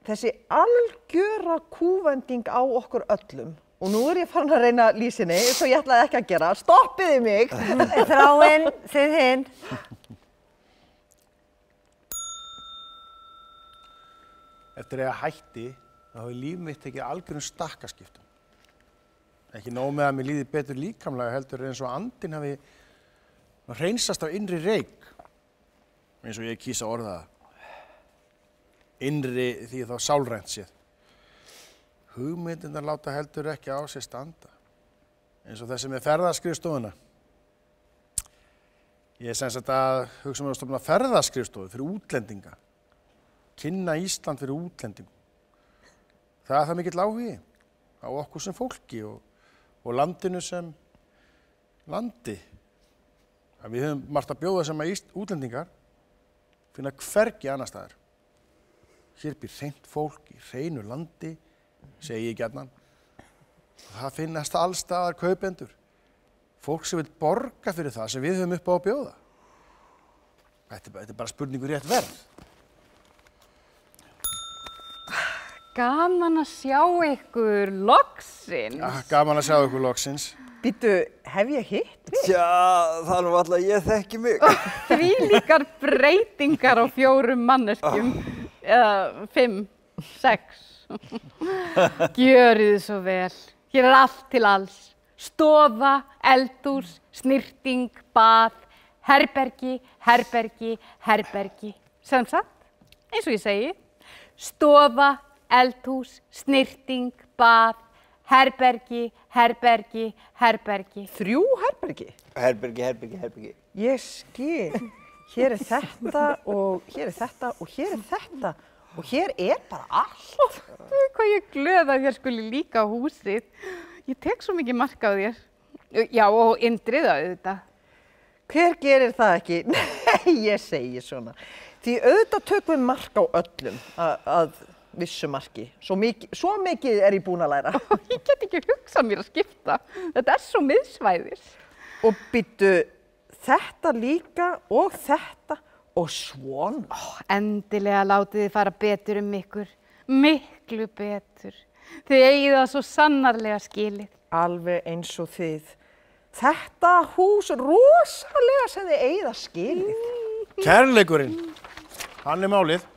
þessi algjöra kúvending á okkur öllum. Og nú er ég farin að reyna að lýsa henni, svo ég ætlaði ekki að gera. Stoppiði mig! Þráinn, þið hinn. Eftir að hætti, þá hefur líf mitt ekki algjörum stakkaskiptum. Ekki nóg með að mér líði betur líkamlega heldur eins og andinn hafi hreinsast af innri reyk, eins og ég kýsa orða það. Innri því þá sálrænt séð. Hugmyndirnar láta heldur ekki á sér standa, eins og þessi með ferðaskrifstofuna. Ég er sem sagt að hugsa mér að stofna ferðaskrifstofu fyrir útlendinga. Kynna Ísland fyrir útlendingum. Það er það mikill áhugi á okkur sem fólki og landinu sem landi. Við höfum margt að bjóða sem að útlendingar finna hvergi annar staðar. Hér býr hreint fólk í hreinu landi, segi ég gjarnan. Það finnast alls staðar kaupendur. Fólk sem vil borga fyrir það sem við höfum upp á að bjóða. Þetta er bara spurningur rétt verð. Gaman að sjá ykkur loksins. Ja, gaman að sjá ykkur loksins. Býttu, hef ég hitt? Tja, það er nú alltaf að ég þekki mig. Þvílíkar breytingar á 4 manneskjum, eða 5, 6. Gjörið þið svo vel. Hér er allt til alls. Stofa, eldhús, snyrting, bað, herbergi, herbergi, herbergi. Sem sagt, eins og ég segi, stofa, eldhús, snyrting, bað, herbergi, herbergi, herbergi. 3 herbergi? Herbergi, herbergi, herbergi. Ég skil. Hér er þetta og hér er þetta og hér er þetta og hér er bara allt. Hvað ég glöð að þér skuli líka á húsið. Ég tek svo mikið mark á þér. Já, og Indriða auðvitað. Hver gerir það ekki? Nei, ég segi svona. Því auðvitað tökum við mark á öllum að vissu marki. Svo mikið er ég búin að læra. Ég get ekki hugsað mér að skipta. Þetta er svo miðsvæðis. Og býttu þetta líka og þetta og svona. Endilega látið þið fara betur ykkur. Miklu betur. Þið eigið það svo sannarlega skilið. Alveg eins og þið. Þetta hús rosalega sem þið eigið að skilið. Kærleikurinn, hann er málið.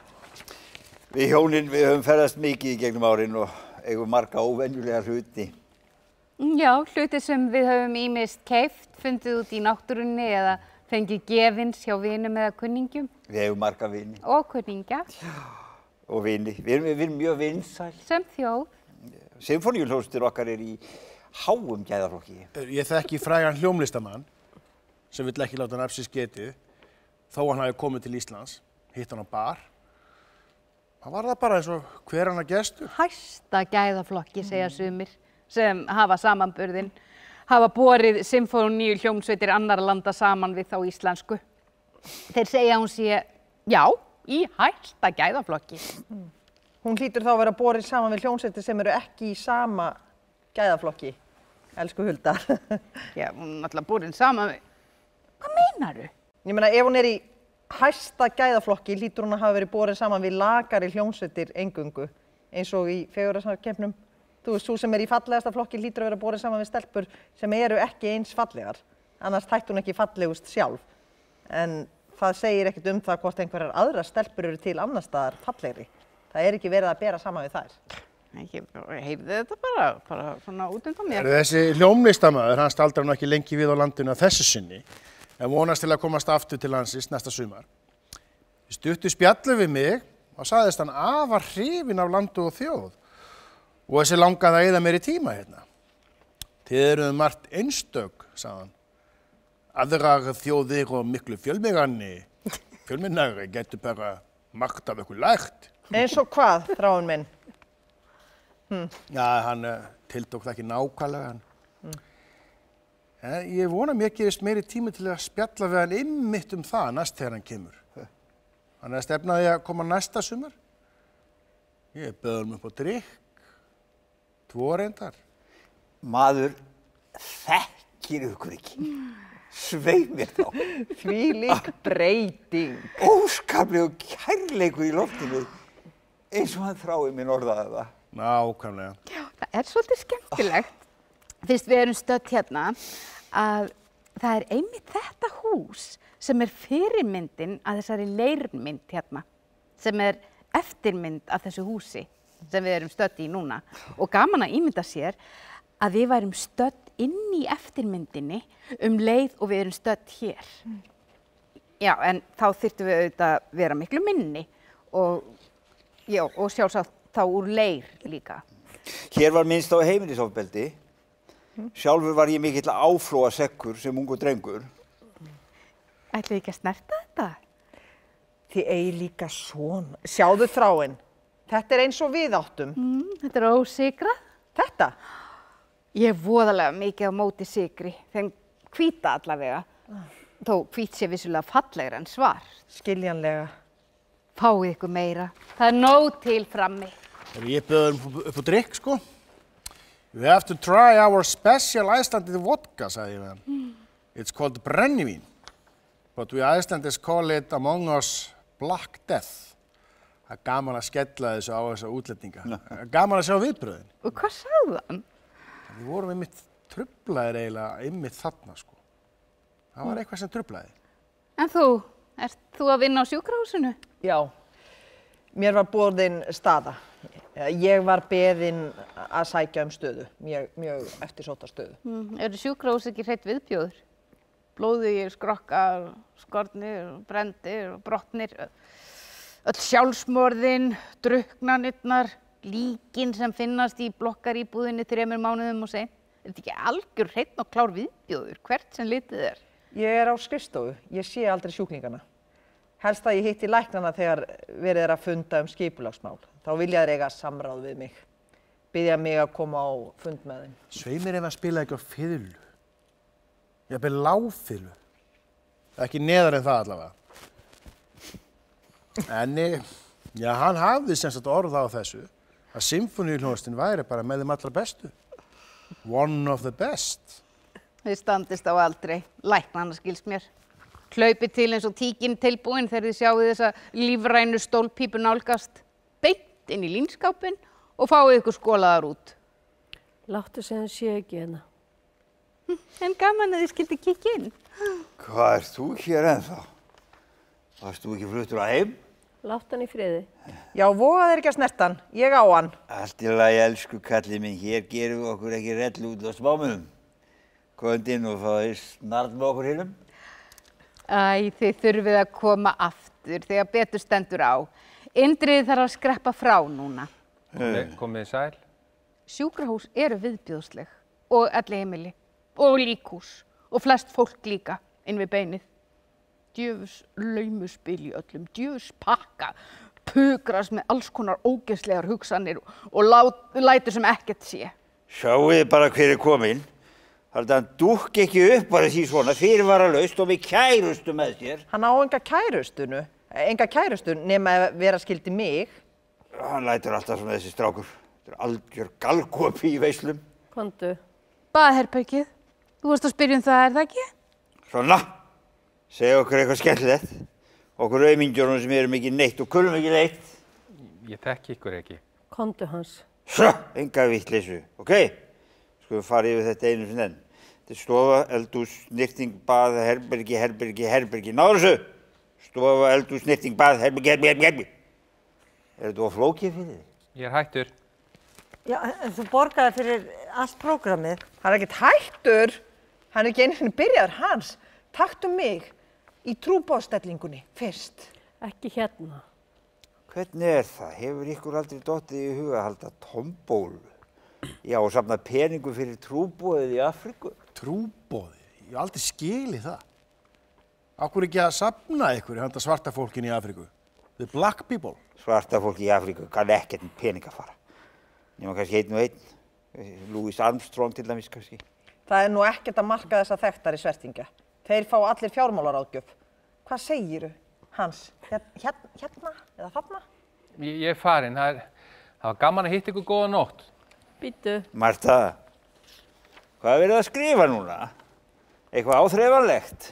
Við hjónin, við höfum ferðast mikið í gegnum árin og eigum marga óvenjulega hluti. Já, hluti sem við höfum ýmist keypt, fundið út í náttúrunni eða fengið gefins hjá vinum eða kunningjum Við hefum marga vini og kunningja og vini. Við erum mjög vinsæl. sem þjóð. Sinfóníuhljómsveitir okkar í háum gæðaflokki. Ég þekki frægan hljómlistamann sem vill ekki láta nafnsins getið, þó hann hafi komið til Íslands, hitt hann á bar. Það var það bara eins og hver annar gestur. Hæsta gæðaflokki, segja sumir, sem hafa samanburðin, hafa borið symfóníu hljómsveitir annarra landa saman við þá íslensku. Þeir segja hún sé, já, í hæsta gæðaflokki. Hún hlýtur þá að vera borið saman við hljómsveitir sem eru ekki í sama gæðaflokki, elsku Hulda. Já, hún er alltaf borið saman við. Hvað meinaru? Ég meina, ef hún er í hæsta gæðaflokki hlýtur hún að hafa verið borið saman við lakari hljómsveitir eingöngu, eins og í fegurðarkeppnum. Þú veist, þú sem er í fallegasta flokki hlýtur að vera borið saman við stelpur sem eru ekki eins fallegar, annars þætti hún ekki fallegust sjálf. En það segir ekkert um það hvort einhverjar aðrar stelpur eru til annars staðar fallegri. Það er ekki verið að bera saman við þær. Ég heyrði þetta bara svona út undan mér. Þessi hljómlistamaður, hann staldrar nú ekki lengi við á landinu að þessu sinni, en vonast til að komast aftur til landsins næsta sumar. Í stuttu spjalli við mig og sagðist hann afar hrifinn af landu og þjóð og þessi langaði að eyða meiri tíma hérna. Þið eruð margt einstök, sagði hann. Aðrar þjóðir og miklu fjölmennari getur bara margt af ykkur lært. Eins og hvað, þráin minn? Já, hann tiltók það ekki nákvæmlega. En ég vona mér gefist meiri tími til að spjalla við hann einmitt það næst þegar hann kemur. Hann stefnaði að koma næsta sumar. Ég bauð hann upp á drykk, 2 reyndar. Maður þekkir ykkur ekki. Svei mér þá. Þvílík breyting. Óskaplegur kærleikur í loftinu, eins og hann þrái minn orðaði það. Nákvæmlega. Já, það er svolítið skemmtilegt. Fyrst við erum stödd hérna að það er einmitt þetta hús sem er fyrirmyndin að þessari leirmynd hérna, sem er eftirmynd af þessu húsi sem við erum stödd í núna. Og gaman að ímynda sér að við værum stödd inn í eftirmyndinni leið og við erum stödd hér. Já, en þá þyrftum við auðvitað að vera miklu minni og sjálfsagt þá úr leir líka. Hér var minnst á heimilisofbeldi. Sjálfur var ég mikill áflóasekkur sem ungur drengur. Ætlið ekki að snerta þetta? Þið eigi líka svona. Sjáðu þráin. Þetta er eins og við áttum. Þetta er ósigrað. Þetta? Ég er voðalega mikið á móti sigri, þeim hvíta allavega. Þó hvít sé vissulega fallegra en svart. Skiljanlega. Fáið ykkur meira. Það er nóg til frammi. Ég bauð hann upp á drykk, sko. We have to try our special Icelandic vodka, sagði ég við hann. It's called brennivín, but we Icelanders call it among us Black Death. Það er gaman að skella þessu á þessa útlendinga. Gaman að sjá viðbröðin. Og hvað sagði hann? Við vorum einmitt truflaðir eiginlega einmitt þarna, sko. Það var eitthvað sem truflaði. En þú, ert þú að vinna á sjúkrahúsinu? Já, mér var boðin staða. Ég var beðin að sækja stöðu, mjög eftirsótta stöðu. Eru sjúkrahús ekki hreitt viðbjóður? Blóðugir, skrokkar, skornir, brendir og brotnir. Öll sjálfsmorðin, drukknanirnar, líkin sem finnast í blokkaríbúðinni 3 mánuðum og sein. Er þetta ekki algjör hreinn og klár viðbjóður, hvert sem litið er? Ég er á skrifstofu, ég sé aldrei sjúklingana. Helst að ég hitti læknana þegar verið er að funda skipulagsmál. Þá vilja þeir eiga samráð við mig. Biðja mig að koma á fund með þeim. Svei mér ef hann spilaði ekki á fiðlu. Jafnvel lágfiðlu. Ekki neðar en það allavega. En já, hann hafði sem sagt orð á þessu að symfóníuhljómsveitin væri bara með þeim allra bestu. One of the best. Þið standist á aldrei, læknana skilst mér. Hlaupið til eins og tíkin tilbúin þegar þið sjáið þessa lífrænu stólpípu nálgast. Beint inn í línskápinn og fáið ykkur skolaðar út. Láttu sem hann sé ekki hérna. En gaman að þið skildi kíkja inn. Hvað ert þú hér ennþá? Varst þú ekki fluttur að heim? Láttu hann í friði. Já, voga þeir ekki að snerta hann. Ég á hann. Allt í lagi, elsku kallið minn. Hér gerum við okkur ekki rellu út á spámunum. Komdu inn og fáið snart með okkur hinnum. Æ, þið þurfið að koma aftur þegar betur stendur á. Indriði þarf að skreppa frá núna. Komið sæl. Sjúkrahús eru viðbjóðsleg og elliheimili og líkhús og flest fólk líka inn við beinið. Djöfus laumuspil í öllum, djöfus pakka, pukrast með alls konar ógeðslegar hugsanir og lætur sem ekkert sé. Sjáuð bara hver er kominn. Þannig að hann dúkki ekki upp bara því svona fyrirvaralaust og með kærustu með sér. Hann á enga kærustu nema að vera skildi mig. Hann lætur alltaf svona þessi strákur. Þetta er algjör galgopi í veislum. Komdu. Baðherbergið, þú varst að spyrja það, það ekki? Svona, segja okkur eitthvað skemmtilegt. Okkur aumingjörnum sem erum ekki neitt og kunnum ekki neitt. Ég þekki ykkur ekki. Komdu, Hans. Svo, enga vitleysu, ok? Skulum fara yfir þetta einu sinni enn. Þetta er stofa, eldhús, snyrting, bað, herbergi. Náðu þessu! Stofa, eldhús, snyrting, bað, herbergi. Er þetta flókið fyrir þig? Ég er hættur. Já, en þú borgaði fyrir allt prógramið. Hann er ekkert hættur. Hann er ekki einu sinni byrjaður. Hans, taktu mig í trúboðstellingunni fyrst. Ekki hérna. Hvernig er það? Hefur ykkur aldrei dottið í huga að halda tombólu? Já, og safna peningu fyrir trúboðið í Afríku? Trúboðið? Ég hef aldrei skilið það. Akkur ekki að safna ykkur handa svarta fólkin í Afríku? The black people. Svarta fólki í Afríku kann ekkert með pening að fara. Nema kannski einn og einn. Louis Armstrong til dæmis kannski. Það er nú ekkert að marka þessa þekktari svertingja. Þeir fá allir fjármálaráðgjöf. Hvað segiru, Hans? Hérna eða þarna? Ég er farinn. Það var gaman að hitta ykkur góða nótt. Bíddu. Marta, hvað er verið að skrifa núna? Eitthvað áþreifanlegt?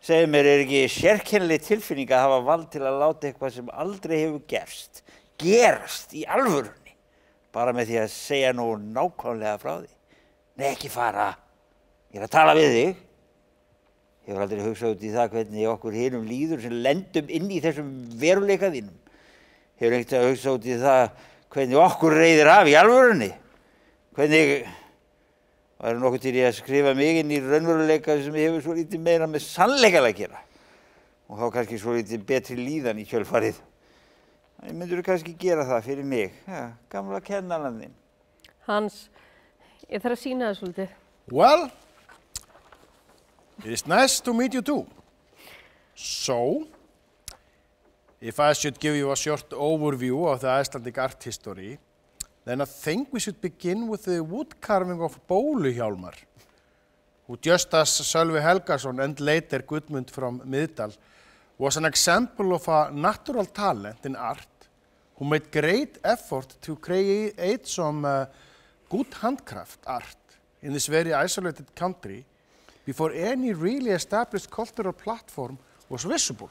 Segðu mér, er ekki sérkennileg tilfinning að hafa vald til að láta eitthvað sem aldrei hefur gerast í alvörunni? Bara með því að segja nú nákvæmlega frá því. Nei, ekki fara. Ég er að tala við þig. Ég hefur aldrei hugsað út í það hvernig okkur hinum líður sem lendum inn í þessum veruleika þínum. Hefur ekkert að hugsa út í það hvernig okkur reiðir af í alvörunni. Hvernig væri nokkuð til ég að skrifa mig inn í raunveruleika sem hefur svo lítið meira með sannleika að gera. Og þá kannski svo lítið betri líðan í kjölfarið. Það myndur kannski gera það fyrir mig. Ja, gamla kennarann þinn. Hans, ég þarf að sýna það svolítið. Well, it is nice to meet you too. So, if I should give you a short overview of the Icelandic art history, then I think we should begin with the wood carving of Bóluhjálmar, who just as Sölvi Helgason and later Gudmund from Miðdal was an example of a natural talent in art who made great effort to create some good handcraft art in this very isolated country before any really established cultural platform was visible.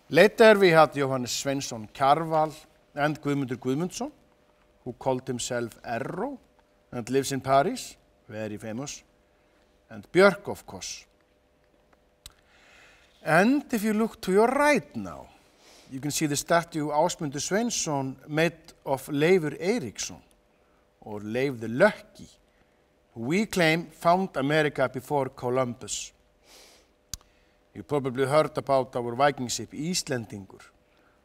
Later we had Jóhannes Sveinsson Kjarval and Guðmundur Guðmundsson, who called himself Erró and lives in Paris, very famous, and Björk, of course. And if you look to your right now, you can see the statue Ásmundur Sveinsson made of Leifur Eiríksson, or Leif the Lucky, who we claim found America before Columbus. You probably heard about our Viking ship Íslendingur,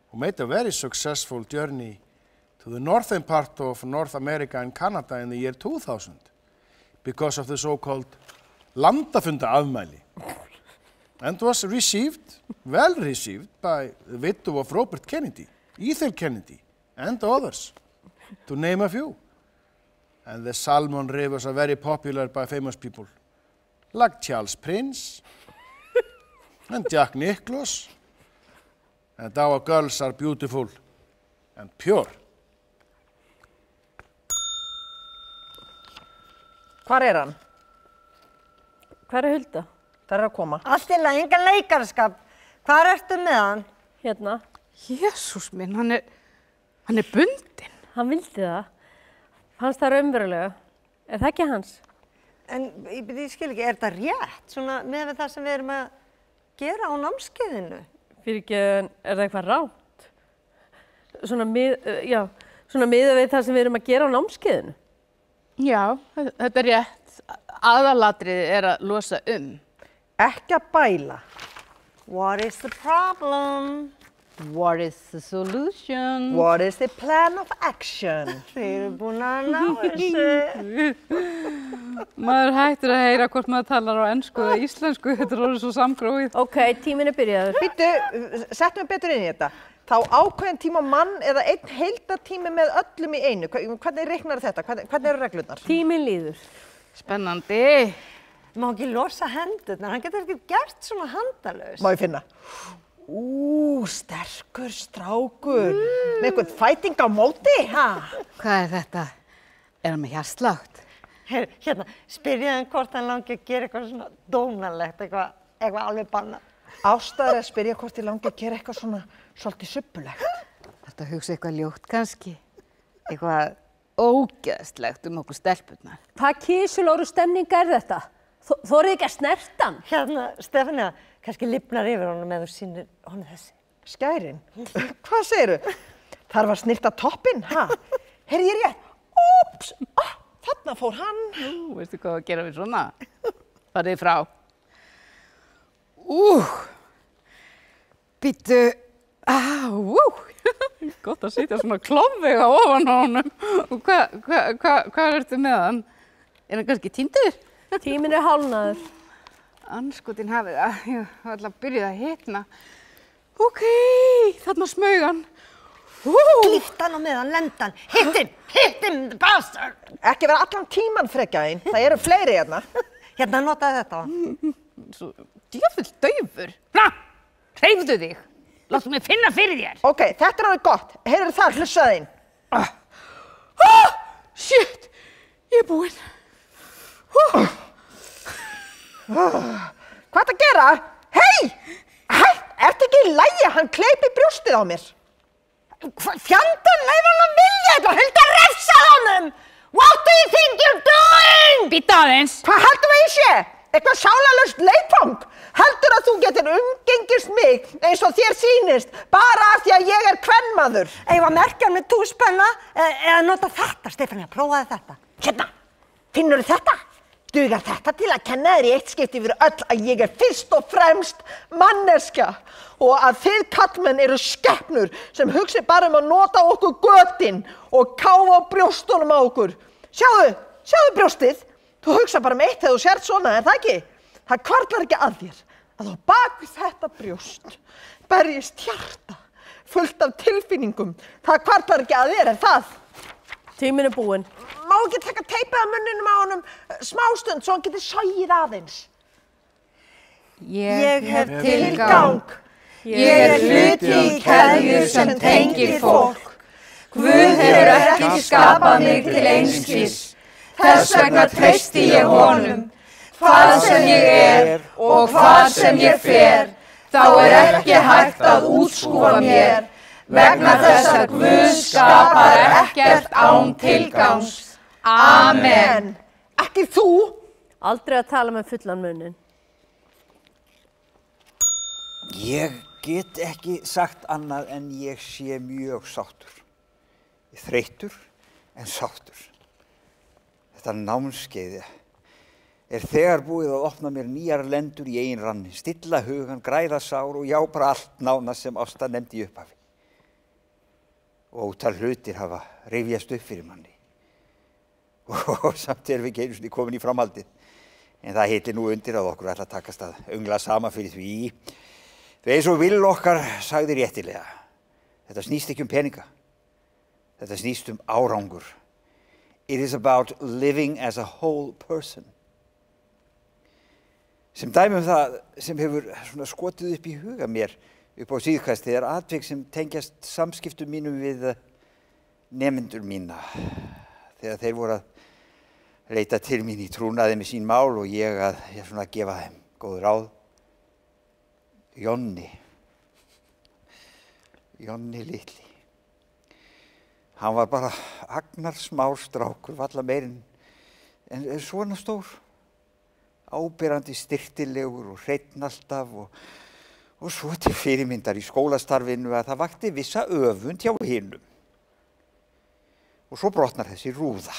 who made a very successful journey to the northern part of North America and Canada in the year 2000 because of the so-called landafundaafmæli, and was well received by the widow of Robert Kennedy, Ethel Kennedy, and others, to name a few. And the salmon rivers are very popular by famous people, like Charles Prince and Jack Nicklaus, and our girls are beautiful and pure. Hvar er hann? Hvar er Hulda? Það er að koma. Allt í lagi, engan leikarskap. Hvar ertu með hann? Hérna. Jesús minn, hann er bundinn. Hann vildi það. Fannst það raunverulega. Er það ekki hans? En ég skil ekki, er þetta rétt? Svona með það sem við erum að gera á námskeiðinu? Fyrir ekki, er það eitthvað rátt? Svona miðað við það sem við erum að gera á námskeiðinu? Já, þetta er rétt. Aðalatriðið er að losa um. Ekki að bæla. What is the problem? What is the solution? What is the plan of action? Þið eru búin að ná þessu. Maður hættir að heyra hvort maður talar á ensku eða íslensku, þetta er orðið svo samgróið. Ok, tíminn er byrjaður. Býttu, settum við betur inn í þetta. Þá ákveðin tíma mann eða einn heildartími með öllum í einu. Hvernig reiknar þetta? Hvernig eru reglurnar? Tíminn líður. Spennandi. Má ekki losa hendurnar, hann getur ekki gert svona handalaust. Má ég finna? Sterkur strákur. Með eitthvað fæting á móti, ha? Hvað er þetta? Er hann með hjartslátt? Hérna, spyrja hann hvort hann langi að gera eitthvað svona dónalegt, eitthvað alveg bannað. Ásta er að spyrja hvort ég langi að gera eitthvað svona svolítið subbulegt. Þetta hugsa eitthvað ljótt kannski. Eitthvað ógeðslegt okkur stelpurnar. Hvað kísulóru stemning er þetta? Þorið ekki að snerta hann? Hérna, Stefania, kannski lifnar yfir honum ef þú sýnir honum þessi. Skærin? Hvað segirðu? Þarf að snirta toppinn, ha? Heyrði ég rétt? Úps! Þarna fór hann. Veistu hvað að gera við svona? Farið frá. Býttu. Gott að sitja svona klofvega ofan á honum. Hvað ertu með hann? Er hann kannski týndur? Tíminn er hálfnaður. Andskotin hafið það. Ég var alltaf að byrja að hitna. Ok, þarna smaug hann. Glíft hann á meðan, lenda hann. Hitt him, the bastard! Ekki vera allan tíman frekjaðinn. Það eru fleiri hérna. Hérna, notaðu þetta á hann. Svo djöfull daufur. Hreyfðu þig. Láttu mig finna fyrir þér. Ok, þetta er alveg gott. Heyrðu það, hlussaðinn. Shit, ég er búinn. Hvað ertu að gera? Hei! Ertu ekki í lagi? Hann kleipi brjóstið á mér. Fjandann, leið hann að vilja þetta, höldu að refsa honum! What do you think you're doing? Býta aðeins. Hvað heldur að ég sé? Eitthvað sálarlaust leikfang? Heldur að þú getur umgengist mig eins og þér sýnist bara af því að ég er kvenmaður? Eigum að merkja með túspenna eða nota þetta, Stefania, prófaðu þetta. Hérna, finnurðu þetta? Dugar þetta til að kenna þér í eitt skipti fyrir öll að ég er fyrst og fremst manneskja og að þið kallmenn eru skepnur sem hugsi bara að nota okkur götin og káfa á brjóstunum á okkur. Sjáðu brjóstið. Þú hugsa bara eitt þegar þú sért svona, er það ekki? Það hvarflar ekki að þér að á bak við þetta brjóst berjist hjarta fullt af tilfinningum. Það hvarflar ekki að þér, er það? Tíminn er búinn. Má ekki taka teipið af munninum á honum smástund svo hann geti sogið aðeins. Ég hef Tilgang. Ég er hluti í keðju sem tengir fólk. Guð hefur ekki skapað mig til einskis. Þess vegna treysti ég honum. Hvað sem ég er og hvað sem ég fer, þá er ekki hægt að útskúfa mér. Vegna þess að Guð skapar ekkert án tilgangs. Amen. Ekki þú? Aldrei að tala með fullan munnin. Ég get ekki sagt annað en ég sé mjög sáttur. Þreyttur en sáttur. Þetta námskeiði er þegar búið að opna mér nýjar lendur í eigin ranni, stilla hugan, græða sár og já bara allt nánast sem Ásta nefndi í upphafi. Og ótal hlutir hafa rifjast upp fyrir manni. Og samt erum við ekki einu sinni komin í framhaldið. En það heitir nú undir að okkur ætla að takast að öngla sama fyrir því. Því eins og Will okkar sagði réttilega. Þetta snýst ekki peninga. Þetta snýst árangur. It is about living as a whole person. Sem dæmi það sem hefur skotið upp í huga mér upp á síðkastið er atvik sem tengjast samskiptum mínum við nemendur mína. Þegar þeir voru að leita til mín í trúnaði með sín mál og ég að gefa þeim góð ráð. Jonni litli. Hann var bara agnar smár strákur, valla meirinn en svona stór. Áberandi styrtilegur og hreinn alltaf og svo til fyrirmyndar í skólastarfinu að það vakti vissa öfund hjá hinum. Og svo brotnar þessi rúða.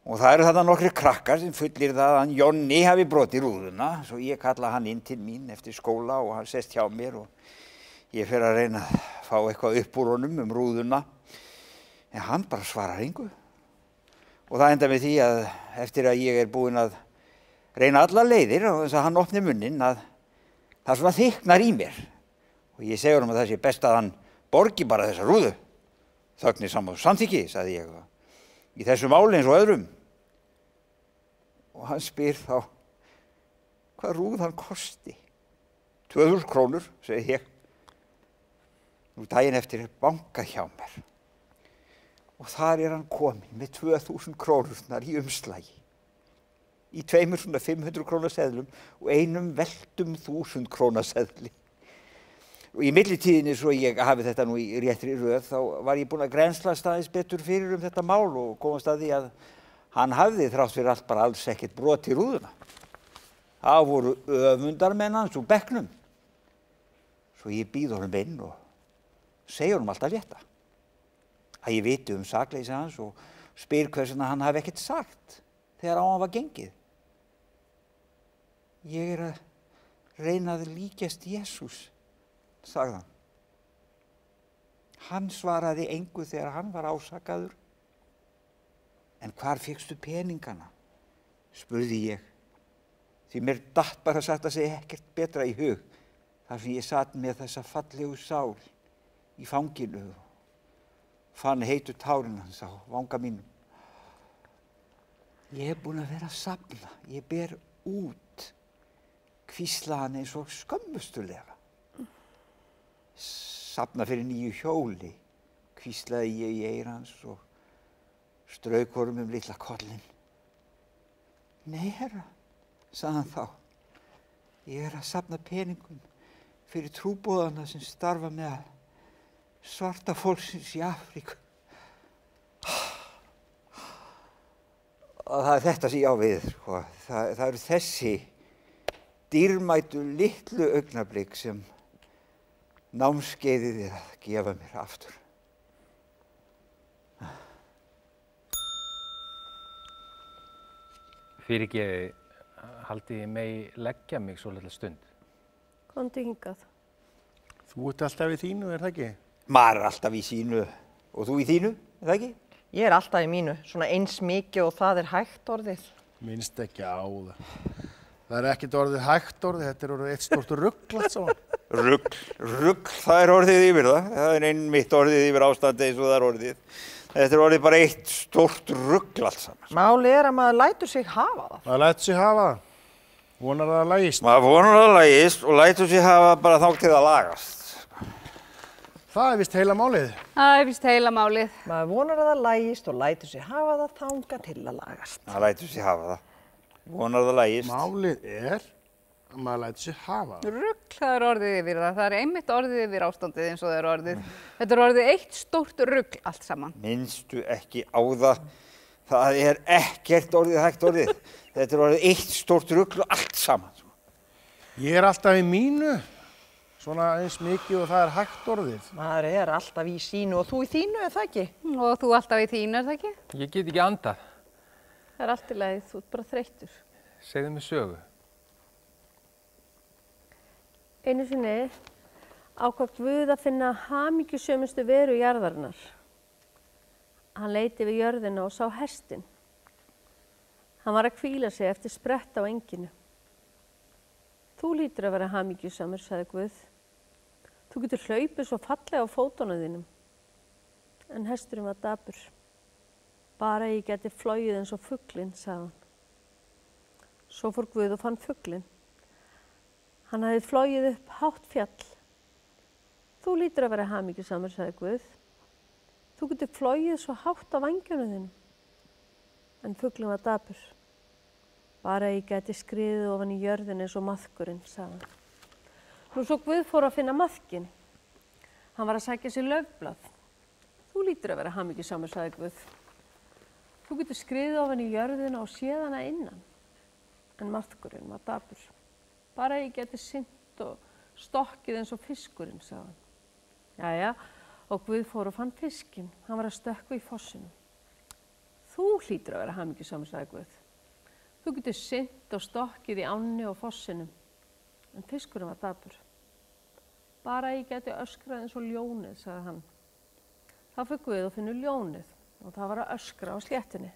Og það eru þarna nokkri krakkar sem fullir það að hann Jonni hafi brotið rúðuna, svo ég kalla hann inn til mín eftir skóla og hann sest hjá mér og ég fer að reyna að fá eitthvað upp úr honum rúðuna, en hann bara svarar engu. Og það enda með því að eftir að ég er búinn að reyna allar leiðir og þess að hann opni munnin að það svona þyknar í mér. Og ég segi honum að það sé best að hann borgi bara þessa rúðu. Þögn er samþykki, sagði ég, í þessu máli eins og öðrum. Og hann spyr þá hvað rúðan kosti. 2000 krónur, segi ég. Nú daginn eftir er bankað hjá mér. Og þar er hann kominn með 2000 krónurnar í umslagi. Í 2 svona 500 krónaseðlum og einum veltum 1000 krónaseðli. Og í millitíðinni, svo ég hafi þetta nú í réttri röð, þá var ég búinn að grennslast aðeins betur fyrir þetta mál og komast að því að hann hafði þrátt fyrir allt bara alls ekkert brotið rúðuna. Það voru öfundarmenn hans úr bekknum. Svo ég býð honum inn og segi honum alltaf létta. Að ég viti sakleysi hans og spyr hvers vegna hann hafi ekkert sagt þegar á hann var gengið. Ég er að reyna að líkjast Jesús, sagði hann. Hann svaraði engu þegar hann var ásakaður. En hvar fékkstu peningana? Spurði ég. Því mér datt bara satt að segja ekkert betra í hug. Þar sem ég satt með þessa fallegu sál í fanginu og fann heitu tárin hans á vanga mínum. Ég er búinn að vera að safna. Ég ber út, hvíslaði hann eins og skömmustulega. Safna fyrir nýju hjóli, hvíslaði ég í eyra hans og strauk honum litla kollinn. Nei, herra, sagði hann þá. Ég er að safna peningum fyrir trúboðana sem starfa með svarta fólksins í Afríku. Og það er þetta sem ég á við, sko. Það eru þessi dýrmætu litlu augnablik sem námskeiðið er að gefa mér aftur. Fyrirgefi, haldið ég megi leggja mig svo litla stund. Komdu hingað. Þú ert alltaf í þínu, er það ekki? Maður er alltaf í sínu og þú í þínu, er það ekki? Ég er alltaf í mínu, svona eins mikið og það er hægt orðið. Minnst ekki á það. Það er ekkert orðið hægt orðið, þetta er orðið eitt stórt rugl allt saman. Rugl, það er orðið yfir það. Það er einmitt orðið yfir ástandi eins og það er orðið. Þetta er orðið bara eitt stórt rugl allt saman. Máli er að maður lætur sig hafa það. Maður lætur sig hafa það. Vonar að það lagist. Maður vonar að það lagist og lætur sig hafa bara þá til það lagast. Það er vist heila málið. Það er vist heila málið. Maður vonar að það lægist og lætur sig hafa það þangað til að lagast. Það lætur sig hafa það. Vonar að það lagist. Málið er að maður lætur sig hafa það. Rugl, það er orðið yfir það. Það er einmitt orðið yfir ástandið eins og það er orðið. Þetta er orðið eitt stórt rugl allt saman. Minnstu ekki á það. Það er ekkert orðið hægt orðið. Þetta er orðið eitt stórt rugl og allt saman. Ég er alltaf í mínu. Svona eins mikið og það er hægt orðið. Maður er alltaf í sínu og þú í þínu, er það ekki? Og þú alltaf í þínu, er það ekki? Ég get ekki andað. Það er allt í lagi, þú ert bara þreyttur. Segðu mér sögu. Einu sinni ákvað Guð að finna hamingjusömustu veru jarðarinnar. Hann leit yfir jörðina og sá hestinn. Hann var að hvíla sig eftir sprett á enginu. Þú lítur að vera hamingjusamur, sagði Guð. Þú getur hlaupið svo fallega á fótunum þínum. En hesturinn var dapur. Bara ég geti flogið eins og fuglinn, sagði hann. Svo fór Guð og fann fuglinn. Hann hafði flogið upp hátt fjall. Þú lítur að vera hamingjusamur, sagði Guð. Þú getur flogið svo hátt á vængjunum þínum. En fuglinn var dapur. Bara ég geti skriðið ofan í jörðin eins og maðkurinn, sagði hann. Nú svo Guð fór að finna maðkinn. Hann var að sækja sér laufblað. Þú lítur að vera hamingjusamur, sagði Guð. Þú getur skriðið ofan í jörðina og séð hana innan. En maðkurinn var dapur. Bara ég geti synt og stokkið eins og fiskurinn, sagði hann. Jæja, og Guð fór og fann fiskinn. Hann var að stökkva í fossinum. Þú hlýtur að vera hamingjusamur, sagði Guð. Þú getur synt og stokkið í ánni og fossinum, en fiskurinn var dapur. Bara ég geti öskrað eins og ljónið, sagði hann. Þá fyrir Guð og finnur ljónið og það var að öskra á sléttunni.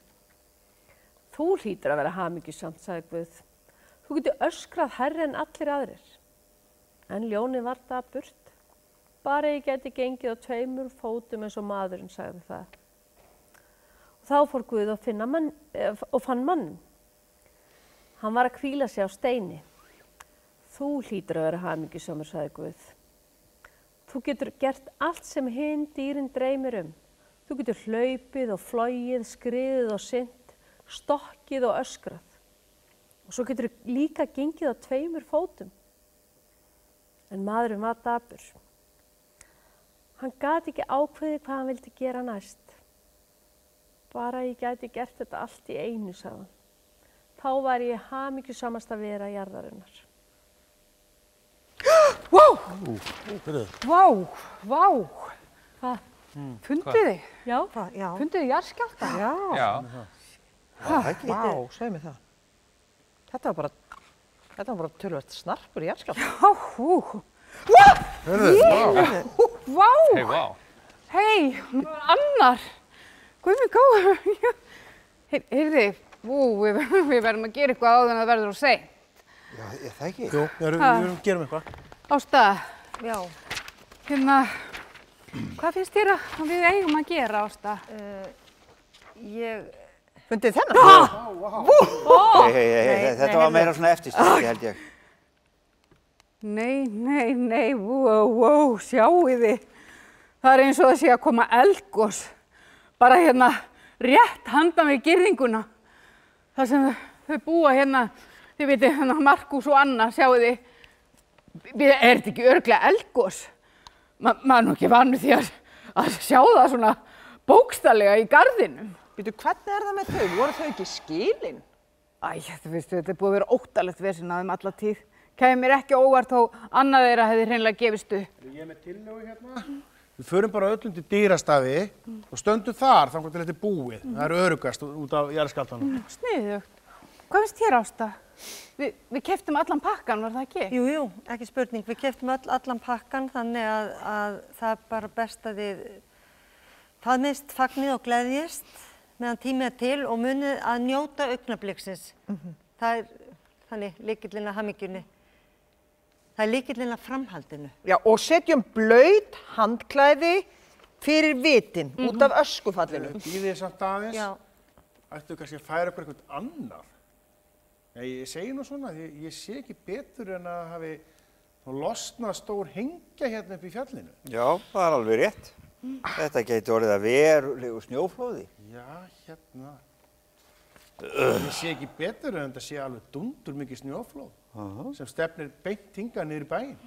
Þú hlýtur að vera hamingjusamt, sagði Guð. Þú getur öskrað hærri en allir aðrir. En ljónið var dapurt. Bara ég geti gengið á 2 fótum eins og maðurinn, sagði það. Og þá fór Guð og fann manninn. Hann var að hvíla sig á steini. Þú hlýtur að vera hamingjusamur, sagði Guð. Þú getur gert allt sem hinn dýrin dreymir Þú getur hlaupið og flogið, skriðið og synt, stokkið og öskrað. Og svo getur líka gengið á 2 fótum. En maðurinn var dapur. Hann gat ekki ákveðið hvað hann vildi gera næst. Bara ég gæti gert þetta allt í einu, sagði hann. Þá var ég hamingjusamasta vera jarðarinnar. Vá. Hvað? Fundið þið? Já. Já. Fundið þið jarðskjálfta? Já. Vá, segðu mér það. Þetta var bara töluvert snarpur jarðskjálfti. Vá. Hei, vá. Hei, nú er annar. Guð mig góður. Heyrði, við verðum að gera eitthvað áður en það verður of seint. Já, er það ekki? Jú, við gerum eitthvað. Ásta, Já. hérna, hvað finnst þér að við eigum að gera, Ásta? Fundið þennan? Hei, þetta var meira svona eftirstætti, held ég. Nei, wow, sjáið þið. Það er eins og það sé að koma eldgos. Bara hérna, rétt handan við girðinguna. Það sem þau búa hérna, þið veitir, hérna Markús og Anna, sjáið þið. Er þetta ekki örugglega eldgos? Maður nú ekki vanur því að sjá það svona bókstaflega í garðinum. Býtu, hvernig er það með þau? Voru þau ekki skilin? Þetta er búið að vera óttalegt vesinn að þeim alla tíð. Kæmi mér ekki óvart þó annað þeirra hefði hreinlega gefist upp. Ég er með tillögu hérna. Við förum bara öllum til dýrastafi og stöndum þar þangað til þetta er búið. Það er öruggast út af jarðskjálftanum. Sniðugt. Hvað finnst þér, Ásta? Við keyptum allan pakkan, var það ekki? Jú, ekki spurning. Við keyptum allan pakkan þannig að það er bara best að þið faðmist, fagnið og gleðjist meðan tímið er til og munið að njóta augnabliksins. Það er þannig lykillinn að hamingjunni. Það er lykillinn að framhaldinu. Já, og setjum blaut handklæði fyrir vitin út af öskufallinu. Bíðið samt aðeins. Já. Ættu kannski að færa okkur eitthvað annar. Ég segi nú svona, ég sé ekki betur en að hafi losnað stór hengja hérna upp í fjallinu. Já, það er alveg rétt. Þetta geti orðið að verulegu snjóflóði. Já, hérna. Ég sé ekki betur en þetta sé alveg dundur mikið snjóflóð sem stefnir beint hingað niður í bæinn.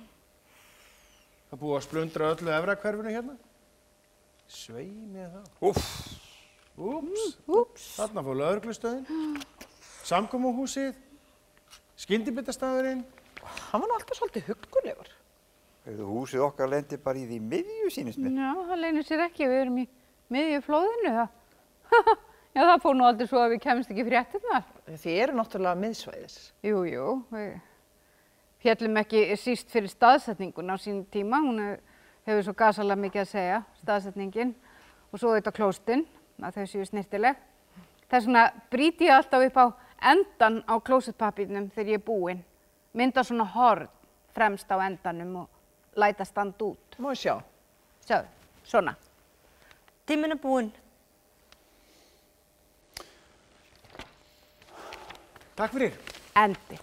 Það er búið að splundra öllu efrahverfinu hérna. Svei með það. Úps. Þarna fór lögreglustöðin, samkomuhúsið, skyndibitastaðurinn. Hann var nú alltaf svolítið huggulegur. Húsið okkar lendi bara í því miðju, sýnist mér. Já, það leynir sér ekki. Við erum í miðju flóðinu. Já, það fór nú aldrei svo að við kemst ekki fréttirnar. Þið eru náttúrulega miðsvæðis. Jú, við féllum ekki síst fyrir staðsetninguna á sínum tíma. Hún hefur svo gasalega mikið að segja, staðsetningin. Og svo þetta klóstinn, að þau séu snirtileg. Þess vegna brýti ég alltaf upp á endan á klósettpappírnum þegar ég er búin. Mynda svona horn fremst á endanum og læta standa út. Má ég sjá? Sjáðu, svona. Tíminn er búinn. Takk fyrir. Endir.